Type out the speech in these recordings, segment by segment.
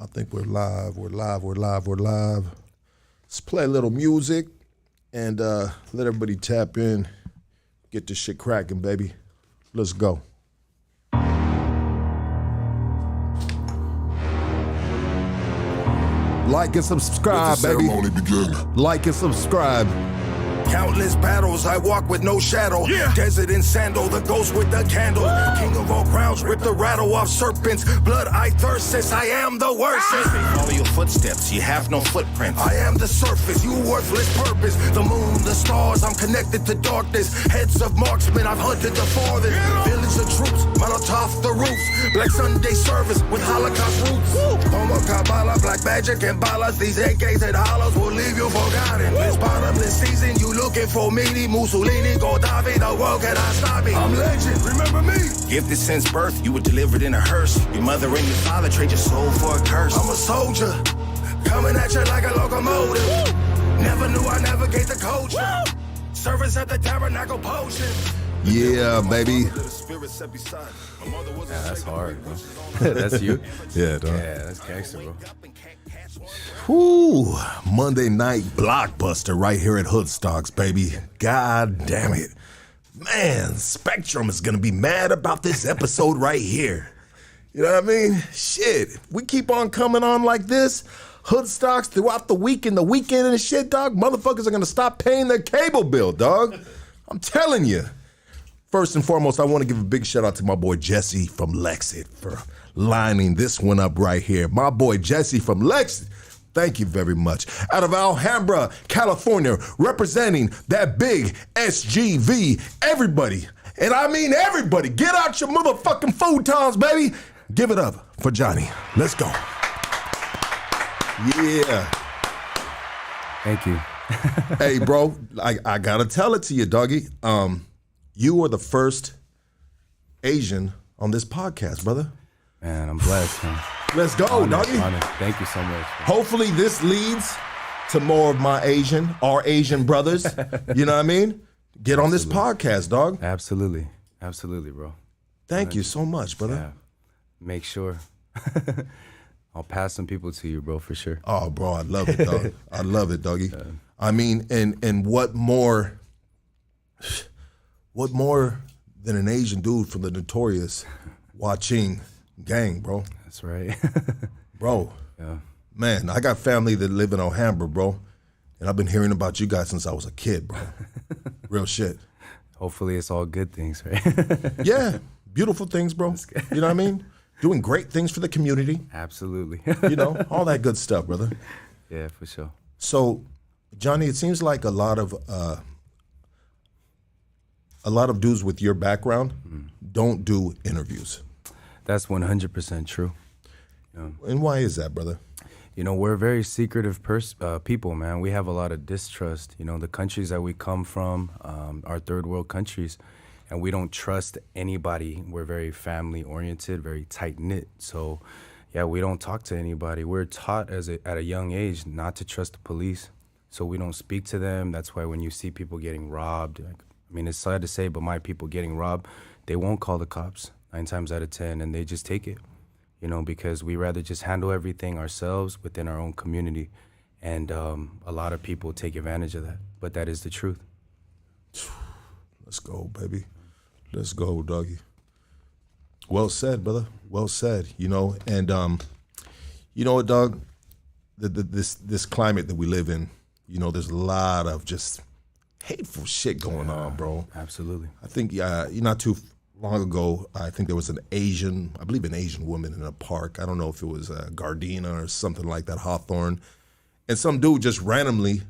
I think we're live. We're live. Let's play a little music and let everybody tap in. Get this shit cracking, baby. Let's go. Like and subscribe, baby. Like and subscribe. Countless battles, I walk with no shadow. Desert in sandal, the ghost with the candle. King of all crowns, rip the rattle off serpents. Blood I thirst, since I am the worst. Follow your footsteps, you have no footprint. I am the surface, you worthless purpose. The moon, the stars, I'm connected to darkness. Heads of marksmen, I've hunted the farthest. Village of troops, Molotov the roofs. Black Sunday service with Holocaust roots. Homo Kabbalah, black magic and balas. These AKs and hollows will leave you forgotten. This bottomless season, you looking for me, Mussolini, Gaddafi, the world cannot stop me. I'm legend, remember me? Gifted since birth, you were delivered in a hearse. Your mother and your father trade your soul for a curse. I'm a soldier, coming at you like a locomotive. Never knew I navigate the culture. Service at the tabernacle potion. Yeah, baby. Yeah, that's hard, bro. That's you? Yeah, dog. Yeah, that's gangster, bro. Whoo, Monday night blockbuster right here at Hoodstocks, baby. God damn it. Man, Spectrum is gonna be mad about this episode right here. You know what I mean? Shit, if we keep on coming on like this, Hoodstocks throughout the week and the weekend and shit, dog, motherfuckers are gonna stop paying their cable bill, dog. I'm telling you. First and foremost, I want to give a big shout out to my boy Jesse from Lexit for lining this one up right here. My boy Jesse from Lexit. Thank you very much. Out of Alhambra, California, representing that big SGV. Everybody, and I mean everybody, get out your motherfucking futons, baby. Give it up for Johnny. Let's go. Yeah. Thank you. Hey, bro, I gotta tell it to you, doggy. You are the first Asian on this podcast, brother. Man, I'm blessed, man. Let's go, doggy. Honest. Thank you so much. Man. Hopefully this leads to more of our Asian brothers. You know what I mean? Get on this podcast, dog. Absolutely, bro. Thank you so much, brother. Yeah. Make sure. I'll pass some people to you, bro, for sure. Oh, bro, I love it, dog. I love it, doggy. I mean, and what more than an Asian dude from the notorious CHING gang, bro? That's right. Bro, yeah. Man, I got family that live in Alhambra, bro, and I've been hearing about you guys since I was a kid, bro. Real shit. Hopefully it's all good things, right? Yeah, beautiful things, bro. You know what I mean? Doing great things for the community. Absolutely. You know, all that good stuff, brother. Yeah, for sure. So, Johnny, it seems like a lot of dudes with your background don't do interviews. That's 100% true. And why is that, brother? You know, we're very secretive people, man. We have a lot of distrust. You know, the countries that we come from are third world countries, and we don't trust anybody. We're very family oriented, very tight knit. So, yeah, we don't talk to anybody. We're taught at a young age not to trust the police. So we don't speak to them. That's why when you see people getting robbed, I mean, it's sad to say, but my people getting robbed, they won't call the cops 9 times out of 10, and they just take it, you know, because we rather just handle everything ourselves within our own community. And a lot of people take advantage of that, but that is the truth. Let's go, baby. Let's go, doggy. Well said, brother. Well said, you know, and you know what, dog? This climate that we live in, you know, there's a lot of just hateful shit going on, bro. Absolutely. I think not too long ago, I think there was an Asian woman in a park. I don't know if it was Gardena or something like that, Hawthorne. And some dude just randomly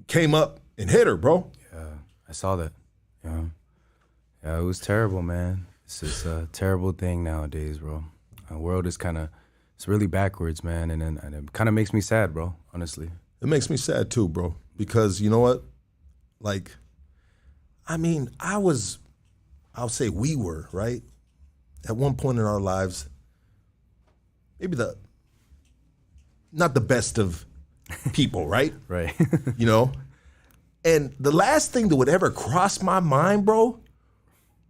came up and hit her, bro. Yeah, I saw that. Yeah, it was terrible, man. It's just a terrible thing nowadays, bro. The world is it's really backwards, man. And it kind of makes me sad, bro, honestly. It makes me sad too, bro. Because you know what? Like, I mean, I'll say we were, right? At one point in our lives, maybe not the best of people, right? Right. You know? And the last thing that would ever cross my mind, bro,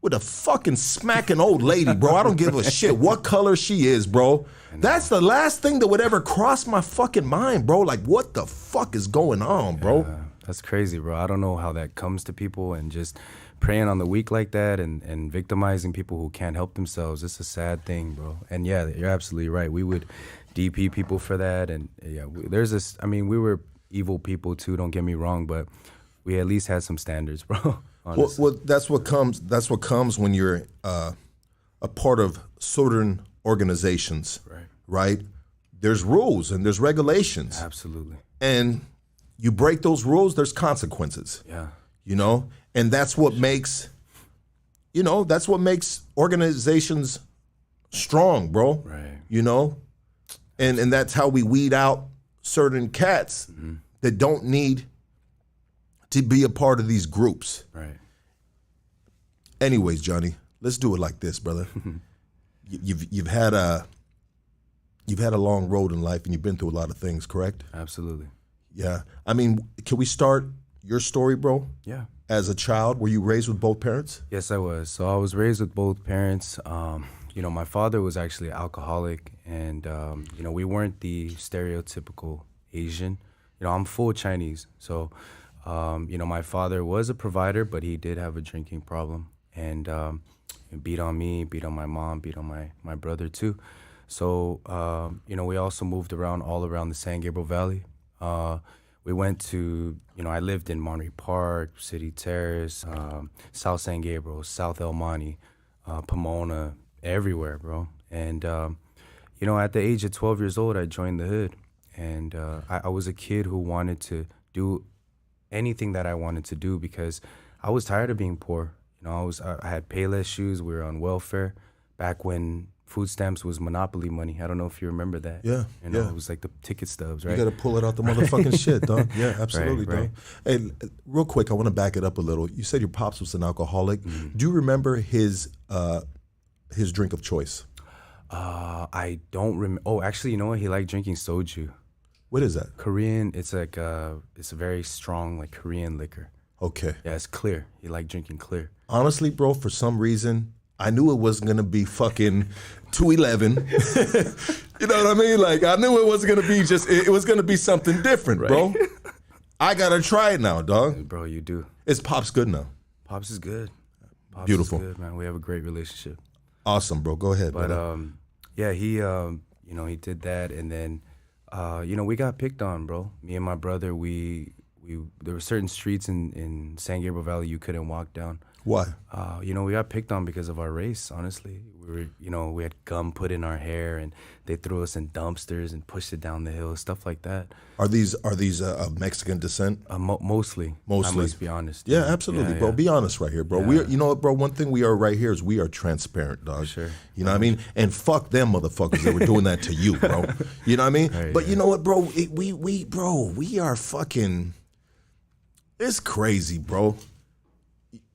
with a fucking smacking old lady, bro. I don't give a shit what color she is, bro. That's the last thing that would ever cross my fucking mind, bro. Like, what the fuck is going on, bro? That's crazy, bro. I don't know how that comes to people, and just preying on the weak like that and victimizing people who can't help themselves. It's a sad thing, bro. And yeah, you're absolutely right. We would DP people for that. And yeah, there's this, I mean, we were evil people too, don't get me wrong, but we at least had some standards, bro. Well, that's what comes when you're a part of certain organizations, right? There's rules and there's regulations. Absolutely. And you break those rules, there's consequences. Yeah. You know? And that's what makes organizations strong, bro. Right. You know? And that's how we weed out certain cats that don't need to be a part of these groups. Right. Anyways, Johnny, let's do it like this, brother. You've had a long road in life, and you've been through a lot of things, correct? Absolutely. Yeah. I mean, can we start your story, bro? Yeah. As a child, were you raised with both parents? Yes, I was. So I was raised with both parents. You know, my father was actually an alcoholic, and you know, we weren't the stereotypical Asian. You know, I'm full Chinese, so you know, my father was a provider, but he did have a drinking problem, and beat on me, beat on my mom, beat on my brother too. So you know, we also moved around all around the San Gabriel Valley. We went to, you know, I lived in Monterey Park, City Terrace, South San Gabriel, South El Monte, Pomona, everywhere, bro. And, you know, at the age of 12 years old, I joined the hood. And I was a kid who wanted to do anything that I wanted to do because I was tired of being poor. You know, I had Payless shoes. We were on welfare back when food stamps was monopoly money. I don't know if you remember that. Yeah, you know, it was like the ticket stubs, right? You got to pull it out the motherfucking shit, dog. Yeah, absolutely, right. dog. Hey, real quick, I want to back it up a little. You said your pops was an alcoholic. Do you remember his drink of choice? I don't remember. Oh, actually, you know what? He liked drinking soju. What is that? Korean. It's like it's a very strong like Korean liquor. Okay. Yeah, it's clear. He liked drinking clear. Honestly, bro, for some reason, I knew it wasn't gonna be fucking 211. You know what I mean? Like, I knew it wasn't gonna be it was gonna be something different, bro. I gotta try it now, dog. Bro, you do. Is Pops good now? Pops is good. Pops Beautiful. is good, man. We have a great relationship. Awesome, bro. Go ahead. But brother. yeah, he you know, he did that, and then you know, we got picked on, bro. Me and my brother, we there were certain streets in San Gabriel Valley you couldn't walk down. Why? You know, we got picked on because of our race, honestly. We had gum put in our hair, and they threw us in dumpsters and pushed it down the hill, stuff like that. Are these of Mexican descent? Mostly. I must be honest. Yeah, absolutely, bro. Yeah. Be honest right here, bro. Yeah. You know what, bro? One thing we are right here is we are transparent, dog. Sure. You know what I mean? And fuck them motherfuckers that were doing that to you, bro. You know what I mean? Right, but you know what, bro? We are fucking. It's crazy, bro.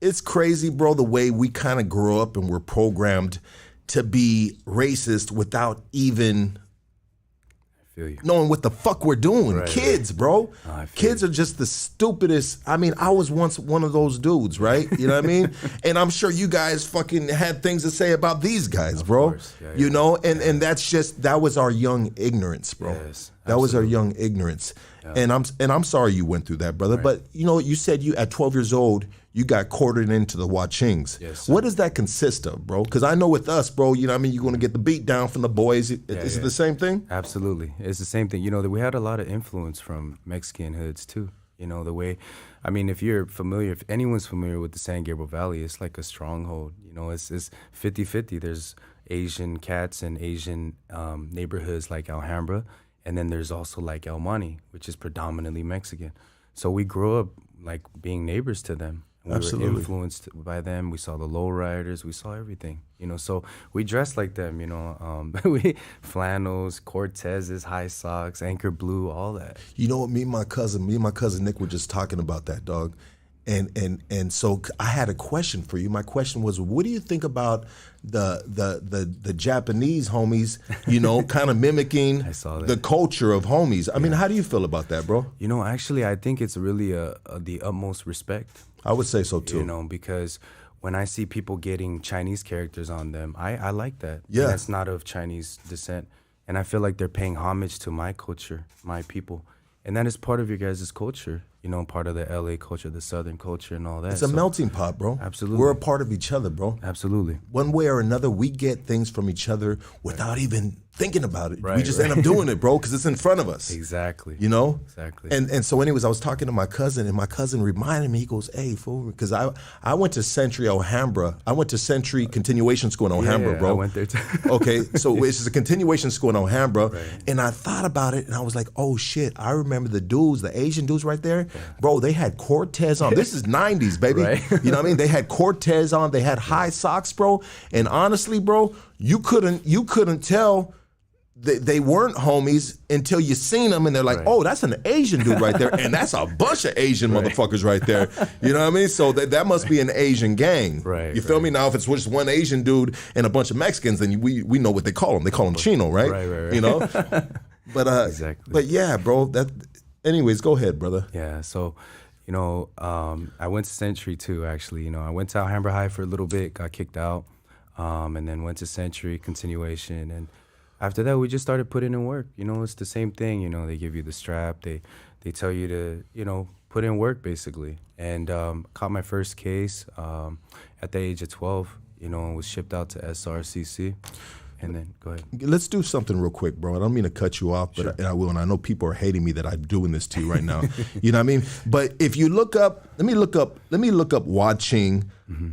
It's crazy, bro, the way we kind of grew up and were programmed to be racist without even Feel you. knowing what the fuck we're doing. Right, Kids, bro. I feel Kids are just the stupidest. I mean, I was once one of those dudes, right? You know what I mean? And I'm sure you guys fucking had things to say about these guys, bro. course. Yeah, you yeah. know? And that's just, that was our young ignorance, bro. Yes, that was our absolutely. young ignorance. And I'm sorry you went through that, brother. Right. But you know, you said you at 12 years old, you got courted into the CHINGs. Yes, sir. What does that consist of, bro? Because I know with us, bro, you know what I mean, you're going to get the beat down from the boys. Is it the same thing? Absolutely. It's the same thing. You know, that we had a lot of influence from Mexican hoods too. You know, the way, I mean, if anyone's familiar with the San Gabriel Valley, it's like a stronghold. You know, it's 50-50. There's Asian cats and Asian neighborhoods like Alhambra. And then there's also like El Monte, which is predominantly Mexican. So we grew up like being neighbors to them. We Absolutely. were influenced by them. We saw the lowriders. We saw everything. You know, so we dressed like them. You know, we flannels, Cortezes, high socks, anchor blue, all that. You know what? Me and my cousin Nick were just talking about that, dog. And so I had a question for you. My question was, what do you think about the Japanese homies, you know, kind of mimicking I saw that. the culture of homies? I mean, how do you feel about that, bro? You know, actually, I think it's really the utmost respect. I would say so too. You know, because when I see people getting Chinese characters on them, I like that. Yeah. And that's not of Chinese descent. And I feel like they're paying homage to my culture, my people. And that is part of your guys' culture, you know, part of the LA culture, the Southern culture and all that. It's a melting pot, bro. Absolutely. We're a part of each other, bro. Absolutely. One way or another, we get things from each other without even thinking about it. Right, we just right. end up doing it, bro, because it's in front of us. Exactly. You know? Exactly. And so anyways, I was talking to my cousin, and my cousin reminded me, he goes, hey, fool, because I went to Century Alhambra. I went to Century Continuation School in Alhambra, Yeah, bro. I went there too. Okay, so it's just a continuation school in Alhambra. Right. And I thought about it, and I was like, oh, shit, I remember the dudes, the Asian dudes right there. Yeah. Bro, they had Cortez on. This is 90s, baby. Right. You know what I mean? They had Cortez on. They had high socks, bro. And honestly, bro, you couldn't tell they weren't homies until you seen them, and they're like, oh, that's an Asian dude right there, and that's a bunch of Asian motherfuckers right there. You know what I mean? So that must be an Asian gang. Right. You feel me? Now, if it's just one Asian dude and a bunch of Mexicans, then we know what they call them. They call them Chino, right? Right. You know? But Exactly. But yeah, bro. Anyways, go ahead, brother. Yeah. So, you know, I went to Century too. Actually, you know, I went to Alhambra High for a little bit, got kicked out, and then went to Century Continuation, and after that, we just started putting in work. You know, it's the same thing. You know, they give you the strap. They tell you to, you know, put in work, basically. And caught my first case at the age of 12, you know, and was shipped out to SRCC. And then, go ahead. Let's do something real quick, bro. I don't mean to cut you off, but Sure. I will. And I know people are hating me that I'm doing this to you right now. You know what I mean? But if you look up, let me look up watching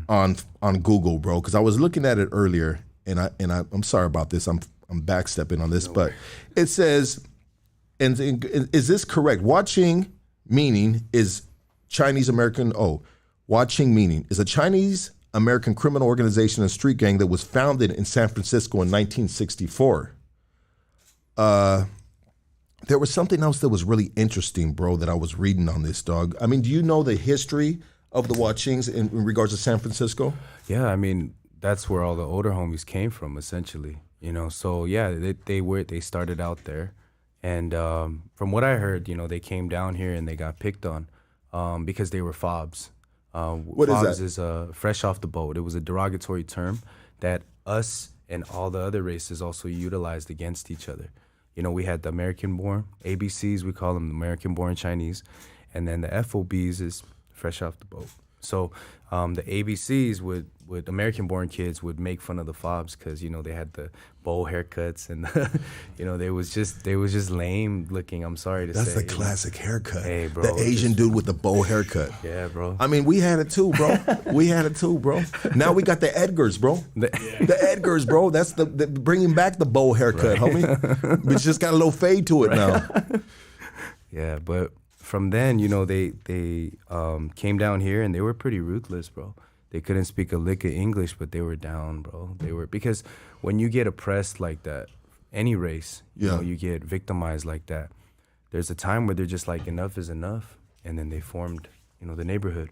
on Google, bro, because I was looking at it earlier, and I'm sorry about this. I'm backstepping on this, but it says, and is this correct? Watching meaning is Chinese American. Watching meaning is a Chinese American criminal organization and street gang that was founded in San Francisco in 1964. There was something else that was really interesting, bro, that I was reading on this, dog. I mean, do you know the history of the Watchings in regards to San Francisco? Yeah, I mean, that's where all the older homies came from, essentially. You know, so yeah, they started out there, and from what I heard, you know, they came down here and they got picked on because they were fobs. What fobs is is fresh off the boat. It was a derogatory term that us and all the other races also utilized against each other. You know, we had the American-born ABCs, we call them the American-born Chinese, and then the FOBs is fresh off the boat. So the ABCs would American-born kids would make fun of the fobs because, you know, they had the bowl haircuts and you know, they was just lame looking. I'm sorry to say. That's the classic haircut. Hey, bro, the Asian dude with the bowl haircut. Yeah, bro. I mean, we had it too, bro. Now we got the Edgars, bro. The Edgars, bro. That's the bringing back the bowl haircut, homie. It's just got a little fade to it now. Yeah, but from then, you know, they came down here and they were pretty ruthless, bro. They couldn't speak a lick of English, but they were down, bro. Because when you get oppressed like that, any race, you know, you get victimized like that. There's a time where they're just like, enough is enough, and then they formed, you know, the neighborhood.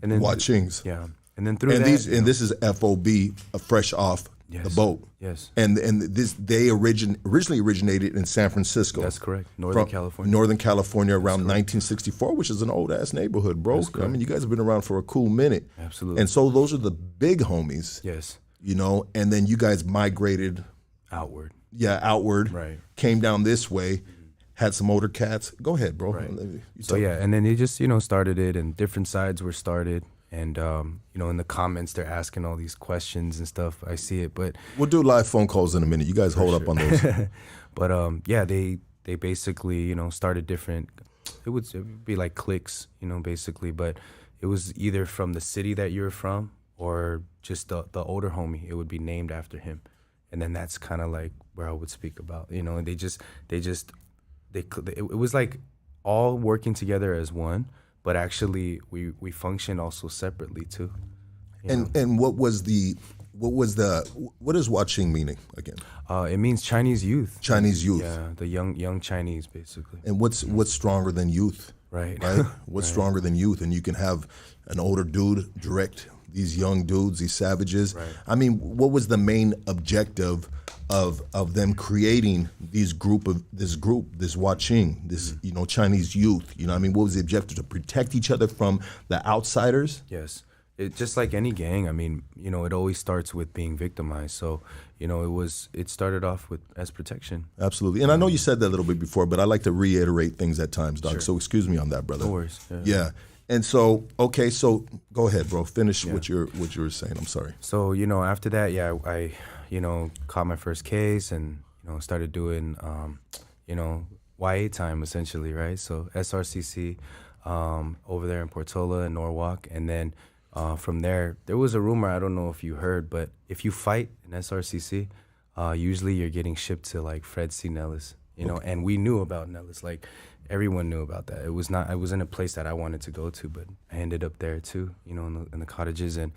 And then Watchings. Yeah, and then through that, this is FOB, fresh off the boat. Yes. And they originally originated in San Francisco. That's correct. Northern California, around 1964, which is an old ass neighborhood, bro. I mean, you guys have been around for a cool minute. Absolutely. And so those are the big homies. Yes. You know, and then you guys migrated outward. Yeah, outward. Right. Came down this way. Had some older cats. Go ahead, bro. Right. So yeah, and then they just, you know, started it, and different sides were started. And, you know, in the comments, they're asking all these questions and stuff. I see it, but... We'll do live phone calls in a minute. You guys hold up on those. But, yeah, they basically, you know, started different... It would be like cliques, you know, basically. But it was either from the city that you're from or just the older homie. It would be named after him. And then that's kind of like where I would speak about, you know, and it was like all working together as one. But actually, we function also separately too. And what is watching meaning again? It means Chinese youth. Chinese youth. Yeah, the young Chinese basically. And what's stronger than youth? Right. What's stronger than youth? And you can have an older dude direct these young dudes, these savages. Right. I mean, what was the main objective of them creating this Watching, this you know, Chinese youth? You know, I mean, what was the objective? To protect each other from the outsiders? Yes. It just like any gang. I mean, you know, it always starts with being victimized. So, you know, it started off with as protection. Absolutely. And I know you said that a little bit before, but I like to reiterate things at times, dog. Sure. So excuse me on that, brother. No worries. Yeah. And so, okay, so go ahead, bro. Finish what you were saying. I'm sorry. So, you know, after that, I you know, caught my first case and, you know, started doing, you know, YA time essentially, right? So SRCC over there in Portola and Norwalk. And then from there was a rumor, I don't know if you heard, but if you fight in SRCC, usually you're getting shipped to like Fred C. Nellis, you know, and we knew about Nellis. Like, everyone knew about that. It was not. I was in a place that I wanted to go to, but I ended up there too. You know, in the cottages, and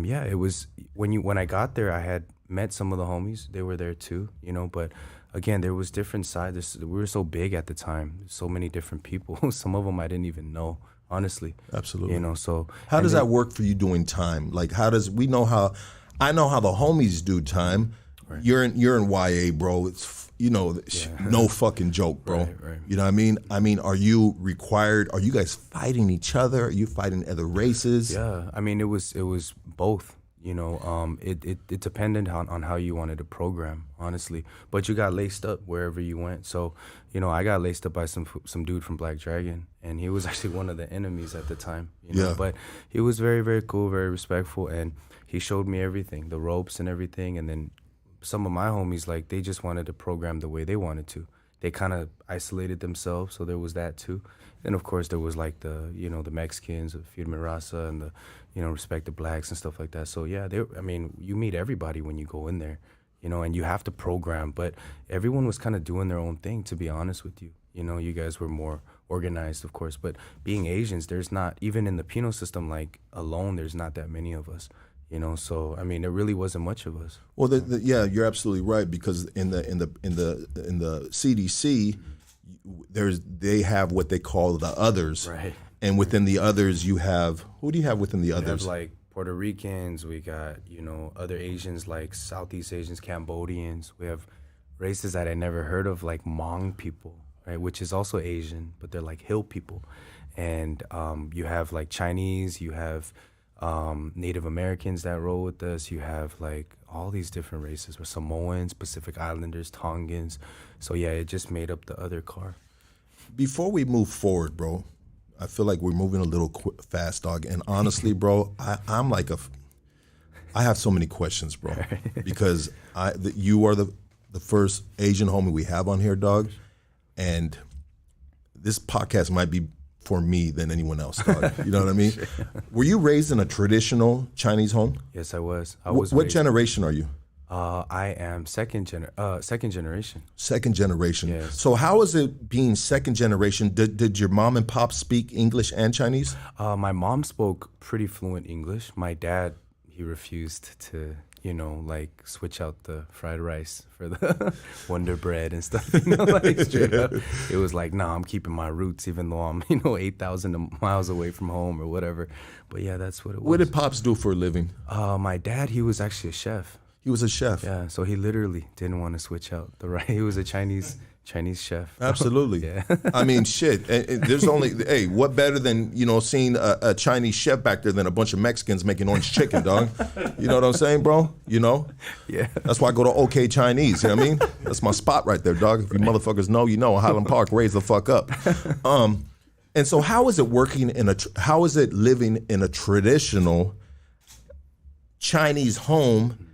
yeah, it was when I got there, I had met some of the homies. They were there too. You know, but again, there was different sides. We were so big at the time. So many different people. Some of them I didn't even know. Honestly, absolutely. You know, so how does that work for you doing time? Like, I know how the homies do time. Right. You're in YA, bro. It's no fucking joke, bro. Right. You know what I mean? I mean, are you guys fighting each other? Are you fighting other races? Yeah, I mean, it was both. You know, it depended on how you wanted to program, honestly. But you got laced up wherever you went. So, you know, I got laced up by some dude from Black Dragon, and he was actually one of the enemies at the time. You know? Yeah. But he was very, very cool, very respectful, and he showed me everything, the ropes and everything. And then some of my homies, like, they just wanted to program the way they wanted to. They kind of isolated themselves, so there was that too. And of course, there was like the Mexicans, the Firme Raza, and the, you know, respect the blacks and stuff like that. So yeah, you meet everybody when you go in there, you know, and you have to program. But everyone was kind of doing their own thing, to be honest with you. You know, you guys were more organized, of course. But being Asians, there's not, even in the penal system, like, alone, there's not that many of us. You know, so I mean, there really wasn't much of us. Well, yeah, you're absolutely right, because in the CDC, they have what they call the others, right? And within the others, you have, who do you have within the others? We have like Puerto Ricans. We got, you know, other Asians like Southeast Asians, Cambodians. We have races that I never heard of, like Hmong people, right? Which is also Asian, but they're like hill people. And you have like Chinese. You have Native Americans that roll with us. You have like all these different races, with Samoans, Pacific Islanders, Tongans. So yeah, it just made up the other car. Before we move forward, bro, I feel like we're moving a little fast, dog. And honestly, bro, I have so many questions, bro, because you are the first Asian homie we have on here, dog. And this podcast might be for me than anyone else, dog. You know what I mean? Sure. Were you raised in a traditional Chinese home? Yes, I was. What generation are you? I am second generation. Second generation. Yes. So how is it being second generation? Did your mom and pop speak English and Chinese? My mom spoke pretty fluent English. My dad, he refused to, you know, like, switch out the fried rice for the Wonder Bread and stuff, you know, like, straight up. It was like, nah, I'm keeping my roots, even though I'm, you know, 8,000 miles away from home or whatever. But yeah, that's what it was. What did Pops do for a living? My dad, he was actually a chef. He was a chef? Yeah, so he literally didn't want to switch out the rice. He was a Chinese chef. Absolutely. Yeah. I mean, shit. There's only, what better than, you know, seeing a Chinese chef back there than a bunch of Mexicans making orange chicken, dog? You know what I'm saying, bro? You know? Yeah. That's why I go to OK Chinese, you know what I mean? That's my spot right there, dog. If you motherfuckers know, you know. Highland Park, raise the fuck up. And so how is it how is it living in a traditional Chinese home?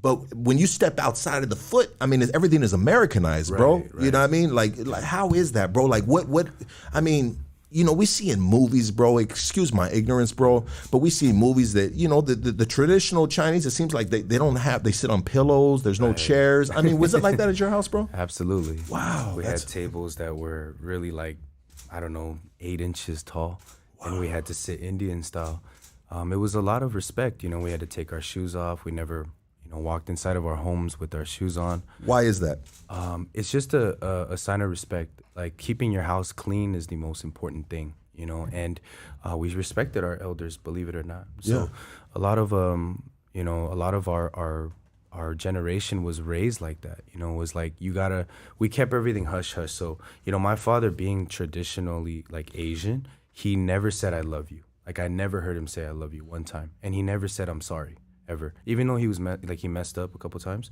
But when you step outside of the foot, I mean, everything is Americanized, bro. Right. You know what I mean? Like, how is that, bro? Like, what? I mean, you know, we see in movies, bro. Excuse my ignorance, bro. But we see in movies that, you know, the traditional Chinese, it seems like they sit on pillows. There's no chairs. I mean, was it like that at your house, bro? Absolutely. Wow. We had tables that were really, like, I don't know, 8 inches tall. Wow. And we had to sit Indian style. It was a lot of respect. You know, we had to take our shoes off. We never, you know, walked inside of our homes with our shoes on. Why is that? It's just a sign of respect. Like, keeping your house clean is the most important thing, you know, and we respected our elders, believe it or not. So a lot of, you know, a lot of our generation was raised like that, you know. It was like, we kept everything hush hush. So, you know, my father, being traditionally like Asian, he never said I love you. Like I never heard him say I love you one time, and he never said I'm sorry ever. Even though he was he messed up a couple times,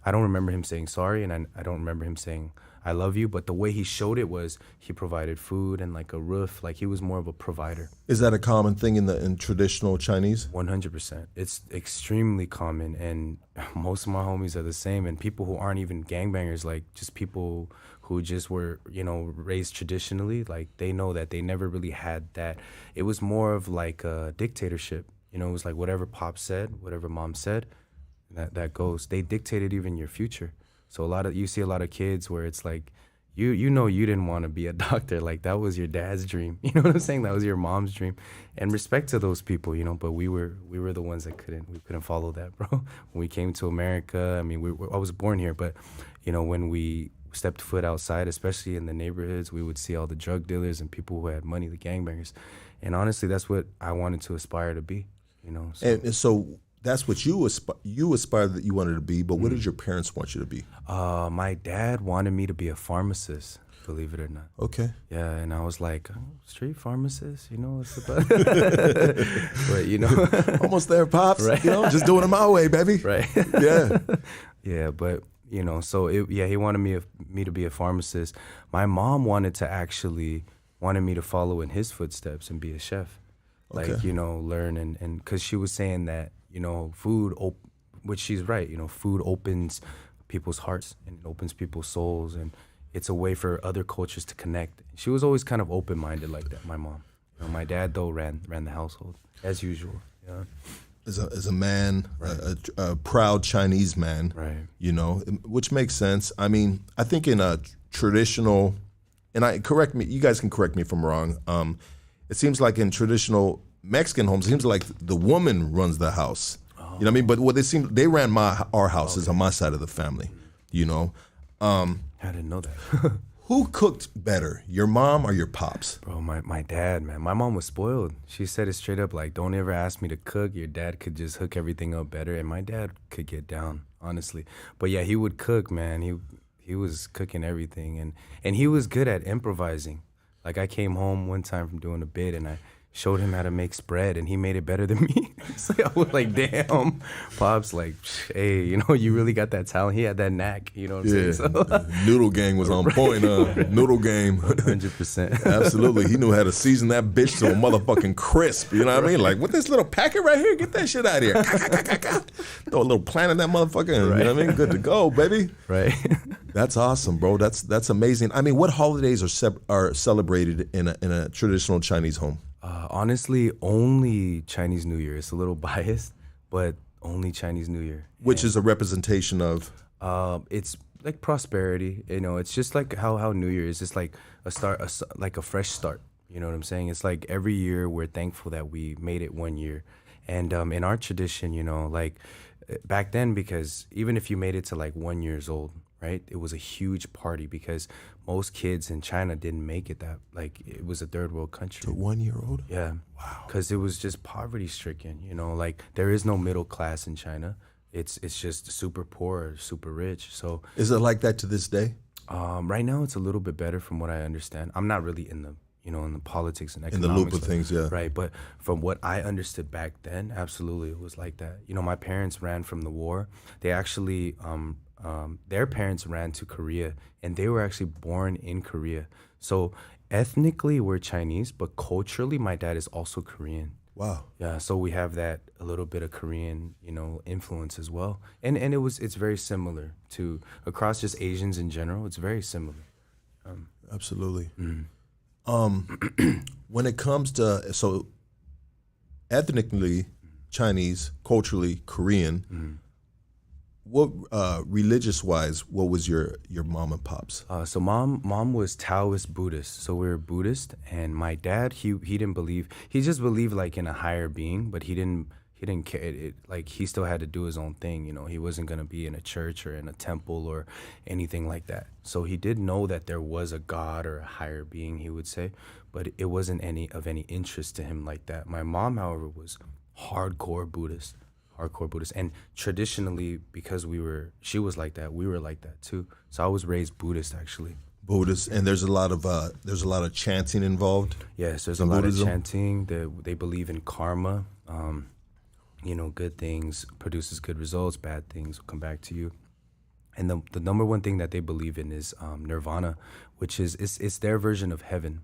I don't remember him saying sorry, and I don't remember him saying I love you. But the way he showed it was he provided food and like a roof. Like he was more of a provider. Is that a common thing in traditional Chinese? 100%. It's extremely common, and most of my homies are the same. And people who aren't even gangbangers, like just people who just were, raised traditionally, like they know that they never really had that. It was more of like a dictatorship. It was like whatever Pop said, whatever Mom said, that goes. They dictated even your future. So you see a lot of kids where it's like, you didn't want to be a doctor. Like that was your dad's dream. You know what I'm saying? That was your mom's dream. And respect to those people, but we were the ones that couldn't follow that, bro. When we came to America, I mean, I was born here, but when we stepped foot outside, especially in the neighborhoods, we would see all the drug dealers and people who had money, the gangbangers. And honestly, that's what I wanted to aspire to be, So. And so that's what you aspired that you wanted to be, but what did your parents want you to be? My dad wanted me to be a pharmacist, believe it or not. Okay. Yeah, and I was like, street pharmacist, what's about? But almost there, Pops. Right. Just doing it my way, baby. Right. Yeah. Yeah, but so he wanted me to be a pharmacist. My mom wanted me to follow in his footsteps and be a chef. Like, Okay. Learn and because she was saying that, food, which she's right, food opens people's hearts and it opens people's souls, and it's a way for other cultures to connect. She was always kind of open-minded like that, my mom. My dad, though, ran the household, as usual. Yeah. As a man, Right. a proud Chinese man, Right. Which makes sense. I mean, I think in a traditional, and you guys can correct me if I'm wrong. It seems like in traditional Mexican homes, it seems like the woman runs the house. You know what I mean? But they ran our houses on my side of the family. I didn't know that. Who cooked better, your mom or your pops? Bro, my dad, man. My mom was spoiled. She said it straight up, like, don't ever ask me to cook. Your dad could just hook everything up better. And my dad could get down, honestly. But yeah, he would cook, man. He was cooking everything. And he was good at improvising. Like, I came home one time from doing a bit, and I showed him how to make spread, and he made it better than me. So I was like, damn. Pops, like, hey, you really got that talent. He had that knack, you know what I'm saying? So, Noodle Gang was on point, Noodle Game. 100%. Absolutely. He knew how to season that bitch to a motherfucking crisp. You know what I mean? Like, with this little packet right here, get that shit out of here. Throw a little plant in that motherfucker, and, Right. you know what I mean? Good to go, baby. Right. That's awesome, bro. That's amazing. I mean, what holidays are celebrated in a traditional Chinese home? Honestly, only Chinese New Year. It's a little biased, but only Chinese New Year. Which is a representation of? It's like prosperity. It's just like how New Year is. It's like a start, like a fresh start. You know what I'm saying? It's like every year we're thankful that we made it one year. And in our tradition, like back then, because even if you made it to like 1 year old, right, it was a huge party because most kids in China didn't make it like it was a third world country. The 1 year old? Yeah. Wow. Because it was just poverty stricken, like there is no middle class in China. It's just super poor, super rich. So Is it like that to this day? right now it's a little bit better from what I understand. I'm not really in the in the politics and In economics. the loop of things, yeah. Right, but from what I understood back then, absolutely it was like that. My parents ran from the war. They actually, their parents ran to Korea, and they were actually born in Korea. So ethnically we're Chinese, but culturally my dad is also Korean. Wow. Yeah, so we have that a little bit of Korean, influence as well. And it's very similar to across just Asians in general. It's very similar. Absolutely. When it comes to, so ethnically Chinese, culturally Korean, what religious wise, what was your mom and pops? So mom was Taoist Buddhist, so we were Buddhist, and my dad he didn't believe, he just believed like in a higher being, but he didn't care. Like he still had to do his own thing, he wasn't gonna be in a church or in a temple or anything like that. So he did know that there was a God or a higher being, he would say, but it wasn't any interest to him like that. My mom, however, was hardcore Buddhist, and traditionally, because she was like that, we were like that too. So I was raised Buddhist actually. Buddhist, and there's a lot of chanting involved. Yes, there's in a lot Buddhism. of chanting. They believe in karma. Good things produces good results. Bad things will come back to you. And the number one thing that they believe in is nirvana, which is it's their version of heaven.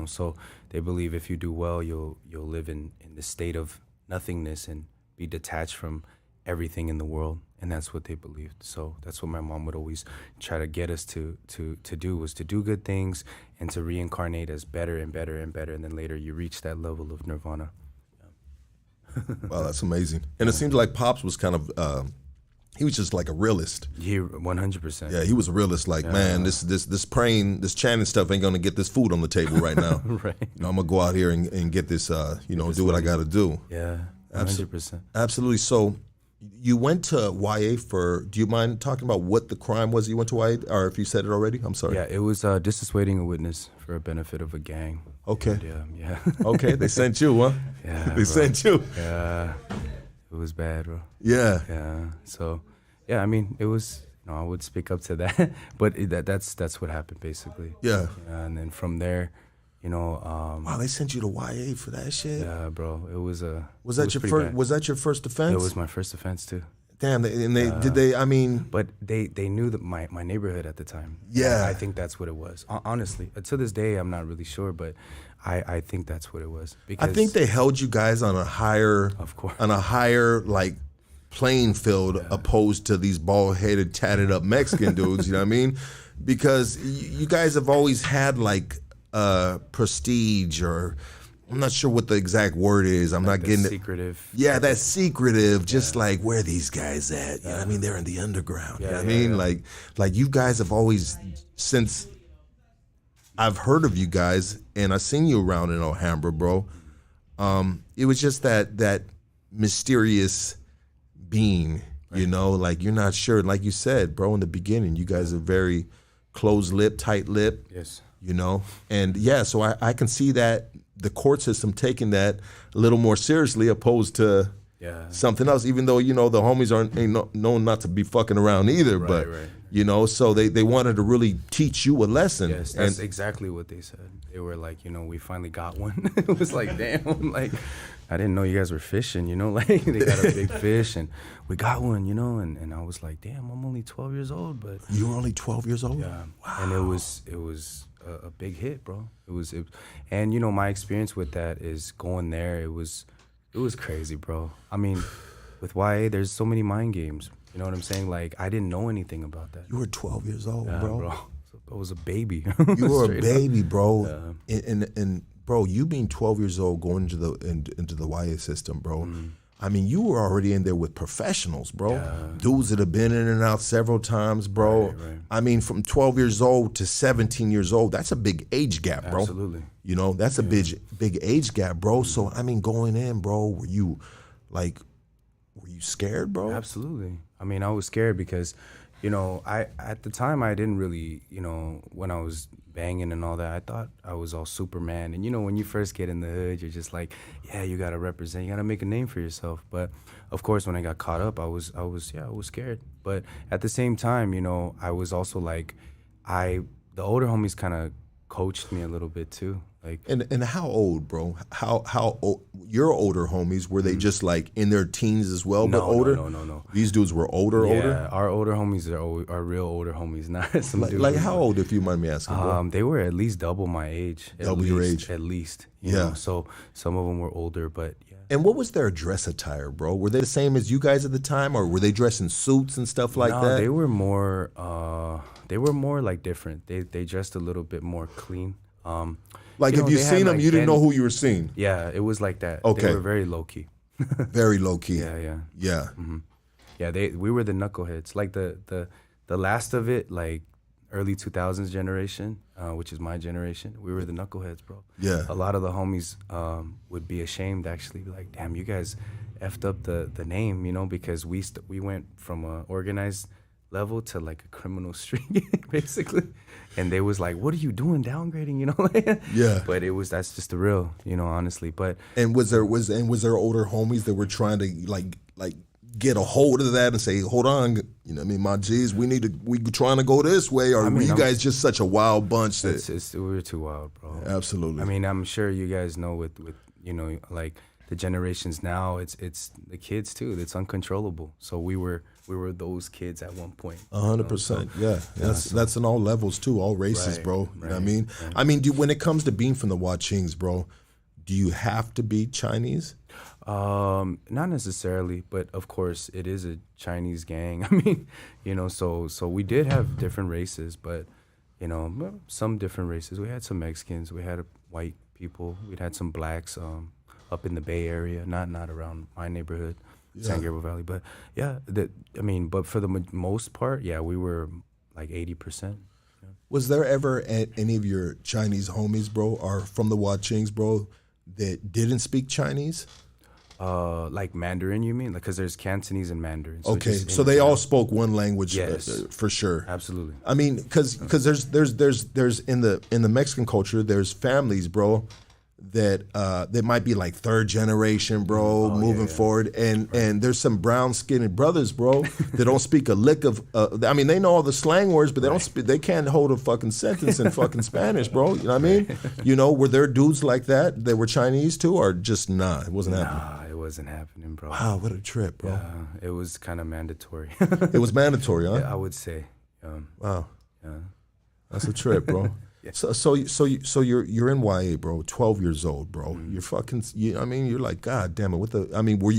So they believe if you do well, you'll live in the state of nothingness and be detached from everything in the world. And that's what they believed. So that's what my mom would always try to get us to do, was to do good things and to reincarnate as better and better and better. And then later you reach that level of nirvana. Wow, that's amazing. And it seems like Pops was kind of, he was just like a realist. He 100%. Yeah, he was a realist. Like, man, this praying, this chanting stuff ain't gonna get this food on the table right now. Right. I'm gonna go out here and get this, do what I gotta do. Yeah, 100%. Absolutely. So you went to YA do you mind talking about what the crime was you went to YA, or if you said it already? I'm sorry. Yeah, it was dissuading a witness for a benefit of a gang. Okay. And, yeah. Okay, they sent you, huh? Yeah, they sent you. Yeah, it was bad, bro. Yeah. Yeah. So, yeah, I mean, it was. I would speak up to that, but that's what happened basically. Yeah. And then from there, wow, they sent you to YA for that shit. Yeah, bro. It was Was that your first? Was that your first offense? It was my first offense too. Damn. Did they? I mean. But they knew that my neighborhood at the time. Yeah. I think that's what it was. Honestly, to this day, I'm not really sure, but I think that's what it was. Because I think they held you guys on a higher, of course, like playing field opposed to these bald-headed, tatted up Mexican dudes. You know what I mean? Because you guys have always had like prestige, or I'm not sure what the exact word is. I'm not getting secretive. Yeah, that's secretive. Just like, where are these guys at? You know what I mean? They're in the underground. You know what I mean? Like you guys have always, since I've heard of you guys and I've seen you around in Alhambra, bro. It was just that mysterious being, like you're not sure. Like you said, bro, in the beginning, you guys are very closed-lipped, tight-lipped. Yes. And yeah, so I can see that the court system taking that a little more seriously opposed to something else, even though, the homies ain't known not to be fucking around either. Right, but, right. So they wanted to really teach you a lesson. Yes, that's exactly what they said. They were like, we finally got one. It was like, damn, like, I didn't know you guys were fishing, like they got a big fish and we got one, and I was like, damn, I'm only 12 years old, but. You were only 12 years old? Yeah. Wow. And it was a big hit, bro. And my experience with that is going there, it was crazy, bro. I mean, with YA, there's so many mind games. You know what I'm saying? Like, I didn't know anything about that. You were 12 years old, Yeah, bro. I was a baby. You were a baby, bro. And bro, you being 12 years old going into the YA system, bro. Mm. I mean, you were already in there with professionals, bro. Yeah. Dudes that have been in and out several times, bro. Right. I mean, from 12 years old to 17 years old, that's a big age gap, bro. Absolutely. That's a big age gap, bro. So, I mean, going in, bro, were you scared, bro? Absolutely. I mean, I was scared because, at the time I didn't really, when I was banging and all that, I thought I was all Superman. And when you first get in the hood, you're just like, yeah, you gotta represent, you gotta make a name for yourself. But of course, when I got caught up, I was scared. But at the same time, I was also like, the older homies kind of coached me a little bit too. Like, and how old, bro? How old? Your older homies, were they just like in their teens as well, but older? No. These dudes were older. Yeah, our older homies are real older homies, not some dudes. Like how old, if you mind me asking, bro? They were at least double my age. Double your age. At least. You know? So some of them were older, but yeah. And what was their dress attire, bro? Were they the same as you guys at the time, or were they dressed in suits and stuff like that? They were more like different. They dressed a little bit more clean. Like, if you seen them, you didn't know who you were seeing. Yeah, it was like that. Okay. They were very low key. Very low key. Yeah. Mm-hmm. Yeah, we were the knuckleheads. Like the last of it, like early 2000s generation, which is my generation. We were the knuckleheads, bro. Yeah. A lot of the homies would be ashamed, actually, be like, damn, you guys effed up the name, because we went from a organized level to like a criminal street, basically. And they was like, what are you doing downgrading, Yeah. But that's just the real, honestly. But and was there older homies that were trying to like get a hold of that and say, hold on, you know what I mean, my G's, we trying to go this way, or were you guys just such a wild bunch that we were too wild, bro. Absolutely. I mean, I'm sure you guys know with you know, like the generations now, it's the kids too. It's uncontrollable. So we were those kids at one point. 100%. Yeah. That's in all levels too, all races, bro. You know what I mean? Right. I mean, when it comes to being from the Chings, bro, do you have to be Chinese? Not necessarily, but of course it is a Chinese gang. I mean, you know, so we did have different races, but you know, some different races. We had some Mexicans, we had white people, we had some blacks up in the Bay Area, not around my neighborhood, San Gabriel Valley, but yeah, but for the most part, yeah, we were like 80%. Yeah. Was there ever any of your Chinese homies, bro, or from the Chings, bro, that didn't speak Chinese? Like Mandarin, you mean? Like, because there's Cantonese and Mandarin. So okay, so they all spoke one language, yes, for sure. Absolutely. I mean, because there's in the Mexican culture, there's families, bro, that might be like third generation, bro, moving forward, and there's some brown skinned brothers, bro, that don't speak a lick of. I mean, they know all the slang words, but they don't speak. They can't hold a fucking sentence in fucking Spanish, bro. You know what I mean? You know, were there dudes like that were Chinese too, or just it wasn't happening? Nah, it wasn't happening, bro. Wow, what a trip, bro. It was kind of mandatory. It was mandatory, huh? Yeah, I would say. Wow. Yeah. That's a trip, bro. Yeah. So you're in YA, bro. 12 years old, bro. Mm-hmm. You're fucking. I mean, you're like, God damn it. Were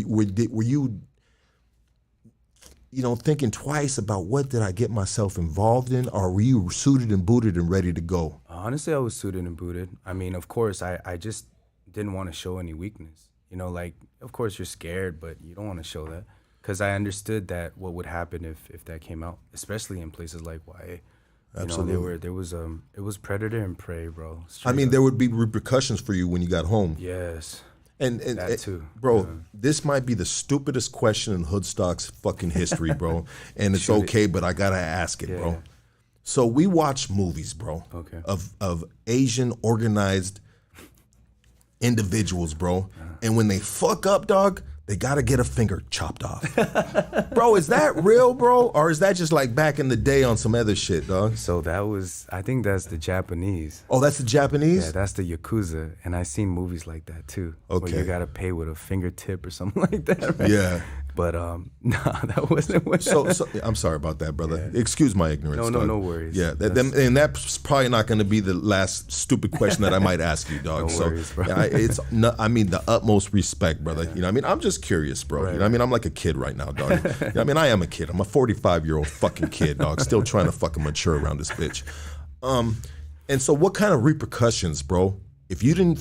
you thinking twice about what did I get myself involved in, or were you suited and booted and ready to go? Honestly, I was suited and booted. I mean, of course, I just didn't want to show any weakness. You know, like, of course you're scared, but you don't want to show that, because I understood that what would happen if that came out, especially in places like YA. Absolutely. You know, it was predator and prey, bro. I mean, there would be repercussions for you when you got home. Yes. And that too. Bro, this might be the stupidest question in Hoodstock's fucking history, bro. And it's okay, but I gotta ask it, bro. So we watch movies, bro, of Asian organized individuals, bro. And when they fuck up, dog, they gotta get a finger chopped off. Bro, is that real, bro? Or is that just like back in the day on some other shit, dog? So I think that's the Japanese. Oh, that's the Japanese? Yeah, that's the Yakuza. And I've seen movies like that too. Okay. Where you gotta pay with a fingertip or something like that, right? Yeah. But nah, that wasn't what so I'm sorry about that, brother. Yeah. Excuse my ignorance. No worries. Yeah, and that's probably not going to be the last stupid question that I might ask you, dog. No worries, bro. I mean, the utmost respect, brother. Yeah. You know what I mean? I'm just curious, bro. Right. You know what I mean? I'm like a kid right now, dog. You know what I mean? I am a kid. I'm a 45-year-old fucking kid, dog. Still trying to fucking mature around this bitch. And so what kind of repercussions, bro? If you didn't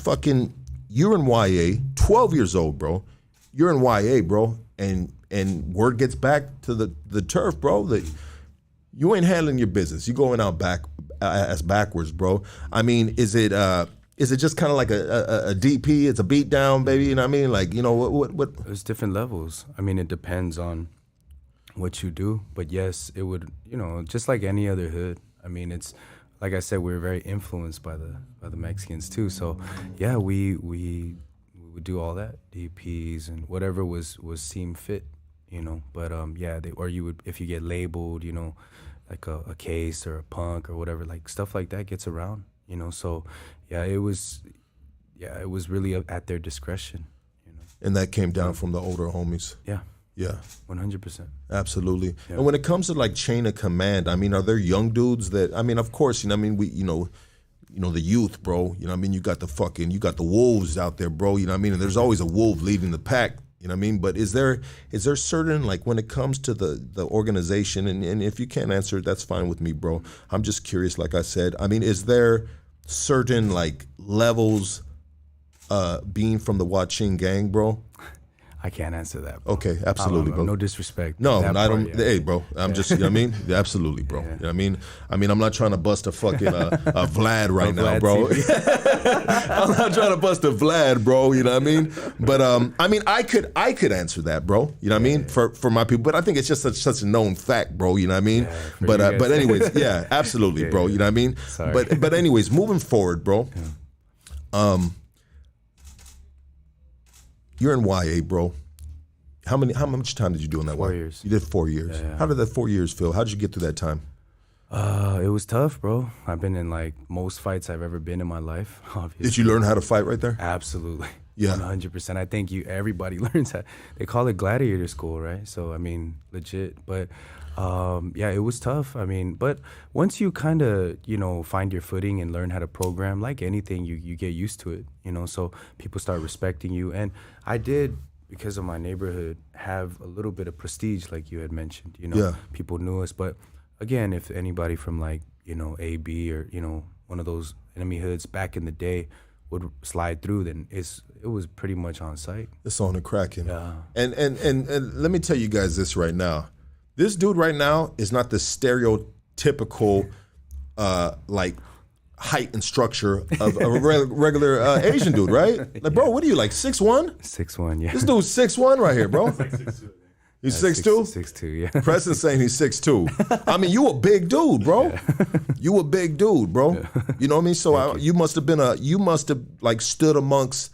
you're in YA, 12 years old, bro. You're in YA, bro. And word gets back to the turf, bro, that you ain't handling your business. You going out backwards, bro. I mean, is it just kind of like a DP? It's a beat down, baby. You know what I mean? Like, you know what? There's different levels. I mean, it depends on what you do, but yes, it would. You know, just like any other hood. I mean, it's like I said, we were very influenced by the Mexicans too. So yeah, we would do all that, DPs and whatever was seemed fit, you know. But you would, if you get labeled, you know, like a case or a punk or whatever, like stuff like that gets around, you know. So it was really at their discretion, you know. And that came down from the older homies. Yeah. Yeah. 100%. Absolutely. Yeah. And when it comes to like chain of command, I mean, are there young dudes that, I mean, of course, you know, I mean, the youth, bro, you know what I mean? You got the wolves out there, bro, you know what I mean? And there's always a wolf leading the pack, you know what I mean? But is there certain, like, when it comes to the organization, and if you can't answer it, that's fine with me, bro. I'm just curious, like I said. I mean, is there certain, like, levels being from the Ching gang, bro? I can't answer that, bro. Okay, absolutely, bro. No disrespect. No, I don't. Hey, bro, I'm just, you know what I mean? Yeah, absolutely, bro. You know what I mean? I mean, I'm not trying to bust a fucking a Vlad right now, bro. I'm not trying to bust a Vlad, bro. You know what I mean? But I mean, I could answer that, bro. You know what I mean? For my people, but I think it's just such a known fact, bro. You know what I mean? Yeah, but anyways, yeah, absolutely, bro. You know what I mean? Sorry. But anyways, moving forward, bro. You're in YA, bro. How much time did you do in that 4 war? years. You did 4 years. Yeah. How did that 4 years feel? How did you get through that time? It was tough, bro. I've been in like most fights I've ever been in my life, obviously. Did you learn how to fight right there? Absolutely. Yeah. 100%. I think everybody learns that. They call it gladiator school, right? So, I mean, legit. But, yeah, it was tough. I mean, but once you kind of, find your footing and learn how to program, like anything, you get used to it, so people start respecting you. And I did, because of my neighborhood, have a little bit of prestige, like you had mentioned, Yeah. People knew us. But again, if anybody from like, AB or, one of those enemy hoods back in the day would slide through, then it was pretty much on site. It's on the cracking. Yeah. And let me tell you guys this right now. This dude right now is not the stereotypical like height and structure of a regular Asian dude, right? Like, bro, what are you, like 6'1"? 6'1", yeah. This dude's 6'1" right here, bro. He's 6'2"? 6'2", yeah. Preston's saying he's 6'2". I mean, you a big dude, bro. Yeah. You a big dude, bro. Yeah. You know what I mean? So you must have like stood amongst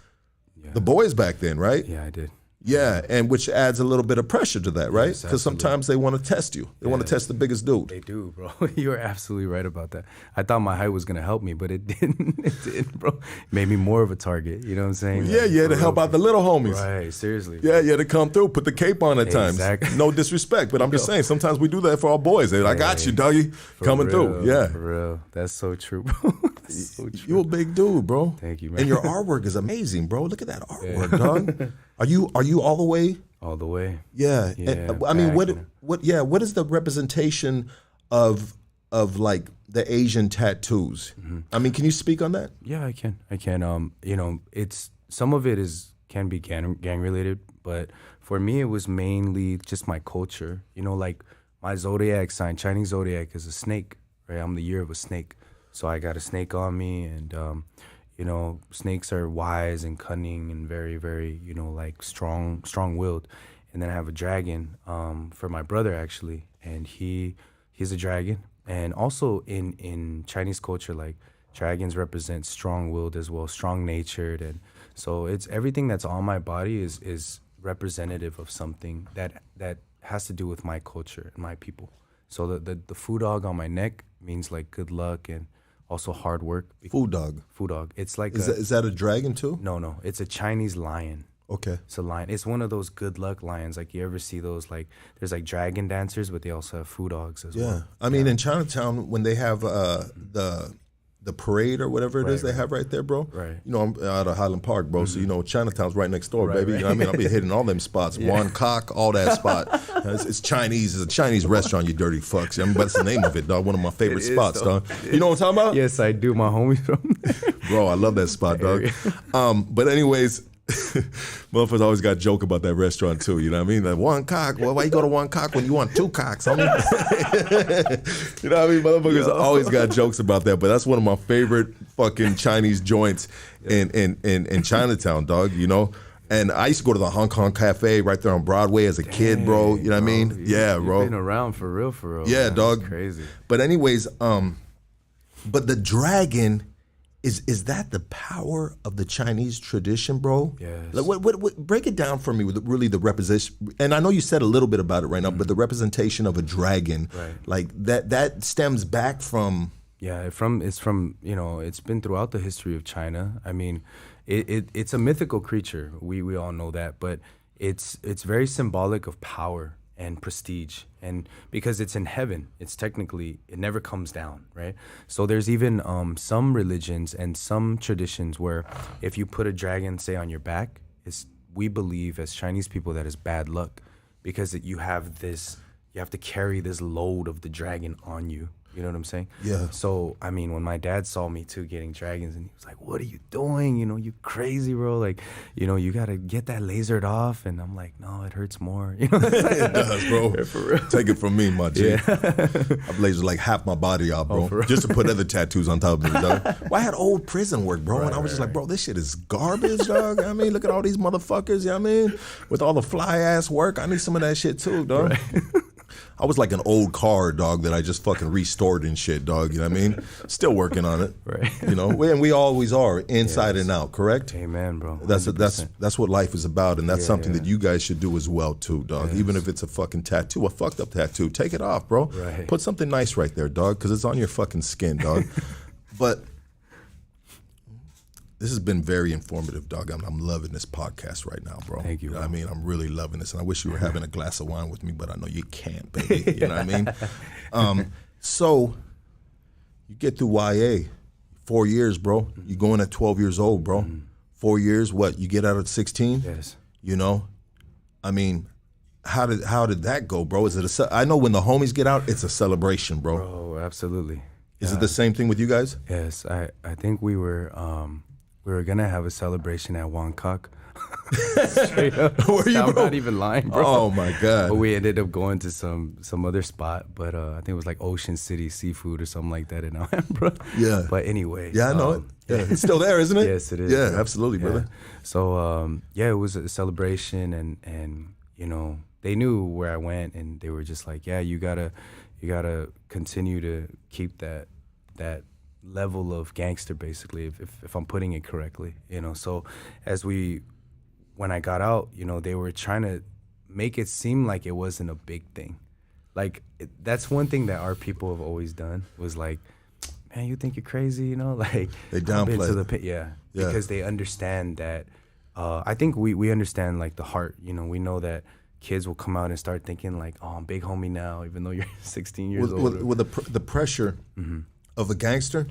the boys back then, right? Yeah, I did. Yeah, and which adds a little bit of pressure to that, right? Yes, because sometimes they want to test you. They want to test the biggest dude. They do, bro. You are absolutely right about that. I thought my height was going to help me, but it didn't. It didn't, bro. It made me more of a target. You know what I'm saying? Yeah, you had to help out the little homies. Right, seriously. Yeah, you had to come through, put the cape on at times. Exactly. No disrespect, but I'm just saying, sometimes we do that for our boys. They're like, I got you, doggy. Coming through. Yeah. For real. That's so true, bro. That's so true. You a big dude, bro. Thank you, man. And your artwork is amazing, bro. Look at that artwork, dog. Are you all the way? All the way. Yeah. And, I mean, what is the representation of like the Asian tattoos? Mm-hmm. I mean, can you speak on that? Yeah, I can. It's some of it can be gang related, but for me it was mainly just my culture. Like my zodiac sign, Chinese zodiac is a snake, right? I'm the year of a snake. So I got a snake on me, and snakes are wise and cunning and very, very, like strong-willed. And then I have a dragon for my brother, actually, and he's a dragon. And also in Chinese culture, like dragons represent strong-willed as well, strong-natured. And so it's everything that's on my body is representative of something that has to do with my culture and my people. So the foo dog on my neck means like good luck and also hard work. Foo dog. Foo dog. It's like is that a dragon too? No. It's a Chinese lion. Okay. It's a lion. It's one of those good luck lions. Like you ever see those, like there's like dragon dancers, but they also have foo dogs as well. Yeah. I mean, in Chinatown, when they have the parade or whatever it is they have right there, bro. Right. I'm out of Highland Park, bro. Mm-hmm. So Chinatown's right next door, baby. Right. You know what I mean? I'll be hitting all them spots. Yeah. Wan Kok, all that spot. It's Chinese. It's a Chinese restaurant, you dirty fucks. I mean, that's the name of it, dog. One of my favorite spots, dog. You know what I'm talking about? Yes, I do. My homies from there. Bro, I love that spot, dog. But anyways, motherfuckers always got a joke about that restaurant too. You know what I mean? Like, one cock. Well, why you go to one cock when you want two cocks, homie? You know what I mean? Motherfuckers always got jokes about that. But that's one of my favorite fucking Chinese joints in Chinatown, dog. And I used to go to the Hong Kong Cafe right there on Broadway as a kid, bro. You know what I mean? Yeah, bro. You've been around for real. Yeah, man. dog. That's crazy. But anyways, but the dragon. Is that the power of the Chinese tradition, bro? Yes. Like, what break it down for me with really the representation. And I know you said a little bit about it right now, but the representation of a dragon, right. Like that stems back from. Yeah, it's from it's been throughout the history of China. I mean, it's a mythical creature. We all know that, but it's very symbolic of power and prestige, and because it's in heaven, it never comes down, right? So there's even some religions and some traditions where if you put a dragon, say, on your back, we believe as Chinese people that is bad luck, because you have to carry this load of the dragon on you. You know what I'm saying? Yeah. So, I mean, when my dad saw me too getting dragons, and he was like, what are you doing? You crazy, bro. Like, you got to get that lasered off. And I'm like, no, it hurts more. It does, bro. Yeah, for real. Take it from me, my G. Yeah. I've lasered like half my body off, bro. Just to put other tattoos on top of it, dog. Well, I had old prison work, bro. And I was just like, bro, this shit is garbage, dog. I mean, look at all these motherfuckers, you know what I mean? With all the fly ass work, I need some of that shit too, dog. Right. I was like an old car, dog, that I just fucking restored and shit, dog. You know what I mean? Still working on it. Right. You know, and we always are, inside and out, correct? Amen, bro. That's what life is about, and that's something that you guys should do as well, too, dog. Yes. Even if it's a fucking tattoo, a fucked up tattoo, take it off, bro. Right. Put something nice right there, dog, because it's on your fucking skin, dog. But this has been very informative, dog. I'm loving this podcast right now, bro. Thank you, know bro. what I mean, I'm really loving this, and I wish you were having a glass of wine with me, but I know you can't, baby. You know what I mean? So you get through YA, 4 years, bro. You going at 12 years old, bro. 4 years, what? You get out at 16? Yes. You know? I mean, how did that go, bro? Is it I know when the homies get out, it's a celebration, bro. Oh, absolutely. Is it the same thing with you guys? Yes, I think we were gonna have a celebration at Wangkok. Straight up. Were you, I'm bro? not even lying, bro. Oh my God. But we ended up going to some other spot, but I think it was like Ocean City Seafood or something like that in Alhambra. Yeah. But anyway. Yeah, I know it. Yeah. It's still there, isn't it? Yes, it is. Yeah, absolutely, brother. So it was a celebration, and you know, they knew where I went, and they were just like, yeah, you gotta continue to keep that level of gangster, basically, if I'm putting it correctly, you know. So when I got out, you know, they were trying to make it seem like it wasn't a big thing. Like, that's one thing that our people have always done, was like, man, you think you're crazy, you know? Like, They downplay to the pit, yeah, because they understand that. I think we understand, like, the heart, you know. We know that kids will come out and start thinking like, oh, I'm big homie now, even though you're 16 years old. With the pressure of a gangster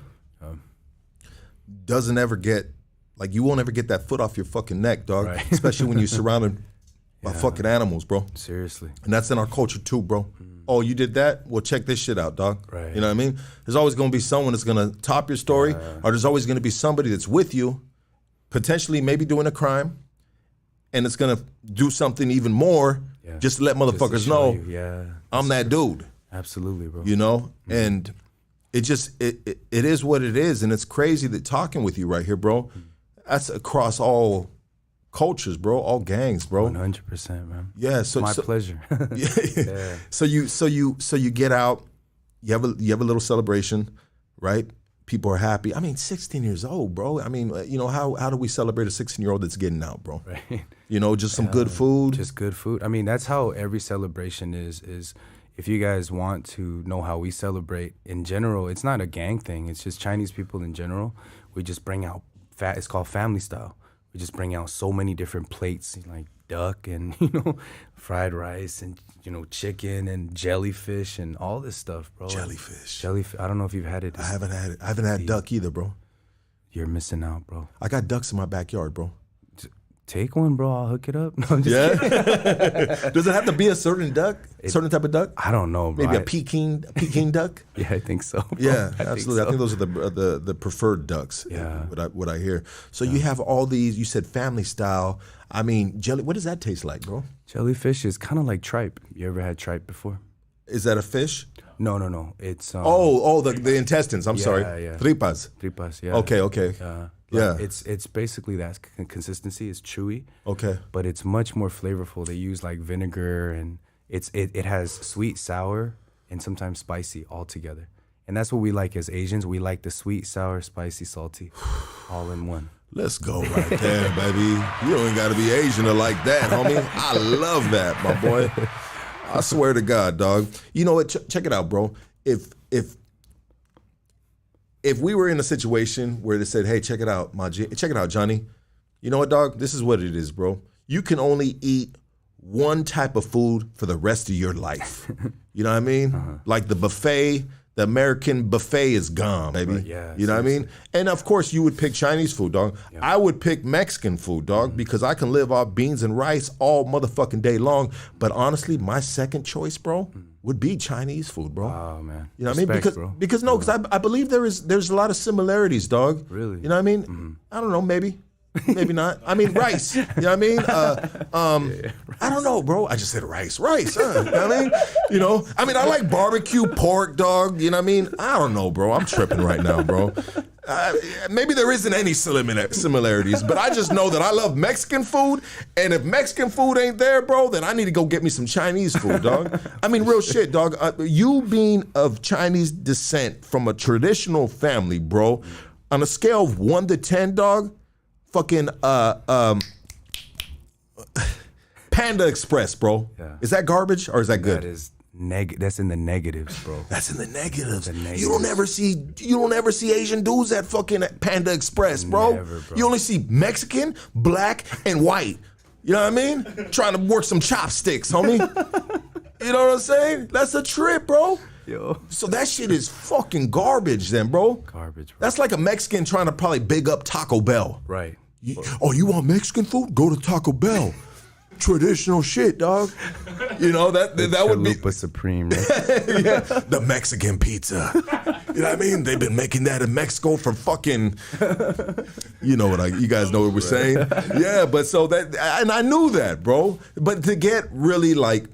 doesn't ever get, like, you won't ever get that foot off your fucking neck, dog. Right. Especially when you're surrounded by fucking animals, bro. Seriously. And that's in our culture too, bro. Oh, you did that? Well, check this shit out, dog. Right. You know what I mean? There's always going to be someone that's going to top your story, or there's always going to be somebody that's with you, potentially maybe doing a crime, and it's going to do something even more just to let motherfuckers know I'm that dude. Absolutely, bro. You know? And it is what it is, and it's crazy that talking with you right here, bro, that's across all cultures, bro, all gangs, bro. 100%, man. Yeah, so my pleasure. Yeah. So you get out, you have a little celebration, right? People are happy. I mean, 16 years old, bro. I mean, you know, how do we celebrate a 16-year-old that's getting out, bro? Right. You know, just some good food. Just good food. I mean, that's how every celebration is. If you guys want to know how we celebrate in general, it's not a gang thing. It's just Chinese people in general. We just bring out it's called family style. We just bring out so many different plates, like duck and, you know, fried rice and, you know, chicken and jellyfish and all this stuff, bro. Jellyfish. I don't know if you've had it. I haven't had it. I haven't had duck either, bro. You're missing out, bro. I got ducks in my backyard, bro. Take one, bro. I'll hook it up. No, I'm just kidding. Does it have to be a certain duck? Certain type of duck? I don't know, bro. Maybe a Peking duck? Yeah, I think so, bro. Yeah, absolutely. I think those are the preferred ducks. Yeah. What I hear. So you have all these. You said family style. I mean, jelly. What does that taste like, bro? Jellyfish is kind of like tripe. You ever had tripe before? Is that a fish? No. It's the intestines. I'm sorry. Yeah. Tripas. Tripas. Yeah. Okay. Yeah. It's basically that consistency. It's chewy. Okay. But it's much more flavorful. They use like vinegar, and it has sweet, sour, and sometimes spicy all together. And that's what we like as Asians. We like the sweet, sour, spicy, salty, all in one. Let's go right there, baby. You don't got to be Asian to like that, homie. I love that, my boy. I swear to God, dog. You know what? Check it out, bro. If we were in a situation where they said, "Hey, check it out, check it out, Johnny. You know what, dog? This is what it is, bro. You can only eat one type of food for the rest of your life." You know what I mean? Like the buffet, the American buffet is gone, baby. Right, yeah, you know what I mean? And of course, you would pick Chinese food, dog. Yeah. I would pick Mexican food, dog, because I can live off beans and rice all motherfucking day long. But honestly, my second choice, bro, would be Chinese food, bro. Oh man, you know what Respect, I mean? Because I believe there's a lot of similarities, dog. Really? You know what I mean? I don't know, maybe Maybe not. I mean, rice. You know what I mean? I don't know, bro. I just said rice. Rice, huh? You know what I mean? You know? I mean, I like barbecue pork, dog. You know what I mean? I don't know, bro. I'm tripping right now, bro. Maybe there isn't any similarities, but I just know that I love Mexican food, and if Mexican food ain't there, bro, then I need to go get me some Chinese food, dog. I mean, real shit, dog. You being of Chinese descent from a traditional family, bro, on a scale of 1 to 10, dog, fucking Panda Express, bro. Yeah. Is that garbage or is that good? That is that's in the negatives, bro. That's in the negatives. You don't ever see Asian dudes at fucking Panda Express, bro. Never, bro. You only see Mexican, black, and white. You know what I mean? Trying to work some chopsticks, homie. You know what I'm saying? That's a trip, bro. Yo. So that shit is fucking garbage then, bro. Garbage, bro. That's like a Mexican trying to probably big up Taco Bell. Right. You want Mexican food? Go to Taco Bell. Traditional shit, dog. You know, that would be Chalupa Supreme, right? yeah, the Mexican pizza. You know what I mean? They've been making that in Mexico for fucking, you know you guys know what we're saying? Yeah, but so that, and I knew that, bro. But to get really like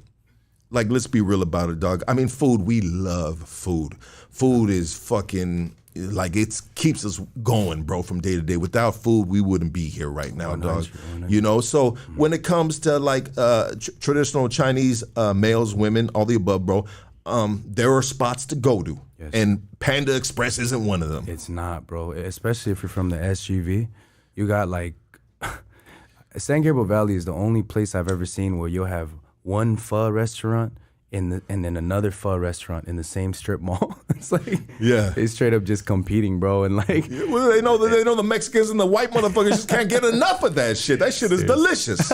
let's be real about it, dog. I mean, food, we love food. Food is fucking, like, it keeps us going, bro, from day to day. Without food, we wouldn't be here right now, dog. You know, so when it comes to like traditional Chinese males, women, all the above, bro, there are spots to go to. Yes. And Panda Express isn't one of them. It's not, bro. Especially if you're from the SGV. You got like, San Gabriel Valley is the only place I've ever seen where you'll have one pho restaurant and then another pho restaurant in the same strip mall. It's like, yeah, they straight up just competing, bro. And like, well, they know the Mexicans and the white motherfuckers just can't get enough of that shit. That shit is delicious.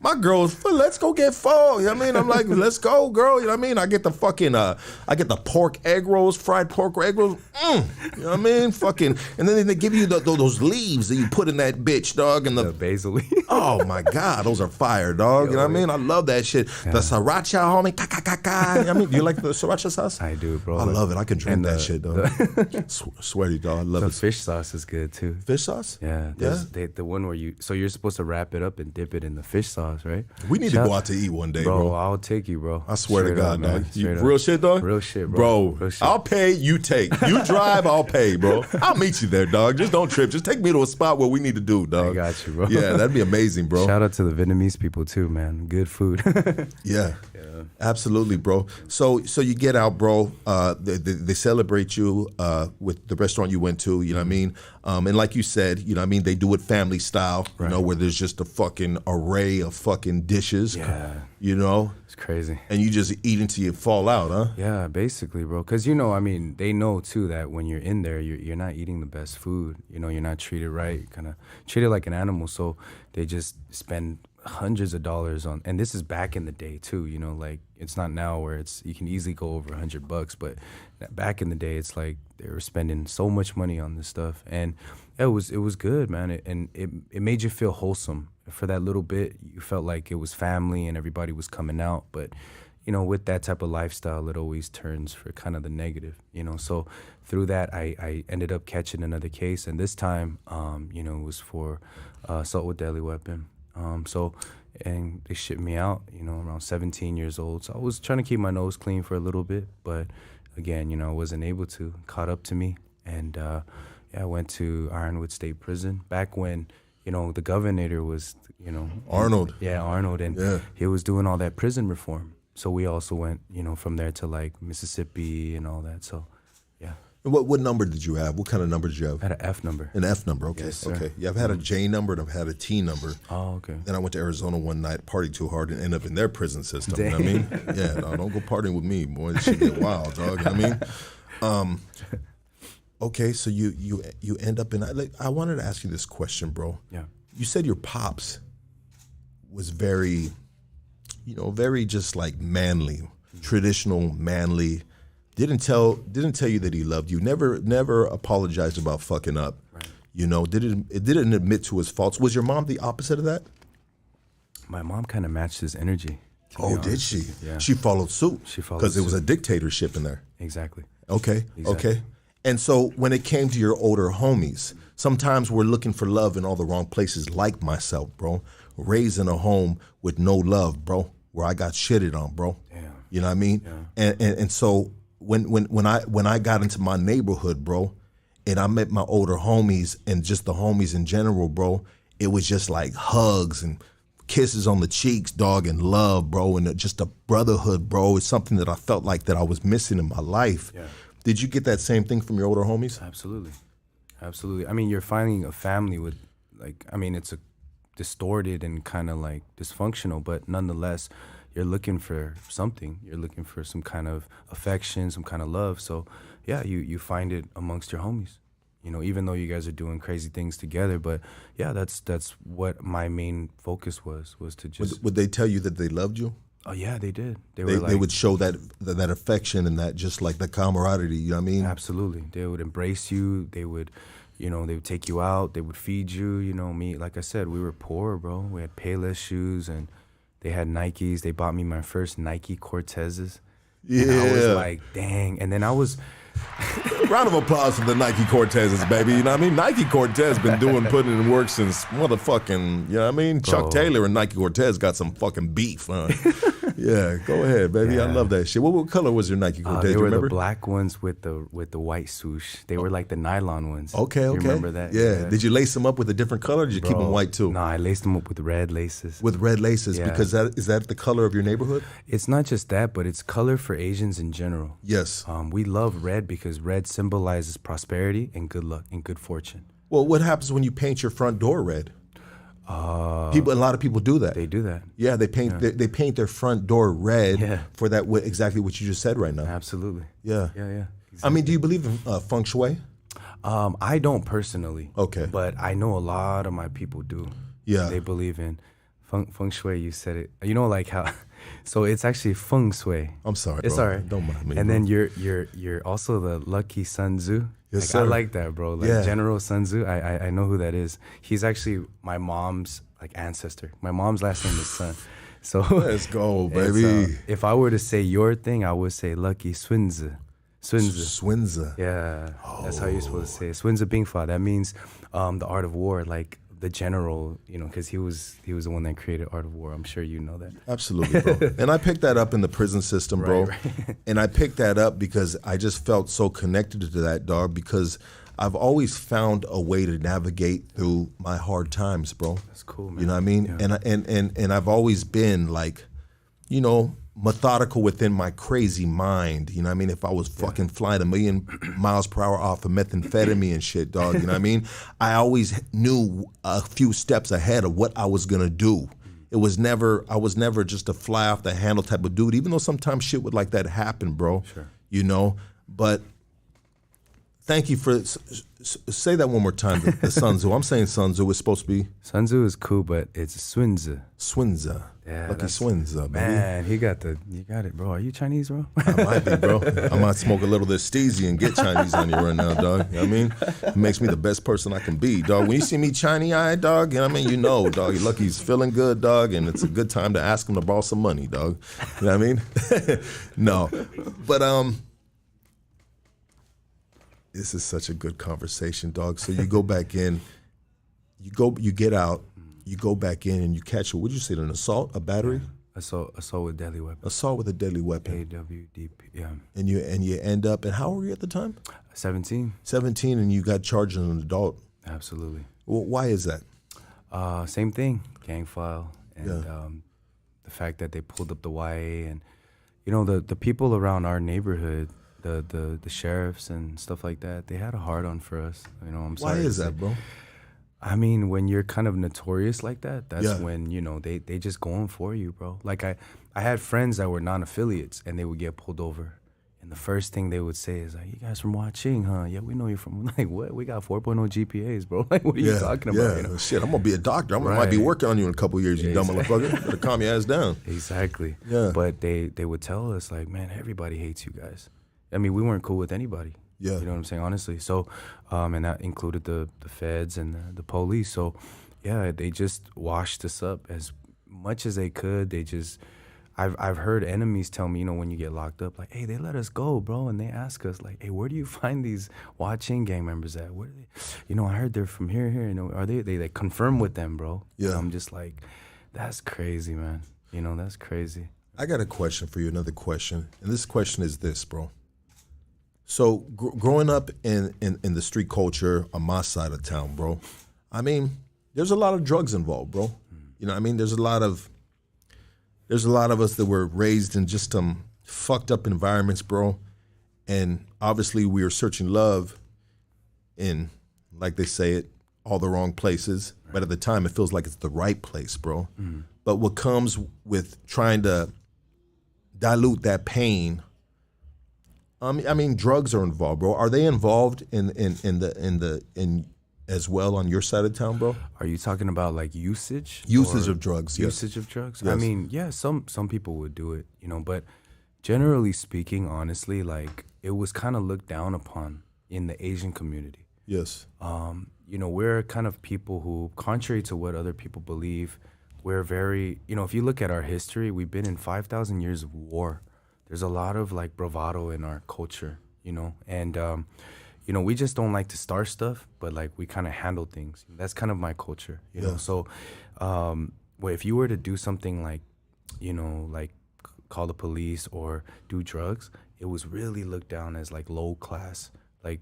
My girl's, let's go get pho. You know what I mean? I'm like, let's go, girl. You know what I mean? I get the fucking, I get the pork egg rolls, fried pork egg rolls. You know what I mean? Fucking, and then they give you those leaves that you put in that bitch, dog, and the basil leaf. Oh my God, those are fire, dog. You know what I mean? I love that shit. Yeah. The sriracha, homie. You know what I mean? Do you like the sriracha sauce? I do, bro. I love it. I can drink that shit, dog. Swear to you, dog. I love it. The fish sauce is good too. Fish sauce? Yeah. The one where you're supposed to wrap it up and dip it in the fish sauce, right? We need to go out to eat one day, bro. I'll take you, bro. I swear to God, dog. Real shit, dog? Real shit, bro. Bro, I'll pay, you take. You drive, I'll pay, bro. I'll meet you there, dog. Just don't trip. Just take me to a spot where we need to do, dog. I got you, bro. Yeah, that'd be amazing, bro. Shout out to the Vietnamese people too, man. Good food. Yeah. Absolutely, bro. So you get out, bro. They celebrate you with the restaurant you went to. You know what I mean? And like you said, you know what I mean? They do it family style. Right. You know, where there's just a fucking array of fucking dishes. Yeah. You know? It's crazy. And you just eat until you fall out, huh? Yeah, basically, bro. Because, you know, I mean, they know, too, that when you're in there, you're not eating the best food. You know, you're not treated right, kind of treated like an animal. So they just spend hundreds of dollars on, and this is back in the day, too, you know, like, it's not now where you can easily go over $100, but back in the day, it's like they were spending so much money on this stuff. And it was good, man. It made you feel wholesome. For that little bit, you felt like it was family and everybody was coming out. But, you know, with that type of lifestyle, it always turns for kind of the negative, you know. So through that, I ended up catching another case. And this time, you know, it was for assault with deadly weapon. And they shipped me out, you know, around 17 years old. So I was trying to keep my nose clean for a little bit. But, again, you know, I wasn't able to. Caught up to me. And, I went to Ironwood State Prison back when, you know, the governor was, you know. Arnold. Yeah, Arnold. And he was doing all that prison reform. So we also went, you know, from there to, like, Mississippi and all that. So, yeah. What number did you have? What kind of number did you have? I had an F number. An F number, okay. Yes, sir. Okay. Yeah, I've had a J number and I've had a T number. Oh, okay. Then I went to Arizona one night, partied too hard, and ended up in their prison system. You know what I mean? Yeah, no, don't go partying with me, boy. This shit get wild, dog. You know what I mean? Okay, so you end up in. I wanted to ask you this question, bro. Yeah. You said your pops was very, you know, very just like manly, traditional manly. Didn't tell you that he loved you. Never apologized about fucking up. Right. You know, didn't admit to his faults. Was your mom the opposite of that? My mom kind of matched his energy. Oh, did she? Yeah. She followed suit. She followed because it was a dictatorship in there. Exactly. Okay. Exactly. Okay. And so when it came to your older homies, Sometimes we're looking for love in all the wrong places, like myself, bro. Raised in a home with no love, bro, where I got shitted on, bro. Yeah. You know what I mean? Yeah. And so when I got into my neighborhood, bro, and I met my older homies and just the homies in general, bro, it was just like hugs and kisses on the cheeks, dog, and love, bro, and just a brotherhood, bro. It's something that I felt like that I was missing in my life. Yeah. Did you get that same thing from your older homies? Absolutely. Absolutely. I mean, you're finding a family with, like, I mean, it's a distorted and kind of like dysfunctional, but nonetheless, you're looking for something. You're looking for some kind of affection, some kind of love. So, yeah, you find it amongst your homies. You know, even though you guys are doing crazy things together, but yeah, that's what my main focus was to just. Would they tell you that they loved you? Oh yeah, they did. They would show that affection and that just like the camaraderie. You know what I mean? Absolutely. They would embrace you. They would, you know, they would take you out. They would feed you. You know, me, like I said, we were poor, bro. We had Payless shoes and they had Nikes. They bought me my first Nike Cortezes. Yeah. And I was like, dang. And then I was. Round of applause for the Nike Cortezes, baby. You know what I mean? Nike Cortez been putting in work since motherfucking, you know what I mean? Chuck Taylor and Nike Cortez got some fucking beef, huh? Yeah, go ahead, baby. Yeah. I love that shit. What color was your Nike Cortez? They you were remember? the black ones with the white swoosh. They were like the nylon ones. Okay. You remember that? Yeah. Did you lace them up with a different color or did you keep them white too? No, I laced them up with red laces. With red laces, Yeah. because is that the color of your neighborhood? It's not just that, but it's color for Asians in general. Yes. We love red because red symbolizes prosperity and good luck and good fortune. Well, what happens when you paint your front door red? A lot of people do that. They do that. Yeah, they paint they paint their front door red for that exactly what you just said right now. Absolutely. Yeah. Yeah, yeah. Exactly. I mean, do you believe in feng shui? I don't personally. Okay. But I know a lot of my people do. Yeah. They believe in feng shui. You said it. You know, like how. So it's actually feng shui. I'm sorry, It's bro. all right. Don't mind me. And bro. then you're also the lucky Sun Tzu. Yes, like, sir. I like that, bro. Like Yeah. General Sun Tzu. I know who that is. He's actually my mom's like ancestor. My mom's last name is Sun. So Let's go, baby. if I were to say your thing, I would say lucky Swinzi. Swinzi. Swinza. Yeah, that's how you're supposed to say it. Swinzi Bingfa. That means the art of war, like the general, you know, because he was the one that created art of war. I'm sure you know that. Absolutely, bro. And I picked that up in the prison system, bro. Right. And I picked that up because I just felt so connected to that, dog, because I've always found a way to navigate through my hard times, bro. That's cool, man. You know what I mean? Yeah. And I've always been like, you know, methodical within my crazy mind. You know what I mean? If I was fucking flying 1,000,000 miles per hour off of methamphetamine and shit, dog, you know what I mean? I always knew a few steps ahead of what I was gonna do. I was never just a fly off the handle type of dude, even though sometimes shit would like that happen, bro. Sure. You know? But thank you for, say that one more time, the Sun Tzu. I'm saying Sun Tzu is supposed to be Sun Tzu is cool, but it's Swinzi. Swinza. Yeah, Lucky Swinza, baby. Man, you got it, bro. Are you Chinese, bro? I might be, bro. I might smoke a little of this steezy and get Chinese on you right now, dog. You know what I mean? It makes me the best person I can be, dog. When you see me Chinese-eyed, dog, you know what I mean? You know, dog. You're lucky he's feeling good, dog, and it's a good time to ask him to borrow some money, dog. You know what I mean? No. But, this is such a good conversation, dog. So you go back in, you get out, you go back in and you catch, what did you say, an assault, a battery? Assault with deadly weapon. Assault with a deadly weapon. AWDP. Yeah. And you end up, and how old were you at the time? 17. 17, and you got charged as an adult. Absolutely. Well, why is that? Same thing. Gang file and the fact that they pulled up the YA and you know the people around our neighborhood, the sheriffs and stuff like that. They had a hard on for us. You know, I'm sorry. Why is to that, say. bro? I mean, when you're kind of notorious like that, that's when, you know, they just going for you, bro. Like I had friends that were non-affiliates and they would get pulled over. And the first thing they would say is like, you guys from CHING, huh? Yeah, we know you're from, like, what? We got 4.0 GPAs, bro. Like, what are you talking about? Yeah, you know? shit, I'm going to be a doctor. I might be working on you in a couple of years, you dumb motherfucker. Better calm your ass down. Exactly. Yeah. But they would tell us, like, man, everybody hates you guys. I mean, we weren't cool with anybody. Yeah. You know what I'm saying? Honestly. So, and that included the feds and the police. So, yeah, they just washed us up as much as they could. They just, I've heard enemies tell me, when you get locked up, like, hey, they let us go, bro, and they ask us, like, hey, where do you find these CHING gang members at? Where are they? I heard they're from here. Are they confirm with them, bro? Yeah. And I'm just like, that's crazy, man. That's crazy. I got a question for you, another question, and this question is this, bro. So growing up in the street culture on my side of town, bro, I mean, there's a lot of drugs involved, bro. You know what I mean? There's a lot of us that were raised in just fucked up environments, bro. And obviously we are searching love in, like they say it, all the wrong places. But at the time it feels like it's the right place, bro. But what comes with trying to dilute that pain, I mean, drugs are involved, bro. Are they involved in as well on your side of town, bro? Are you talking about like usage? Usage of drugs, yes. Usage of drugs? Yes. I mean, yeah, some people would do it, but generally speaking, honestly, like it was kind of looked down upon in the Asian community. Yes. We're kind of people who, contrary to what other people believe, we're very, if you look at our history, we've been in 5,000 years of war. There's a lot of like bravado in our culture, and we just don't like to start stuff, but like we kind of handle things. That's kind of my culture, you know. So, if you were to do something like, like call the police or do drugs, it was really looked down as like low class, like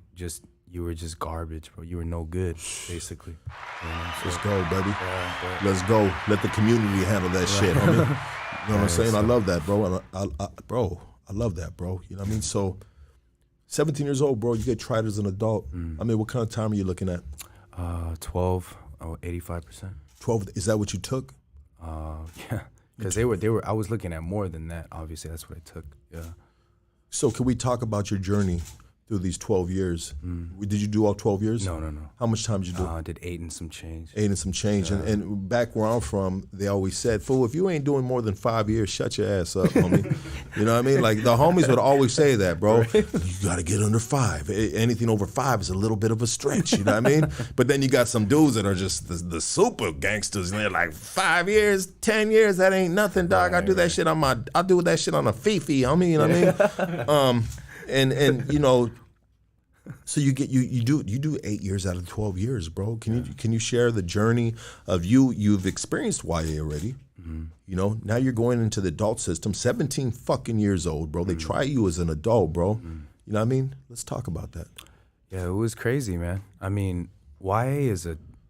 you were just garbage, bro. You were no good, basically. So, let's go, baby. Yeah, let's go. Let the community handle that shit, homie. You know what I'm saying? I love that, bro. I love that, bro. You know what I mean? So, 17 years old, bro, you get tried as an adult. I mean, what kind of time are you looking at? 12, 85%. 12, is that what you took? Yeah, because they were. I was looking at more than that. Obviously, that's what I took. Yeah. So, can we talk about your journey through these 12 years? Did you do all 12 years? No. How much time did you do? I did 8 and some change. 8 and some change. Yeah. And back where I'm from, they always said, fool, if you ain't doing more than 5 years, shut your ass up, homie. You know what I mean? Like, the homies would always say that, bro. Right. You got to get under 5. Anything over 5 is a little bit of a stretch, you know what I mean? But then you got some dudes that are just the super gangsters, and they're like, 5 years, 10 years, that ain't nothing, dog. I'll do that shit on a Fifi, homie, you know what I mean? And so you do 8 years out of 12 years, bro. Can you share the journey of you've experienced YA already? Now you're going into the adult system, 17 fucking years old, bro. They try you as an adult, bro. You know what I mean? Let's talk about that. Yeah, it was crazy, man. I mean, YA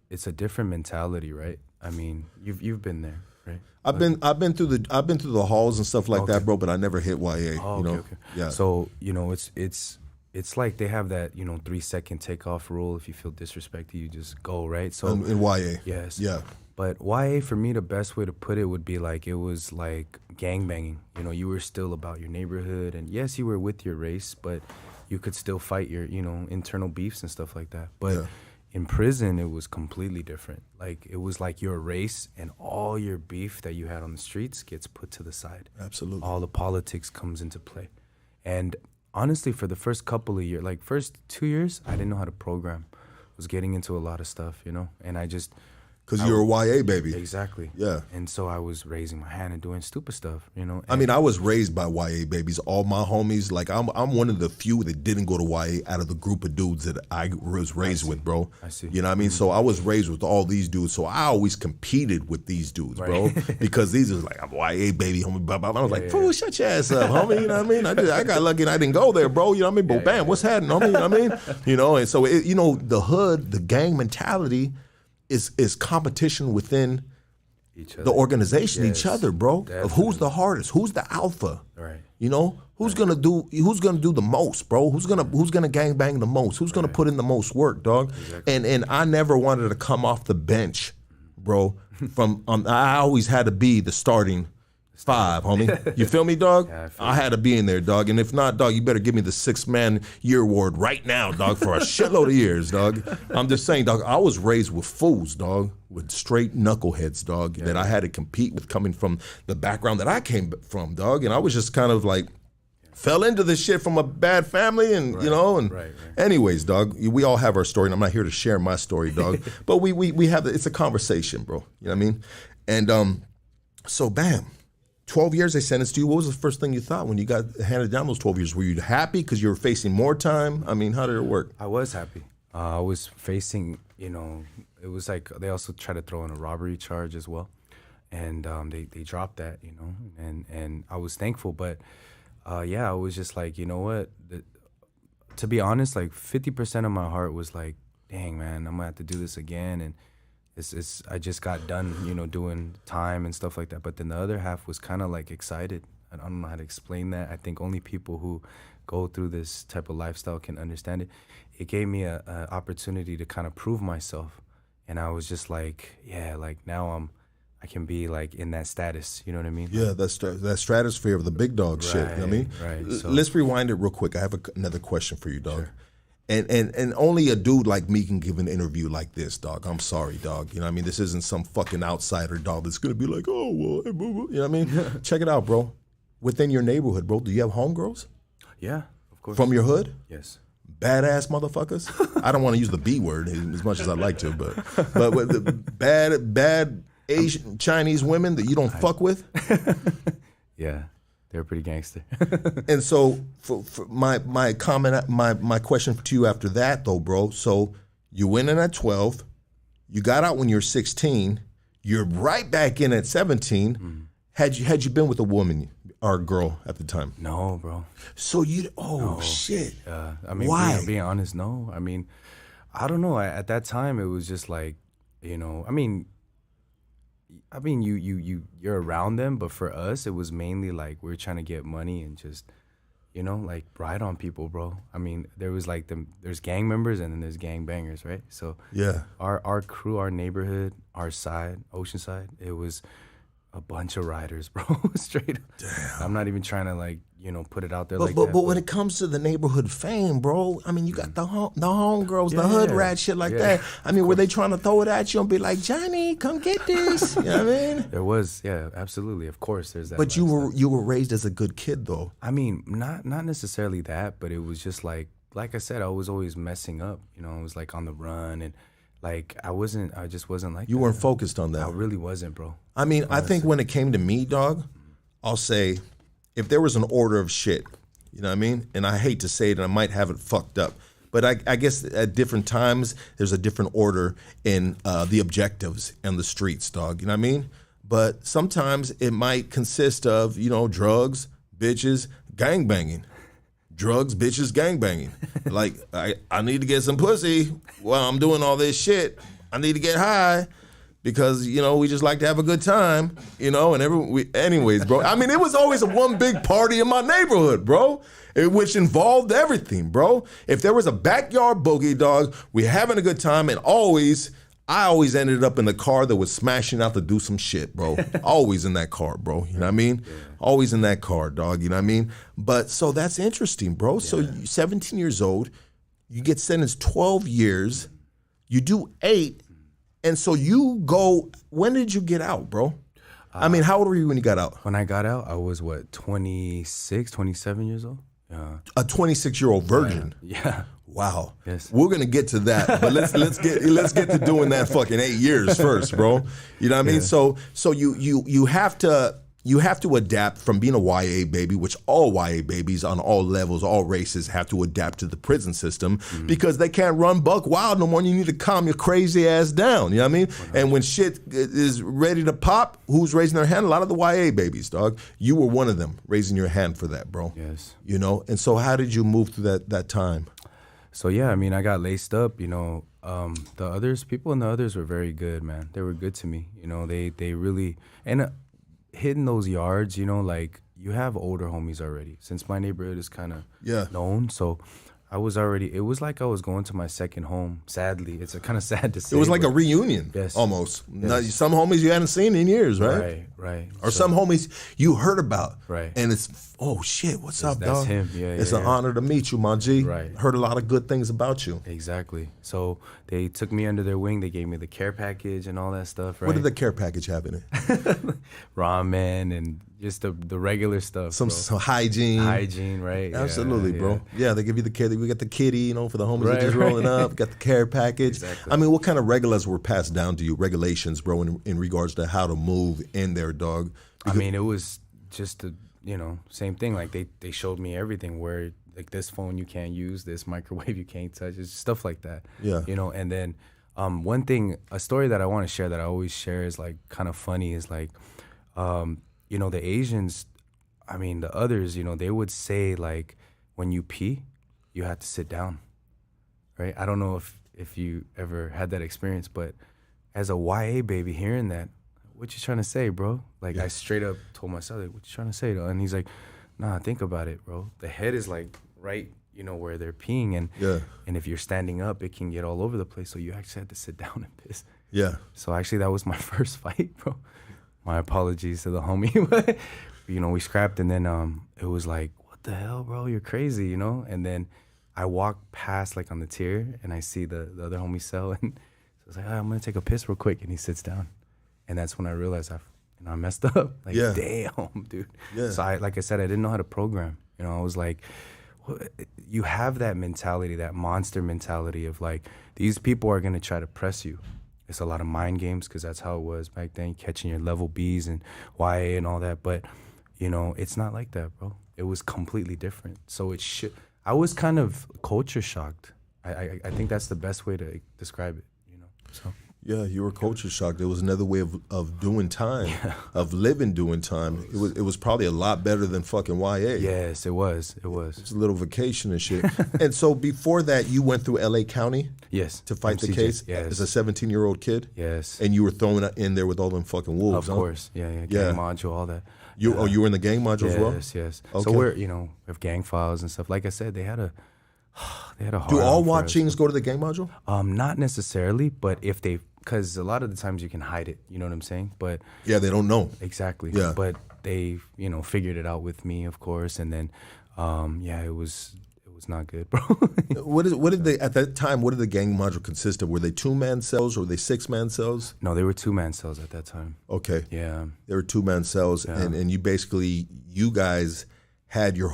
it's a different mentality, right? I mean, you've been there, right? I've been through the halls and stuff like that, bro, but I never hit YA. Oh, okay. Yeah. So, it's like they have that, 3-second takeoff rule. If you feel disrespected, you just go, right? So in YA. Yes. Yeah. But YA, for me, the best way to put it would be like, it was like gangbanging. You were still about your neighborhood, and yes, you were with your race, but you could still fight your, internal beefs and stuff like that. But in prison, it was completely different. Like, it was like your race and all your beef that you had on the streets gets put to the side. Absolutely. All the politics comes into play. And honestly, for the first couple of years, like first 2 years, I didn't know how to program. I was getting into a lot of stuff, and I just... Because you're a YA baby. Exactly. Yeah. And so I was raising my hand and doing stupid stuff, I mean, I was raised by YA babies. All my homies, like I'm one of the few that didn't go to YA out of the group of dudes that I was raised with, bro. I see. You know what I mean? So I was raised with all these dudes. So I always competed with these dudes, bro. Because these was like, I'm YA baby, homie. Blah, blah, blah. I was like, fool, shut your ass up, homie. You know what I mean? I got lucky and I didn't go there, bro. You know what I mean? But bam, what's happening, homie? You know what I mean? And so, the hood, the gang mentality is competition within the organization, each other, bro. Definitely. Of who's the hardest, who's the alpha, right? Who's gonna do the most, bro? Who's gonna gangbang the most? Who's gonna put in the most work, dog? Exactly. And I never wanted to come off the bench, bro. I always had to be the starting 5, homie. You feel me, dog? Yeah, I had to be in there, dog. And if not, dog, you better give me the 6-man year award right now, dog, for a shitload of years, dog. I'm just saying, dog, I was raised with fools, dog, with straight knuckleheads, dog, that I had to compete with coming from the background that I came from, dog. And I was just kind of like, fell into this shit from a bad family and, anyways, dog, we all have our story, and I'm not here to share my story, dog. But we have, it's a conversation, bro. You know what I mean? And so, bam. 12 years they sentenced you. What was the first thing you thought when you got handed down those 12 years? Were you happy because you were facing more time? I mean, how did it work? I was happy. I was facing, it was like they also tried to throw in a robbery charge as well. And they dropped that, and I was thankful. But, I was just like, you know what? To be honest, like 50% of my heart was like, dang, man, I'm going to have to do this again. And I just got done, doing time and stuff like that. But then the other half was kind of like excited. I don't know how to explain that. I think only people who go through this type of lifestyle can understand it. It gave me a opportunity to kind of prove myself. And I was just like, yeah, like now I can be like in that status, you know what I mean? Yeah, that stratosphere of the big dog shit, you know what I mean? Right. So, let's rewind it real quick. I have another question for you, dog. Sure. And only a dude like me can give an interview like this, dog. I'm sorry, dog. You know what I mean? This isn't some fucking outsider, dog, that's going to be like, oh, well, hey, boo, boo. You know what I mean? Check it out, bro. Within your neighborhood, bro, do you have homegirls? Yeah, of course. From your hood? Yes. Badass motherfuckers? I don't want to use the B word as much as I'd like to, but with the bad Asian, Chinese women that you don't fuck with? Yeah. They're pretty gangster. And so, for my comment, my question to you after that, though, bro. So you went in at 12, you got out when you're 16, you're right back in at 17. Mm. Had you been with a woman or a girl at the time? No, bro. So shit. I mean, why? Being honest, no. I mean, I don't know. At that time, it was just like, you're around them, but for us, it was mainly like we're trying to get money and just, like ride on people, bro. I mean, there was like there's gang members and then there's gang bangers, right? So yeah, our crew, our neighborhood, our side, Oceanside, it was a bunch of riders, bro. Straight up. Damn. I'm not even trying to like, put it out there but when it comes to the neighborhood fame, bro, I mean, you got the homegirls, the hood rat shit like that. I mean, were they trying to throw it at you and be like, Johnny, come get this? You know what I mean? There was, yeah, absolutely. Of course, there's that. But you were raised as a good kid, though. I mean, not necessarily that, but it was just like I said, I was always messing up. I was like on the run and like I just wasn't like you weren't focused on that. I really wasn't, bro. I mean, honestly. I think when it came to me, dog, I'll say, if there was an order of shit, you know what I mean? And I hate to say it, and I might have it fucked up, but I guess at different times, there's a different order in the objectives and the streets, dog, you know what I mean? But sometimes it might consist of, drugs, bitches, gangbanging. Drugs, bitches, gangbanging. Like, I need to get some pussy while I'm doing all this shit. I need to get high. Because, we just like to have a good time, and anyways, bro. I mean, it was always a one big party in my neighborhood, bro, which involved everything, bro. If there was a backyard boogie, dog, we having a good time, and I always ended up in the car that was smashing out to do some shit, bro. Always in that car, bro, you know what I mean? Yeah. Always in that car, dog, you know what I mean? But, so that's interesting, bro. Yeah. So you're 17 years old, you get sentenced 12 years, you do 8, and so you go, when did you get out, bro? I mean, how old were you when you got out? When I got out, I was, 26, 27 years old? A 26-year-old virgin? Yeah. Wow. Yes. We're going to get to that, but let's get to doing that fucking 8 years first, bro. You know what I mean? So you have to adapt from being a YA baby, which all YA babies on all levels, all races have to adapt to the prison system because they can't run buck wild no more. And you need to calm your crazy ass down. You know what I mean? 100%. And when shit is ready to pop, who's raising their hand? A lot of the YA babies, dog. You were one of them raising your hand for that, bro. Yes. And so how did you move through that time? So yeah, I mean, I got laced up, people in the others were very good, man. They were good to me. They really, and hitting those yards, like you have older homies already. Since my neighborhood is kind of known, so it was like I was going to my second home. Sadly, it's kind of sad to say. It was like a reunion, almost. Yes. Now, some homies you hadn't seen in years, right? Right. Or some homies you heard about, right? And it's, oh shit, what's up, dog? That's him. Yeah. It's an honor to meet you, my G. Right. Heard a lot of good things about you. Exactly. So they took me under their wing. They gave me the care package and all that stuff. Right. What did the care package have in it? Ramen and just the regular stuff. Some hygiene. Hygiene, right? Absolutely, bro. Yeah, they give you the kid. We got the kitty, for the homies that just rolling up. Got the care package. Exactly. I mean, what kind of regulars were passed down to you? Regulations, bro, in regards to how to move in there, dog? I mean, it was just to, same thing. Like they showed me everything where like this phone you can't use, this microwave you can't touch, it's stuff like that. Yeah. And then one thing, a story that I want to share that I always share is like kind of funny is like, the Asians, I mean, the others, they would say like when you pee, you have to sit down, right? I don't know if you ever had that experience, but as a YA baby hearing that, what you trying to say, bro? Like I straight up told myself, like, what you trying to say, though? And he's like, nah, think about it, bro. The head is like right, where they're peeing, and if you're standing up, it can get all over the place. So you actually had to sit down and piss. Yeah. So actually, that was my first fight, bro. My apologies to the homie, but we scrapped, and then it was like, what the hell, bro? You're crazy, And then I walk past like on the tier, and I see the other homie cell, and so I was like, I'm gonna take a piss real quick, and he sits down, and that's when I realized I messed up. Like, damn, dude. Yeah. So like I said, I didn't know how to program. I was like, you have that mentality, that monster mentality of like, these people are gonna try to press you. It's a lot of mind games because that's how it was back then, catching your level Bs and YA and all that. But, it's not like that, bro. It was completely different. So I was kind of culture shocked. I think that's the best way to describe it, So. Yeah, you were culture shocked. It was another way of doing time, of living doing time. It was probably a lot better than fucking YA. Yes, it was. It's a little vacation and shit. And so before that, you went through LA County? Yes. To fight the MCJ, case? yes. As a 17-year-old kid? Yes. And you were thrown in there with all them fucking wolves, Of course. Yeah. Gang module, all that. You were in the gang module as well? Yes. Okay. So we're, we have gang files and stuff. Like I said, they had a hard Do all on for us. Chings go to the gang module? Not necessarily, but if they, because a lot of the times you can hide it, you know what I'm saying? But Yeah, they don't know. exactly. Yeah. But they, figured it out with me, of course, and then, it was not good, bro. What did they at that time? What did the gang module consist of? Were they 2-man cells or were they 6-man cells? No, they were 2-man cells at that time. Okay, Yeah. they were 2-man cells, and you guys had your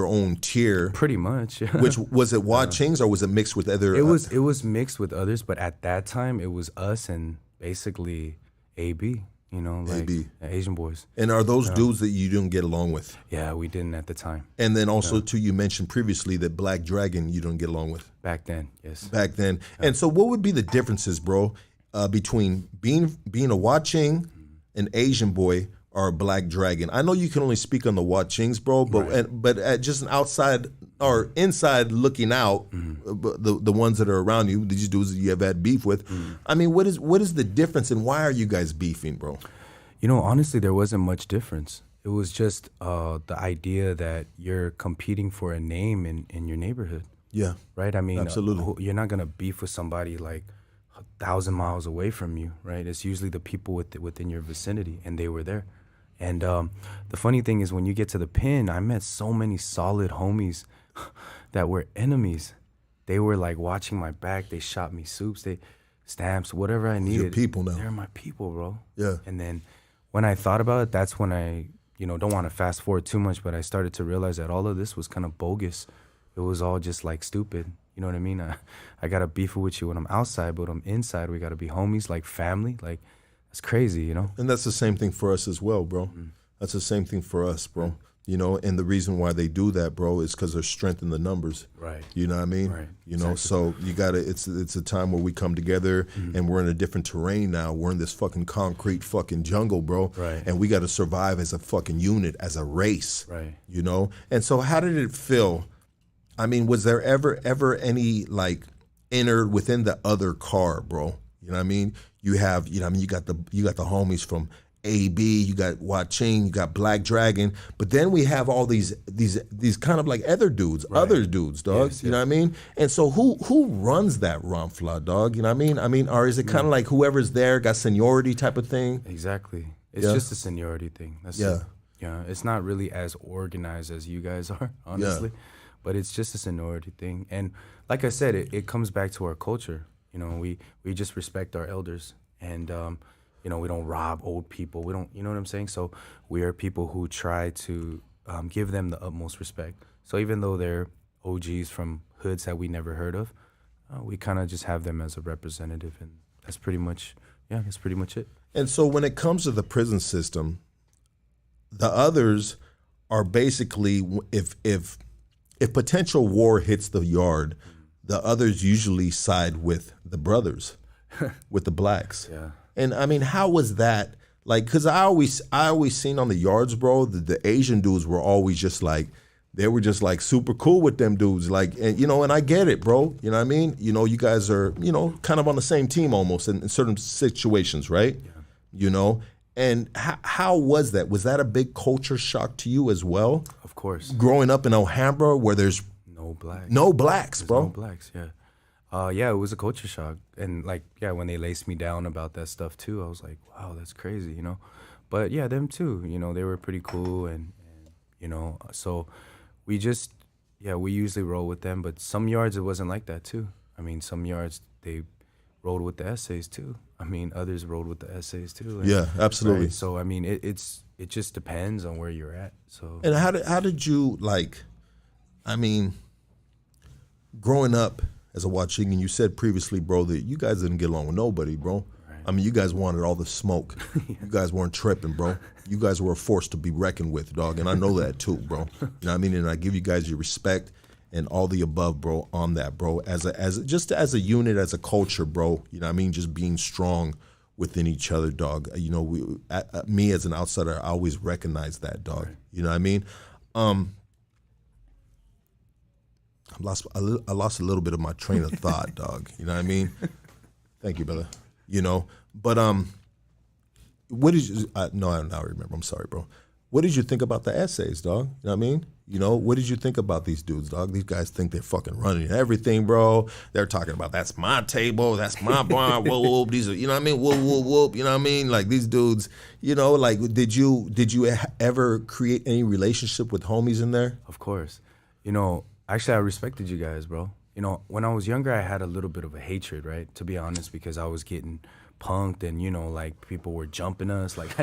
own tier. Pretty much. Yeah. Which was it? Chings or was it mixed with other? It was mixed with others, but at that time it was us and basically AB. Like AB. Asian boys. And are those dudes that you didn't get along with? Yeah, we didn't at the time. And then also too, you mentioned previously that Black Dragon you don't get along with. Back then, yes. Back then. And so what would be the differences, bro, between being a Ching, an Asian boy, or a Black Dragon? I know you can only speak on the Chings, bro, but at just an outside or inside looking out, the ones that are around you, these dudes that you have had beef with. I mean, what is the difference, and why are you guys beefing, bro? Honestly, there wasn't much difference. It was just the idea that you're competing for a name in your neighborhood. Yeah. Right? I mean, absolutely. You're not going to beef with somebody like 1,000 miles away from you, right? It's usually the people within your vicinity, and they were there. And the funny thing is, when you get to the pin, I met so many solid homies that were enemies. They were like watching my back. They shot me soups, stamps, whatever I needed. Your people now. They're my people, bro. Yeah. And then when I thought about it, that's when I, don't want to fast forward too much, but I started to realize that all of this was kind of bogus. It was all just like stupid. You know what I mean? I got to beef with you when I'm outside, but when I'm inside, we got to be homies, like family. Like, it's crazy, And that's the same thing for us as well, bro. That's the same thing for us, bro. And the reason why they do that, bro, is because there's strength in the numbers. Right. You know what I mean? Right. So you gotta. It's a time where we come together, and we're in a different terrain now. We're in this fucking concrete fucking jungle, bro. Right. And we got to survive as a fucking unit, as a race. Right. And so, how did it feel? I mean, was there ever any like inner within the other car, bro? You know what I mean? You have, you got the homies from AB, you got Ching, you got Black Dragon, but then we have all these kind of like other dudes, dog. Yes, you know what I mean? And so who runs that Ramfla, dog? You know what I mean? Or is it kind of like whoever's there got seniority type of thing? Exactly. It's just a seniority thing. That's Yeah. it. Yeah. It's not really as organized as you guys are, honestly, but it's just a seniority thing. And like I said, it comes back to our culture. We just respect our elders, and we don't rob old people. We don't, you know what I'm saying? So we are people who try to give them the utmost respect. So even though they're OGs from hoods that we never heard of, we kind of just have them as a representative, and that's pretty much it. And so when it comes to the prison system, the others are basically, if potential war hits the yard, the others usually side with the brothers, with the blacks. Yeah. And I mean, how was that? Like, cause I always seen on the yards, bro, the Asian dudes were always just like, they were just like super cool with them dudes. Like, and you know, and I get it, bro. You know what I mean? You know, you guys are, you know, kind of on the same team almost in certain situations, right? Yeah. You know, and how was that? Was that a big culture shock to you as well? Of course. Growing up in Alhambra where there's no blacks. No blacks, bro. No blacks, yeah. Yeah, it was a culture shock. And like, yeah, when they laced me down about that stuff too, I was like, wow, that's crazy, you know? But yeah, them too, you know, they were pretty cool and you know, so we just, yeah, we usually roll with them, but some yards it wasn't like that too. I mean, some yards they rolled with the essays too. I mean, others rolled with the essays too. And, yeah, absolutely. Right? So I mean, it just depends on where you're at. So and how did you like? I mean, growing up as a watching, and you said previously, bro, that you guys didn't get along with nobody, bro. Right. I mean, you guys wanted all the smoke. Yeah. You guys weren't tripping, bro. You guys were a force to be reckoned with, dog, and I know that too, bro. You know what I mean? And I give you guys your respect and all the above, bro, on that, bro. As a unit, as a culture, bro. You know what I mean? Just being strong within each other, dog. You know, me as an outsider, I always recognize that, dog. Right. You know what I mean? I lost a little bit of my train of thought, dog. You know what I mean? Thank you, brother. You know, but what did you? No, I now remember. I'm sorry, bro. What did you think about the essays, dog? You know what I mean? You know, what did you think about these dudes, dog? These guys think they're fucking running everything, bro. They're talking about that's my table, that's my bar, whoop whoop. These are, you know what I mean? Whoop whoop whoop. You know what I mean? Like these dudes, you know, like did you ever create any relationship with homies in there? Of course. You know, actually, I respected you guys, bro. You know, when I was younger, I had a little bit of a hatred, right? To be honest, because I was getting punked and, you know, like people were jumping us. Like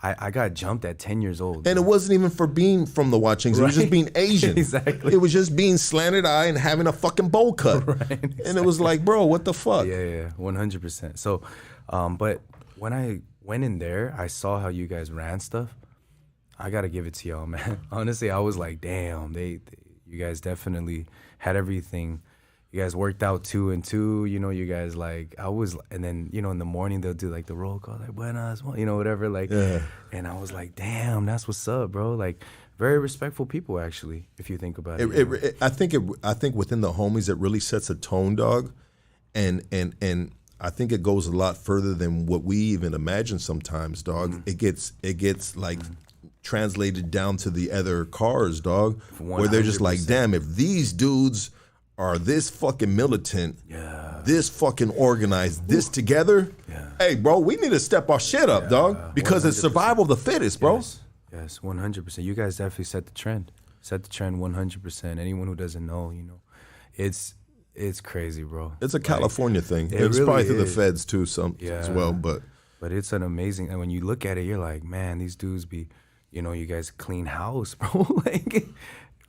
I got jumped at 10 years old. And it wasn't even for being from the Watchings. It was just being Asian. Exactly. It was just being slanted eye and having a fucking bowl cut. Right. Exactly. And it was like, bro, what the fuck? Yeah, 100%. So, but when I went in there, I saw how you guys ran stuff. I got to give it to y'all, man. Honestly, I was like, damn, you guys definitely had everything. You guys worked out 2 and 2, you know, you guys like, and then, you know, in the morning they'll do like the roll call, like, buenas, you know, whatever, like, yeah. And I was like, damn, that's what's up, bro. Like, very respectful people, actually, if you think about it. I think within the homies, it really sets a tone, dog. And I think it goes a lot further than what we even imagine sometimes, dog. Mm-hmm. It gets like, translated down to the other cars, dog, 100%. Where they're just like, damn, if these dudes are this fucking militant, this fucking organized, this together, hey, bro, we need to step our shit up, dog, because 100%. It's survival of the fittest, bro. Yes, 100%. You guys definitely set the trend. 100%. Anyone who doesn't know, you know, it's crazy, bro. It's a California thing. It's really probably through the feds too, as well, but it's an amazing. And when you look at it, you're like, man, these dudes be. You know, you guys clean house, bro, like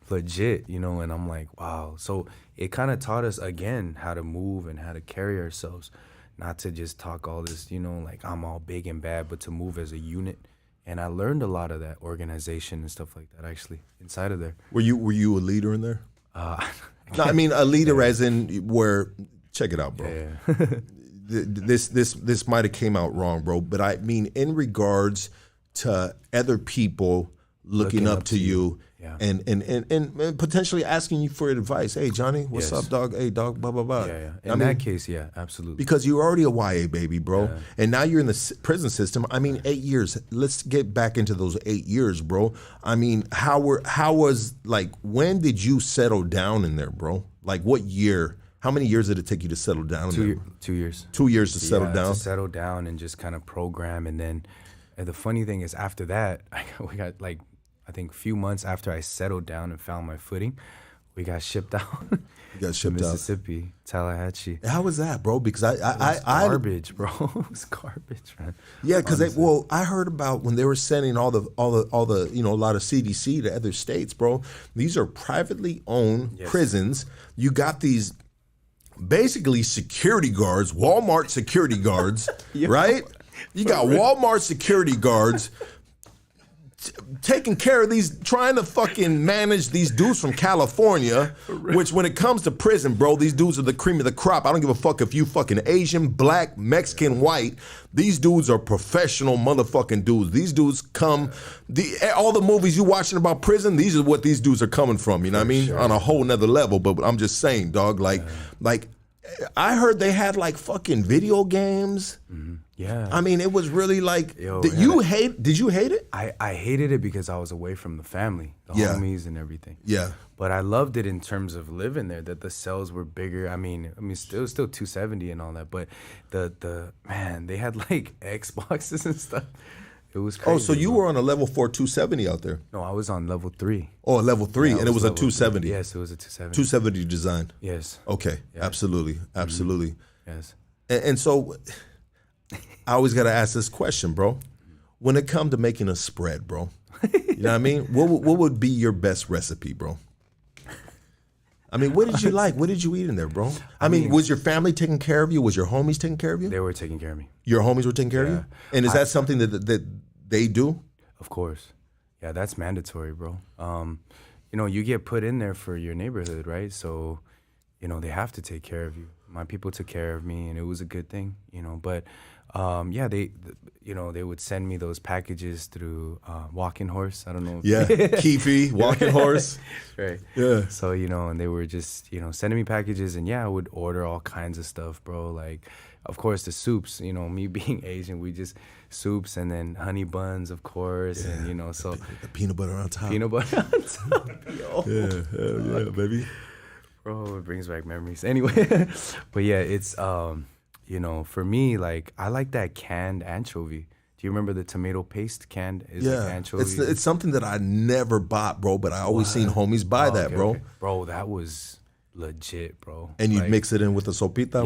legit, you know, and I'm like, wow. So it kind of taught us again how to move and how to carry ourselves, not to just talk all this, you know, like I'm all big and bad, but to move as a unit. And I learned a lot of that organization and stuff like that, actually, inside of there. Were you a leader in there? No, I mean a leader as in where, check it out, bro. Yeah. This might have came out wrong, bro, but I mean in regards to other people looking up to you, and potentially asking you for advice. Hey, Johnny, what's up, dog? Hey, dog, blah, blah, blah. Yeah. In that case, yeah, absolutely. Because you're already a YA baby, bro. Yeah. And now you're in the prison system. I mean, 8 years. Let's get back into those 8 years, bro. I mean, when did you settle down in there, bro? Like what year? How many years did it take you to settle down in there? 2 years. 2 years to settle down? To settle down and just kind of program. And then and the funny thing is after that, we got like, I think a few months after I settled down and found my footing, we got shipped out. You got shipped to Mississippi, Tallahatchie. How was that, bro? Because I garbage, bro. It was garbage, man. Yeah, because I heard about when they were sending all the you know, a lot of CDC to other states, bro. These are privately owned prisons. You got these basically security guards, Walmart security guards, right? You got Walmart security guards taking care of these, trying to fucking manage these dudes from California, which when it comes to prison, bro, these dudes are the cream of the crop. I don't give a fuck if you fucking Asian, black, Mexican, white. These dudes are professional motherfucking dudes. These dudes come, all the movies you watching about prison, these are what these dudes are coming from, you know what I mean? Sure. On a whole nother level, but I'm just saying, dog, like I heard they had like fucking video games. Mm-hmm. Yeah. I mean, it was really like, did you hate it? I hated it because I was away from the family, the homies and everything. Yeah. But I loved it in terms of living there, that the cells were bigger. I mean, still 270 and all that, but the man, they had like Xboxes and stuff. It was crazy. Oh, so you were on a level 4 270 out there? No, I was on level 3. Oh, level 3, and it was a 270. Yes, it was a 270. 270 design. Yes. Okay, yeah. Absolutely. Yes. And so I always got to ask this question, bro. When it come to making a spread, bro, you know what I mean? What would be your best recipe, bro? I mean, what did you like? What did you eat in there, bro? I mean, was your family taking care of you? Was your homies taking care of you? They were taking care of me. Your homies were taking care of you? And is that something that they do? Of course. Yeah, that's mandatory, bro. You know, you get put in there for your neighborhood, right? So, you know, they have to take care of you. My people took care of me, and it was a good thing, you know. But, yeah, they would send me those packages through Walking Horse. I don't know. Yeah, Keefy, Walking Horse. Right. Yeah. So, you know, and they were just, you know, sending me packages, and yeah, I would order all kinds of stuff, bro. Like, of course, the soups, you know, me being Asian, we just soups and then honey buns, of course, and, you know, so. The peanut butter on top. Peanut butter on top. Yo. Yeah, hell yeah, baby. Bro, it brings back memories. Anyway, but yeah, it's, you know, for me, like, I like that canned anchovy. Do you remember the tomato paste canned? Anchovy? It's something that I never bought, bro, but I always seen homies buy that, okay, bro. Okay. Bro, that was legit, bro. And you'd mix it in with the sopita,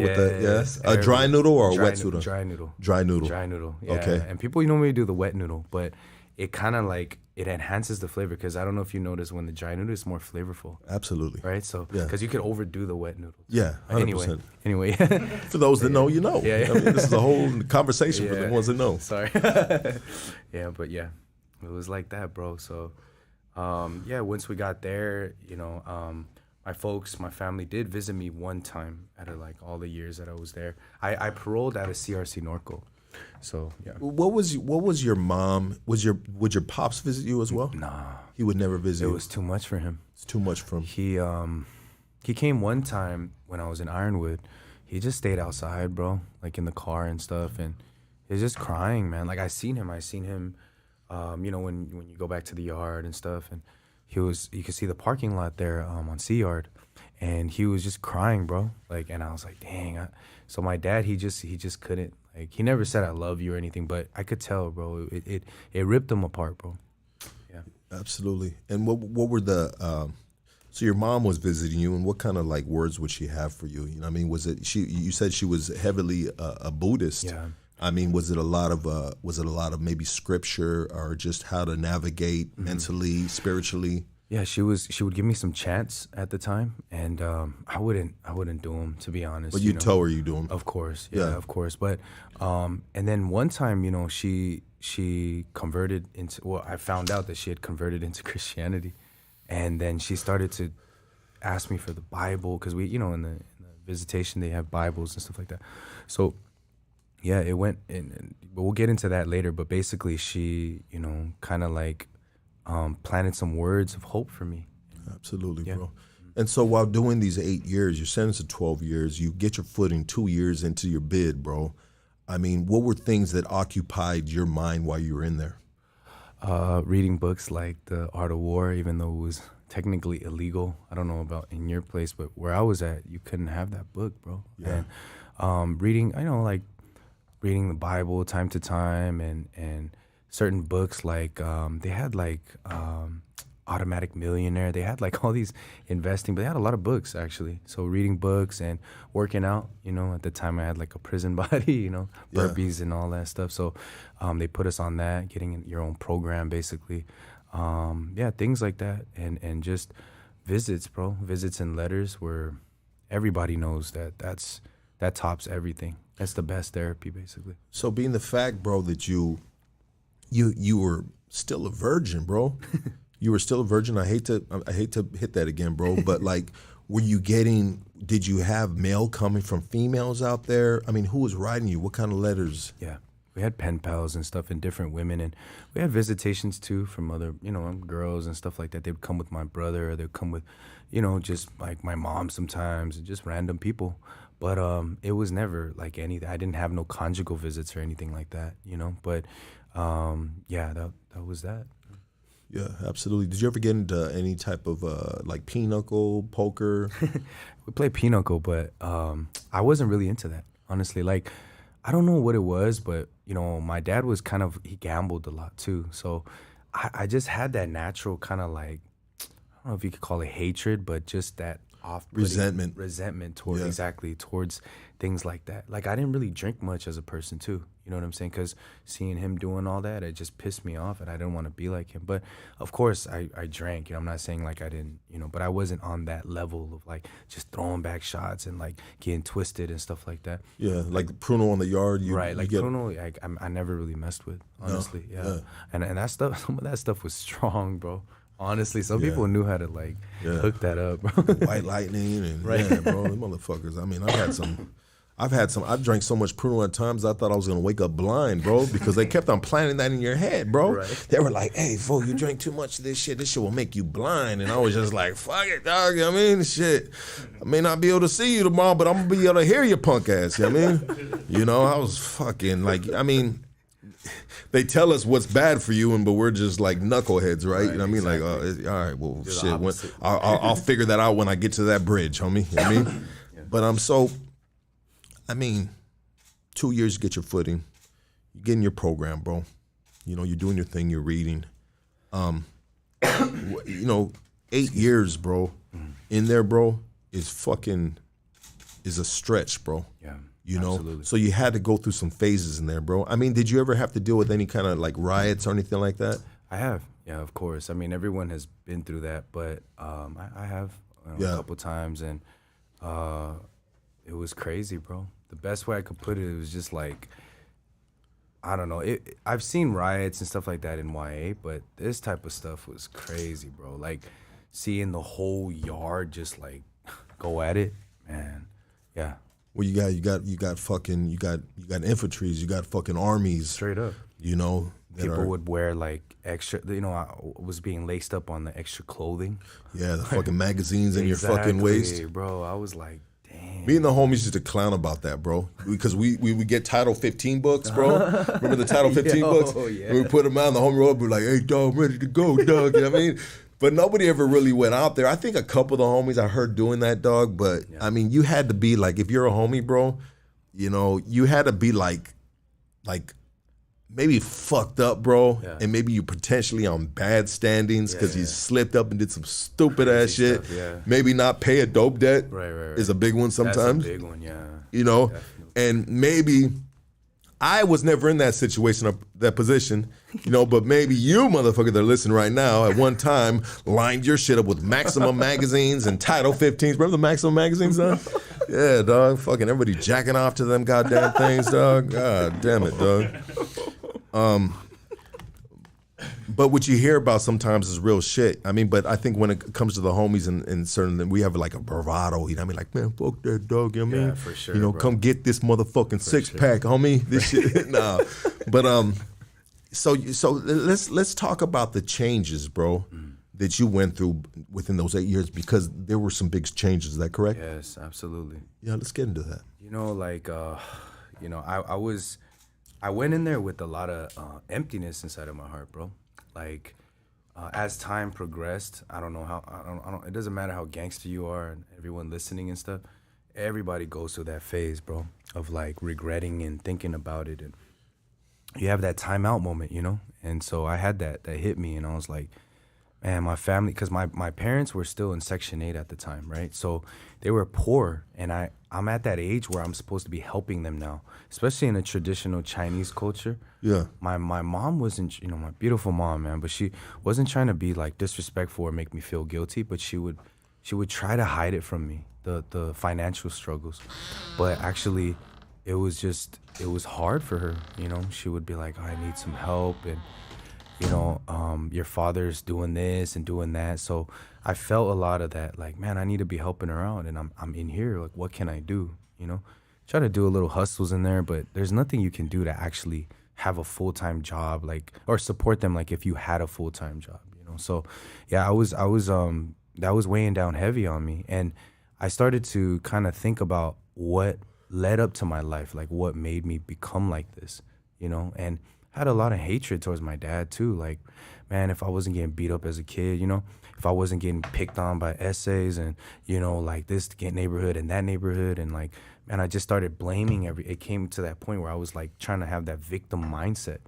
a dry noodle or a wet noodle? Dry noodle. Dry noodle. Dry noodle, yeah. Okay. And people normally do the wet noodle, but it kind of like, it enhances the flavor, because I don't know if you notice when the dry noodle is more flavorful. Absolutely. Right? So, because you could overdo the wet noodles. Yeah, 100%. Anyway. For those that know, you know. Yeah. I mean, this is a whole conversation for the ones that know. Sorry. Yeah, but yeah, it was like that, bro. So, yeah, once we got there, you know, my family did visit me one time out of like all the years that I was there. I paroled out of CRC Norco. So yeah. What was your mom? Would your pops visit you as well? Nah, he would never visit you. It was too much for him. It's too much for him. He came one time when I was in Ironwood. He just stayed outside, bro, like in the car and stuff, and he was just crying, man. Like I seen him, you know, when you go back to the yard and stuff, and you could see the parking lot there on C Yard, and he was just crying, bro. Like, and I was like, dang. So my dad, he just couldn't. Like, he never said I love you or anything, but I could tell, bro. It ripped him apart, bro. Yeah. Absolutely. And what were the so your mom was visiting you, and what kind of like words would she have for you? You know what I mean? Was it you said she was heavily a Buddhist. Yeah. I mean, was it a lot of maybe scripture, or just how to navigate mentally, spiritually? Yeah, she would give me some chants at the time, and I wouldn't do them, to be honest. But you'd tell her you do them. Of course, yeah, of course. But and then one time, you know, she converted into. Well, I found out that she had converted into Christianity, and then she started to ask me for the Bible, because we, you know, in the visitation they have Bibles and stuff like that. So yeah, it went, but we'll get into that later. But basically, she, you know, kind of like. Planted some words of hope for me. Absolutely, bro. And so while doing these 8 years, you're sentenced to 12 years, you get your footing 2 years into your bid, bro. I mean, what were things that occupied your mind while you were in there? Reading books like The Art of War, even though it was technically illegal. I don't know about in your place, but where I was at, you couldn't have that book, bro. Yeah. And reading, I know, like reading the Bible time to time, and certain books, like they had like Automatic Millionaire. They had like all these investing, but they had a lot of books, actually. So reading books and working out, you know, at the time I had like a prison body, you know, burpees and all that stuff. So they put us on that, getting in your own program, basically. Yeah, things like that. And just visits, bro. Visits and letters, where everybody knows that tops everything. That's the best therapy, basically. So being the fact, bro, that you were still a virgin, bro. You were still a virgin. I hate to hit that again, bro. But like, did you have mail coming from females out there? I mean, who was writing you? What kind of letters? Yeah. We had pen pals and stuff and different women, and we had visitations too from other, girls and stuff like that. They would come with my brother, or they'd come with, just like my mom sometimes, and just random people. But it was never like anything. I didn't have no conjugal visits or anything like that, But yeah, that was that. Yeah, absolutely. Did you ever get into any type of like pinochle, poker? We played pinochle, but I wasn't really into that, honestly. Like, I don't know what it was, but my dad was he gambled a lot too. So I just had that natural kind of like, I don't know if you could call it hatred, but just that resentment towards things like that. Like, I didn't really drink much as a person too. You know what I'm saying? Because seeing him doing all that, it just pissed me off, and I didn't want to be like him. But of course, I drank. I'm not saying like I didn't, but I wasn't on that level of like just throwing back shots and like getting twisted and stuff like that. Yeah, like Pruno on the yard. Pruno, I never really messed with, honestly. No, yeah. And that stuff, some of that stuff was strong, bro. Honestly, some people knew how to like hook that up, bro. White lightning and yeah, bro, them motherfuckers. I mean, I've drank so much Pruno at times I thought I was gonna wake up blind, bro, because they kept on planting that in your head, bro. Right. They were like, "Hey, fool, you drink too much of this shit will make you blind." And I was just like, "Fuck it, dog." You know what I mean, shit. I may not be able to see you tomorrow, but I'm gonna be able to hear your punk ass. You know what I mean? I was fucking like, I mean, they tell us what's bad for you, but we're just like knuckleheads, right? You know what I mean? Exactly. Like, all right, well, you're shit. I'll figure that out when I get to that bridge, homie. You know what I mean? But I mean, 2 years to get your footing. You're getting your program, bro. You're doing your thing. You're reading. 8 years, bro, in there, bro, is a stretch, bro. Yeah. Absolutely. So you had to go through some phases in there, bro. I mean, did you ever have to deal with any kind of like riots or anything like that? I have, yeah, of course. I mean, everyone has been through that, but I have a couple times, and it was crazy, bro. The best way I could put it was just like, I don't know. I've seen riots and stuff like that in YA, but this type of stuff was crazy, bro. Like seeing the whole yard just like go at it, man. Yeah. Well, you got infantries, you got fucking armies. Straight up. People would wear like extra, I was being laced up on the extra clothing. Yeah, the fucking magazines in your fucking waist. Bro, I was like, damn. Me and the homies used to clown about that, bro. Because we would get Title 15 books, bro. Remember the Title 15 books? Yeah. We would put them out on the homie road, we'd be like, "Hey, dog, I'm ready to go, dog." You know what I mean? But nobody ever really went out there. I think a couple of the homies I heard doing that, dog. But, I mean, you had to be like, if you're a homie, bro, you had to be like maybe fucked up, bro. Yeah. And maybe you potentially on bad standings because you slipped up and did some stupid ass shit. Stuff, yeah. Maybe not pay a dope debt is a big one sometimes. That's a big one, yeah. Definitely. And maybe I was never in that situation, that position, but maybe you motherfucker that are listening right now at one time lined your shit up with Maximum magazines and Title 15s. Remember the Maximum magazines, dog? Yeah, dog. Fucking everybody jacking off to them goddamn things, dog. God damn it, dog. But what you hear about sometimes is real shit. I mean, but I think when it comes to the homies and certain, we have like a bravado, you know what I mean? Like, man, fuck that dog, you know what I mean? Yeah, for sure, bro. Come get this motherfucking six-pack, homie. This shit, nah. But, so let's talk about the changes, bro, that you went through within those 8 years, because there were some big changes, is that correct? Yes, absolutely. Yeah, let's get into that. I went in there with a lot of emptiness inside of my heart, bro. Like, as time progressed, I don't know how, it doesn't matter how gangster you are and everyone listening and stuff, everybody goes through that phase, bro, of like regretting and thinking about it. And you have that timeout moment, And so I had that hit me, and I was like, man, my family, because my parents were still in Section 8 at the time, right? So they were poor, and I'm at that age where I'm supposed to be helping them now, especially in a traditional Chinese culture. Yeah. My mom wasn't, my beautiful mom, man, but she wasn't trying to be like disrespectful or make me feel guilty, but she would try to hide it from me, the financial struggles. But actually, it was hard for her, She would be like, oh, I need some help, your father's doing this and doing that. So I felt a lot of that, like, man, I need to be helping her out, and I'm in here, like, what can I do? Try to do a little hustles in there, but there's nothing you can do to actually have a full-time job, like, or support them like if you had a full-time job. So yeah, I was that was weighing down heavy on me, and I started to kind of think about what led up to my life, like what made me become like this, and I had a lot of hatred towards my dad too. Like, man, if I wasn't getting beat up as a kid, if I wasn't getting picked on by essays and, like this neighborhood and that neighborhood, and like, man, I just started blaming it came to that point where I was like trying to have that victim mindset.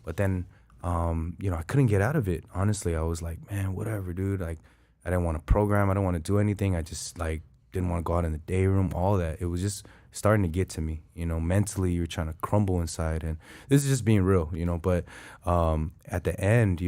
But then, I couldn't get out of it. Honestly, I was like, man, whatever, dude. Like, I didn't want to program. I didn't want to do anything. I just like didn't want to go out in the day room, all that. It was just starting to get to me, mentally you're trying to crumble inside. And this is just being real, but at the end,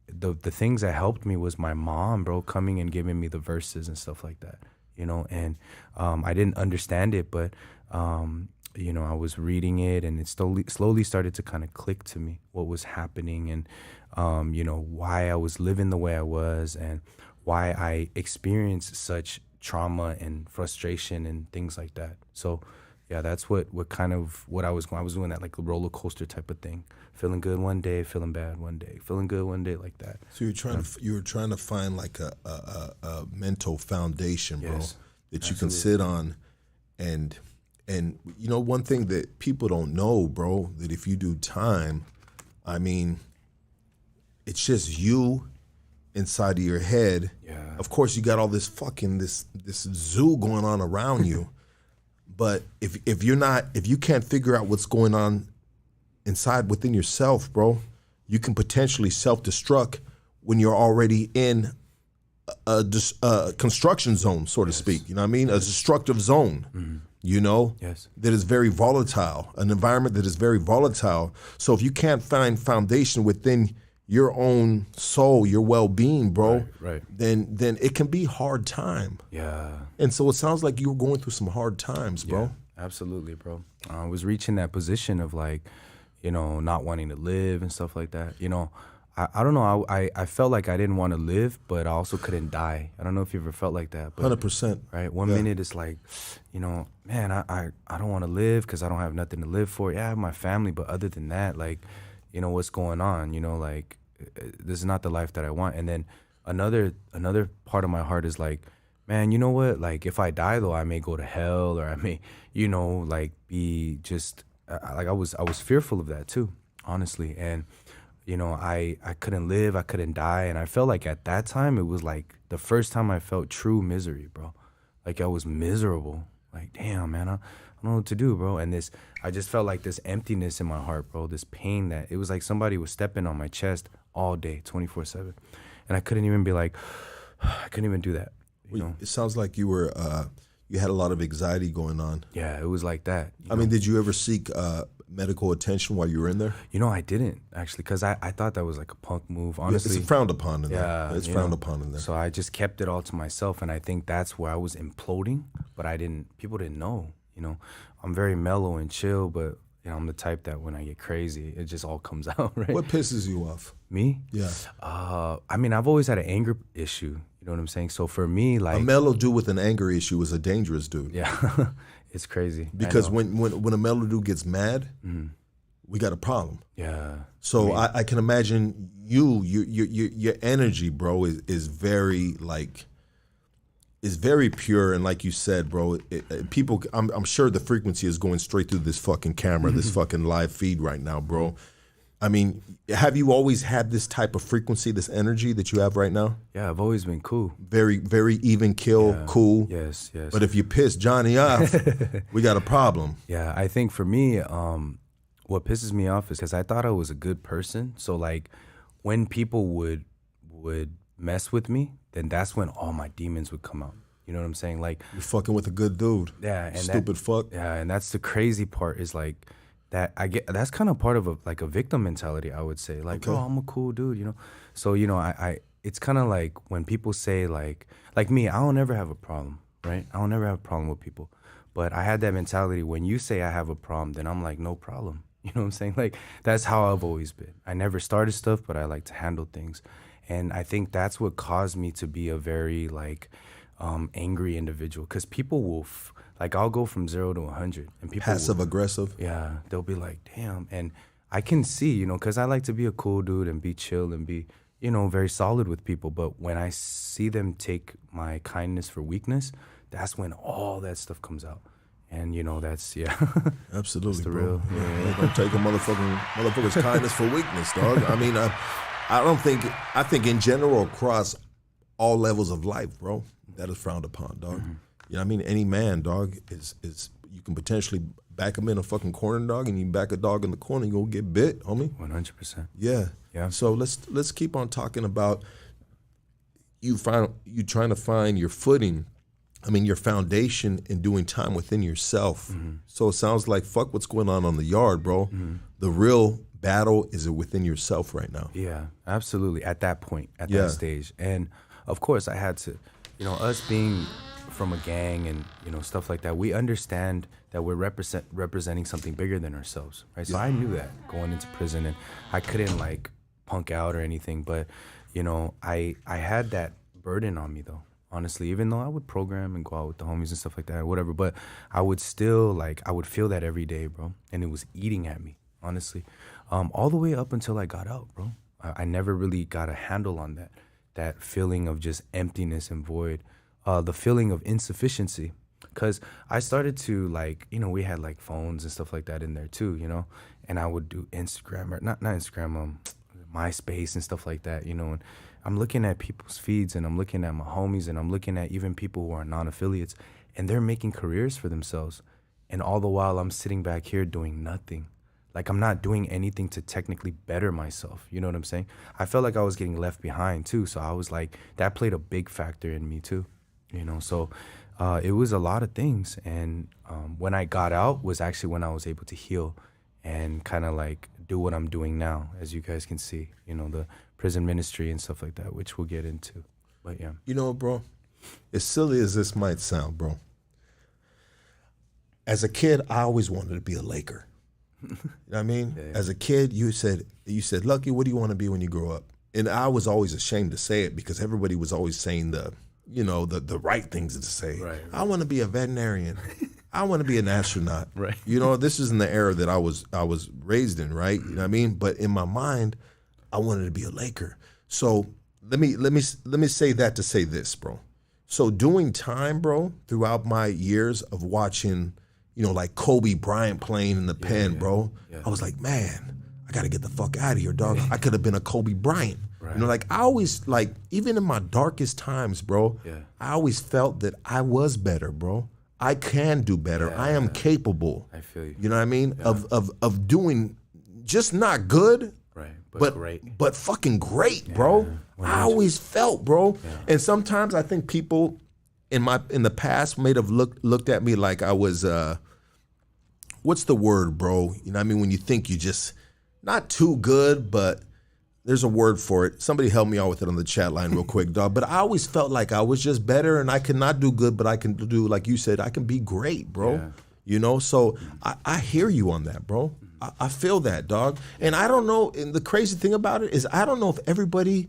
the things that helped me was my mom, bro, coming and giving me the verses and stuff like that, and I didn't understand it, but I was reading it, and it slowly started to kind of click to me what was happening, and why I was living the way I was, and why I experienced such trauma and frustration and things like that. So yeah, that's what I was doing, that like a roller coaster type of thing, feeling good one day, feeling bad one day, feeling good one day, like that. So you were trying to find like a mental foundation, bro, yes, that you can sit on, and one thing that people don't know, bro, that if you do time, I mean, it's just you inside of your head. Yeah. Of course, you got all this fucking this zoo going on around you, but if you can't figure out what's going on inside within yourself, bro, you can potentially self-destruct when you're already in a construction zone, so to speak. You know what I mean? A destructive zone. Mm-hmm. Yes. That is very volatile, an environment that is very volatile. So if you can't find foundation within your own soul, your well-being, bro, right. then it can be hard time. Yeah. And so it sounds like you were going through some hard times, bro. Yeah, absolutely, bro. I was reaching that position of like, not wanting to live and stuff like that. I don't know. I felt like I didn't want to live, but I also couldn't die. I don't know if you ever felt like that. But, 100%. Right? One minute it's like, man, I don't want to live because I don't have nothing to live for. Yeah, I have my family, but other than that, like, what's going on? Like, this is not the life that I want. And then another part of my heart is like, man, you know what? Like, if I die, though, I may go to hell, or I may, like, be just, like, I was fearful of that, too, honestly. And I couldn't live, I couldn't die, and I felt like at that time it was like the first time I felt true misery, bro. Like I was miserable. Like, damn, man, I don't know what to do, bro. And I just felt like this emptiness in my heart, bro. This pain that it was like somebody was stepping on my chest all day, 24/7, and I couldn't even be like, I couldn't even do that. It sounds like you were you had a lot of anxiety going on. Yeah, it was like that. I mean, did you ever seek medical attention while you were in there? I didn't actually, because I thought that was like a punk move, honestly. It's frowned upon in there. Yeah, it's frowned upon in there. So I just kept it all to myself, and I think that's where I was imploding, but people didn't know. I'm very mellow and chill, but I'm the type that when I get crazy, it just all comes out, right? What pisses you off? Me? Yeah. I mean, I've always had an anger issue. You know what I'm saying? So for me, like, a mellow dude with an anger issue is a dangerous dude. Yeah, it's crazy. Because when a mellow dude gets mad, we got a problem. Yeah. So I can imagine your energy, bro, is very like, is very pure, and like you said, bro, people. I'm sure the frequency is going straight through this fucking camera, this fucking live feed right now, bro. I mean, have you always had this type of frequency, this energy that you have right now? Yeah, I've always been cool. Very, very even keel, cool. Yes. But if you piss Johnny off, we got a problem. Yeah, I think for me, what pisses me off is because I thought I was a good person. So like, when people would mess with me, then that's when all my demons would come out. You know what I'm saying? Like, you're fucking with a good dude. Yeah, and stupid fuck. Yeah, and that's the crazy part is like, that that's kind of part of a victim mentality, I would say. Like, okay. Oh, I'm a cool dude, So, I it's kind of like when people say like me, I don't ever have a problem, right? I don't ever have a problem with people. But I had that mentality when you say I have a problem, then I'm like, no problem. You know what I'm saying? Like, that's how I've always been. I never started stuff, but I like to handle things. And I think that's what caused me to be a very, like, angry individual. Because people will, like, I'll go from 0 to 100. And people Passive aggressive. Yeah, they'll be like, damn. And I can see, you know, because I like to be a cool dude and be chill and be, you know, very solid with people. But when I see them take my kindness for weakness, that's when all that stuff comes out. And, you know, that's, yeah. Absolutely, that's the bro. real. Yeah, don't take a motherfucker's kindness for weakness, dog. I mean, I think in general across all levels of life, bro, that is frowned upon, dog. Mm-hmm. You know what I mean? Any man, dog, is you can potentially back him in a fucking corner, dog, and you back a dog in the corner, you gonna get bit, homie. 100%. Yeah. Yeah. So let's keep on talking about you trying to find your footing. I mean, your foundation in doing time within yourself. Mm-hmm. So it sounds like fuck what's going on the yard, bro. Mm-hmm. The real battle is within yourself right now. Yeah, absolutely. At that point, at that stage. And of course I had to, you know, us being from a gang and, you know, stuff like that, we understand that we're representing something bigger than ourselves, right? So I knew that going into prison, and I couldn't like punk out or anything, but, you know, I had that burden on me though. Honestly, even though I would program and go out with the homies and stuff like that, whatever, but I would still, like, I would feel that every day, bro. And it was eating at me, honestly. All the way up until I got out, bro. I never really got a handle on that feeling of just emptiness and void, the feeling of insufficiency. Because I started to, like, you know, we had, like, phones and stuff like that in there, too, you know? And I would do Instagram, or not Instagram, MySpace and stuff like that, you know? And I'm looking at people's feeds, and I'm looking at my homies, and I'm looking at even people who are non-affiliates, and they're making careers for themselves. And all the while I'm sitting back here doing nothing. Like, I'm not doing anything to technically better myself. You know what I'm saying? I felt like I was getting left behind too. So I was like, that played a big factor in me too, you know? So it was a lot of things. And when I got out was actually when I was able to heal and kind of like do what I'm doing now, as you guys can see, you know, the prison ministry and stuff like that, which we'll get into. But yeah. You know, bro, as silly as this might sound, bro, as a kid, I always wanted to be a Laker. You know what I mean? Yeah. As a kid, you said, Lucky, what do you want to be when you grow up? And I was always ashamed to say it because everybody was always saying the right things to say. Right. I want to be a veterinarian. I want to be an astronaut. Right. You know, this is in the era that I was raised in, right? You know what I mean? But in my mind, I wanted to be a Laker. So let me say that to say this, bro. So doing time, bro, throughout my years of watching, you know, like Kobe Bryant playing in the pen, bro. Yeah. I was like, man, I got to get the fuck out of here, dog. I could have been a Kobe Bryant. Right. You know, like I always, like, even in my darkest times, bro, I always felt that I was better, bro. I can do better. I am capable. I feel you. You know what I mean? Yeah. Of doing just not good, right, but great. But fucking great, bro. I always felt, bro. Yeah. And sometimes I think people in the past may have looked at me like I was what's the word, bro? You know what I mean? When you think you just not too good, but there's a word for it. Somebody help me out with it on the chat line real quick, dog. But I always felt like I was just better, and I cannot do good, but I can do, like you said, I can be great, bro. Yeah. You know, so I hear you on that, bro. I feel that, dog. And I don't know, and the crazy thing about it is I don't know if everybody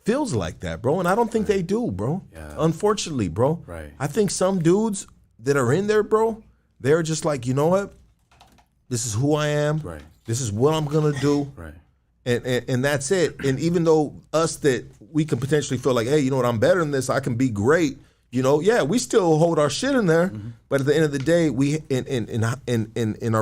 feels like that, bro. And I don't think they do, bro. Yeah. Unfortunately, bro. Right. I think some dudes that are in there, bro, they're just like, you know what? This is who I am. Right. This is what I'm going to do. Right. And that's it. And even though us that we can potentially feel like, hey, you know what, I'm better than this, I can be great, you know, yeah, we still hold our shit in there. Mm-hmm. But at the end of the day, we in our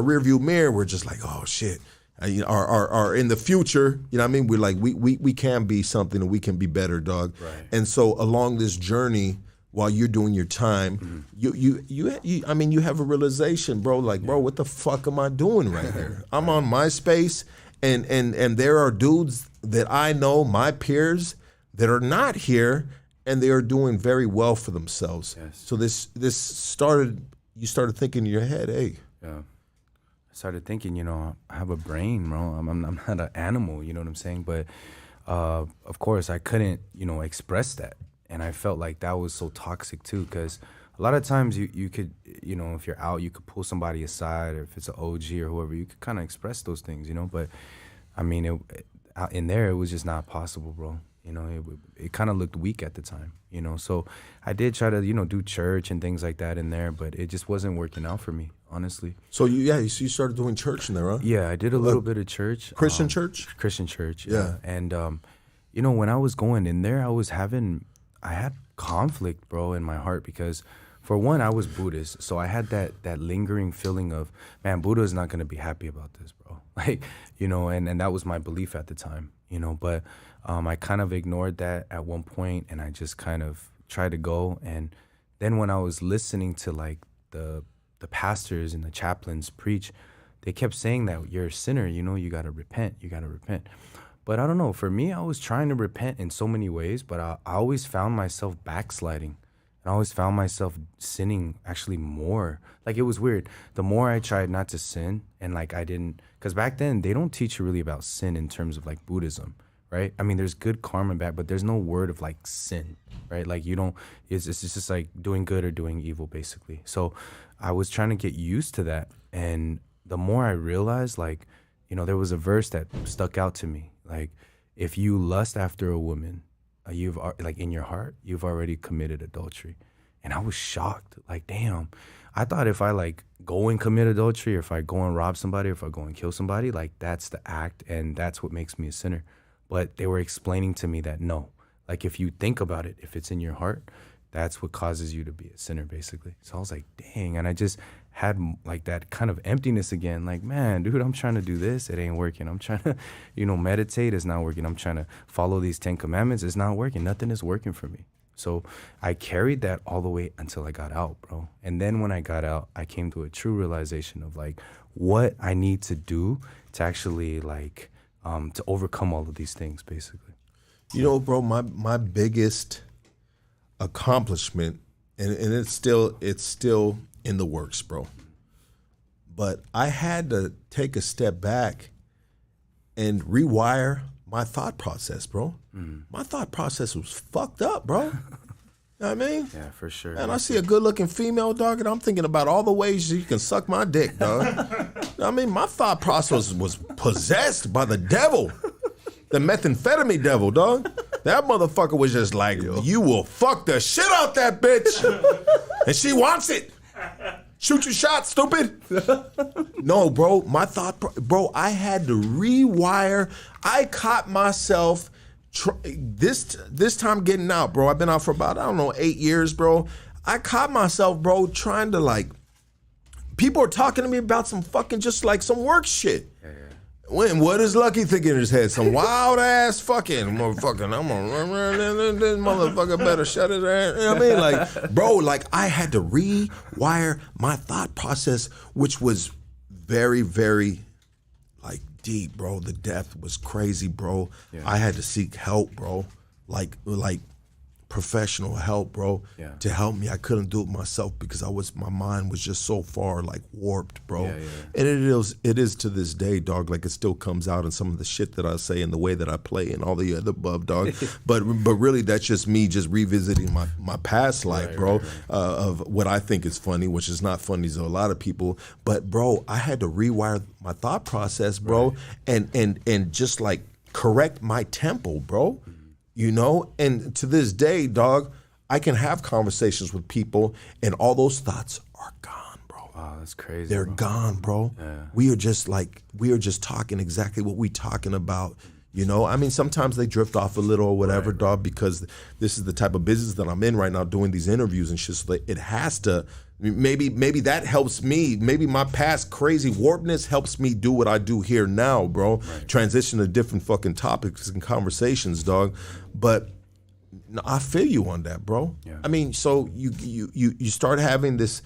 rearview mirror, we're just like, oh shit. Are in the future, you know what I mean? We're like, we can be something and we can be better, dog. Right. And so along this journey, while you're doing your time, you I mean, you have a realization, bro, like, bro, what the fuck am I doing right here? I'm on MySpace. And there are dudes that I know, my peers, that are not here, and they are doing very well for themselves. Yes. So this started. You started thinking in your head, hey. Yeah. I started thinking, you know, I have a brain, bro. I'm not an animal, you know what I'm saying? But of course, I couldn't, you know, express that, and I felt like that was so toxic too, because a lot of times you could, you know, if you're out, you could pull somebody aside, or if it's an OG or whoever, you could kind of express those things, you know. But I mean, out in there, it was just not possible, bro. You know, it kind of looked weak at the time, you know. So I did try to, you know, do church and things like that in there, but it just wasn't working out for me, honestly. So you started doing church in there, huh? Yeah, I did a little bit of church. Christian church? Christian church, Yeah. And, you know, when I was going in there, I had conflict, bro, in my heart because, for one, I was Buddhist. So I had that lingering feeling of, man, Buddha is not going to be happy about this, bro. Like, you know, and that was my belief at the time, you know. But I kind of ignored that at one point, and I just kind of tried to go. And then when I was listening to, like, the pastors and the chaplains preach, they kept saying that you're a sinner, you know, you got to repent. But I don't know, for me, I was trying to repent in so many ways, but I always found myself backsliding. And I always found myself sinning actually more. Like, it was weird. The more I tried not to sin, and like I didn't, because back then they don't teach you really about sin in terms of like Buddhism, right? I mean, there's good karma back, but there's no word of like sin, right? Like you don't, it's just like doing good or doing evil, basically. So I was trying to get used to that. And the more I realized, like, you know, there was a verse that stuck out to me. Like, if you lust after a woman, you've, like, in your heart, you've already committed adultery. And I was shocked. Like, damn, I thought if I like go and commit adultery, or if I go and rob somebody, or if I go and kill somebody, like that's the act and that's what makes me a sinner. But they were explaining to me that no, like if you think about it, if it's in your heart, that's what causes you to be a sinner, basically. So I was like, dang. And I just had like that kind of emptiness again. Like, man, dude, I'm trying to do this. It ain't working. I'm trying to, you know, meditate. It's not working. I'm trying to follow these 10 commandments. It's not working. Nothing is working for me. So I carried that all the way until I got out, bro. And then when I got out, I came to a true realization of like what I need to do to actually like, to overcome all of these things, basically. You know, bro, my biggest accomplishment, and it's still in the works, bro. But I had to take a step back and rewire my thought process, bro. My thought process was fucked up, bro. You know what I mean? Yeah, for sure. And I see a good-looking female, dog, and I'm thinking about all the ways you can suck my dick, dog. You know what I mean? My thought process was possessed by the devil. The methamphetamine devil, dog. That motherfucker was just like, you will fuck the shit out that bitch. And she wants it. Shoot your shot, stupid. No, bro, my thought, bro, I had to rewire. I caught myself this time getting out, bro. I've been out for about, 8 years, bro. I caught myself, bro, trying to like, people are talking to me about some fucking just like some work shit. When what is Lucky thinking in his head? Some wild ass fucking motherfucking. I'm gonna this motherfucker better shut his ass. You know what I mean? Like, bro, like I had to rewire my thought process, which was very, very like deep, bro. The depth was crazy, bro. Yeah. I had to seek help, bro. Like professional help, bro, to help me. I couldn't do it myself because my mind was just so far like warped, bro. And it is to this day, dog. Like it still comes out in some of the shit that I say and the way that I play and all the other above, dog. but really, that's just me just revisiting my past life, bro, of what I think is funny, which is not funny to a lot of people. But bro, I had to rewire my thought process, bro, and just like correct my tempo, bro. You know, and to this day, dog, I can have conversations with people and all those thoughts are gone, bro. Wow, that's crazy. They're gone, bro. Yeah. We are just talking exactly what we talking about. You know, I mean, sometimes they drift off a little or whatever, dog, because this is the type of business that I'm in right now, doing these interviews and shit. So it has to, maybe that helps me. Maybe my past crazy warpness helps me do what I do here now, bro. Right. Transition to different fucking topics and conversations, dog. But I feel you on that, bro. Yeah. I mean, so you start having this,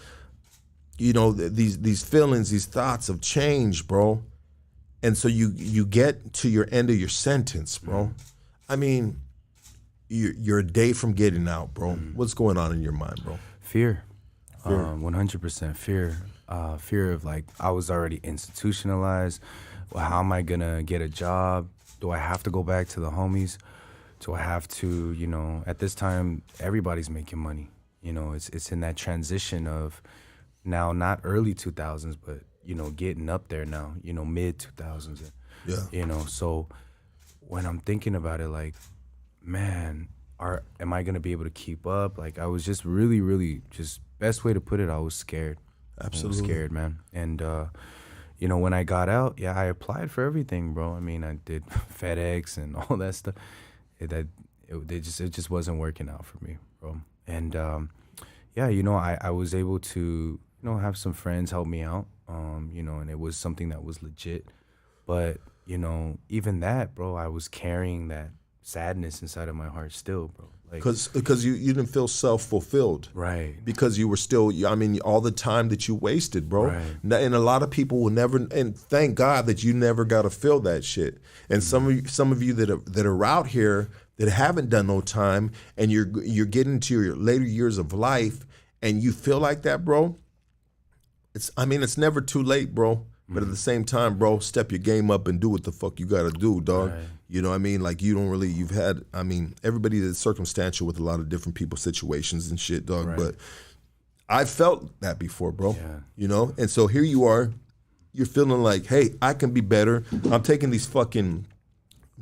you know, these feelings, these thoughts of change, bro. And so you get to your end of your sentence, bro. I mean, you're a day from getting out, bro. What's going on in your mind, bro? Fear. 100% fear. Fear of like, I was already institutionalized. Well, how am I gonna get a job? Do I have to go back to the homies? Do I have to, you know, at this time, everybody's making money. You know, it's in that transition of now not early 2000s, but you know, getting up there now. You know, mid 2000s. Yeah. You know, so when I'm thinking about it, like, man, am I gonna be able to keep up? Like, I was just really, really, just best way to put it, I was scared. Absolutely. I was scared, man. And you know, when I got out, yeah, I applied for everything, bro. I mean, I did FedEx and all that stuff. It just wasn't working out for me, bro. And yeah, you know, I was able to, you know, have some friends help me out, you know, and it was something that was legit. But, you know, even that, bro, I was carrying that sadness inside of my heart still, bro. Like, because you didn't feel self-fulfilled. Right. Because you were still, I mean, all the time that you wasted, bro. Right. And a lot of people will never, and thank God that you never got to feel that shit. And some of you that are out here that haven't done no time, and you're getting to your later years of life, and you feel like that, bro. It's never too late, bro. But at the same time, bro, step your game up and do what the fuck you gotta do, dog. Right. You know what I mean? Like, you've had, I mean, everybody that's circumstantial with a lot of different people, situations and shit, dog. Right. But I felt that before, bro. Yeah. You know? And so here you are, you're feeling like, hey, I can be better. I'm taking these fucking,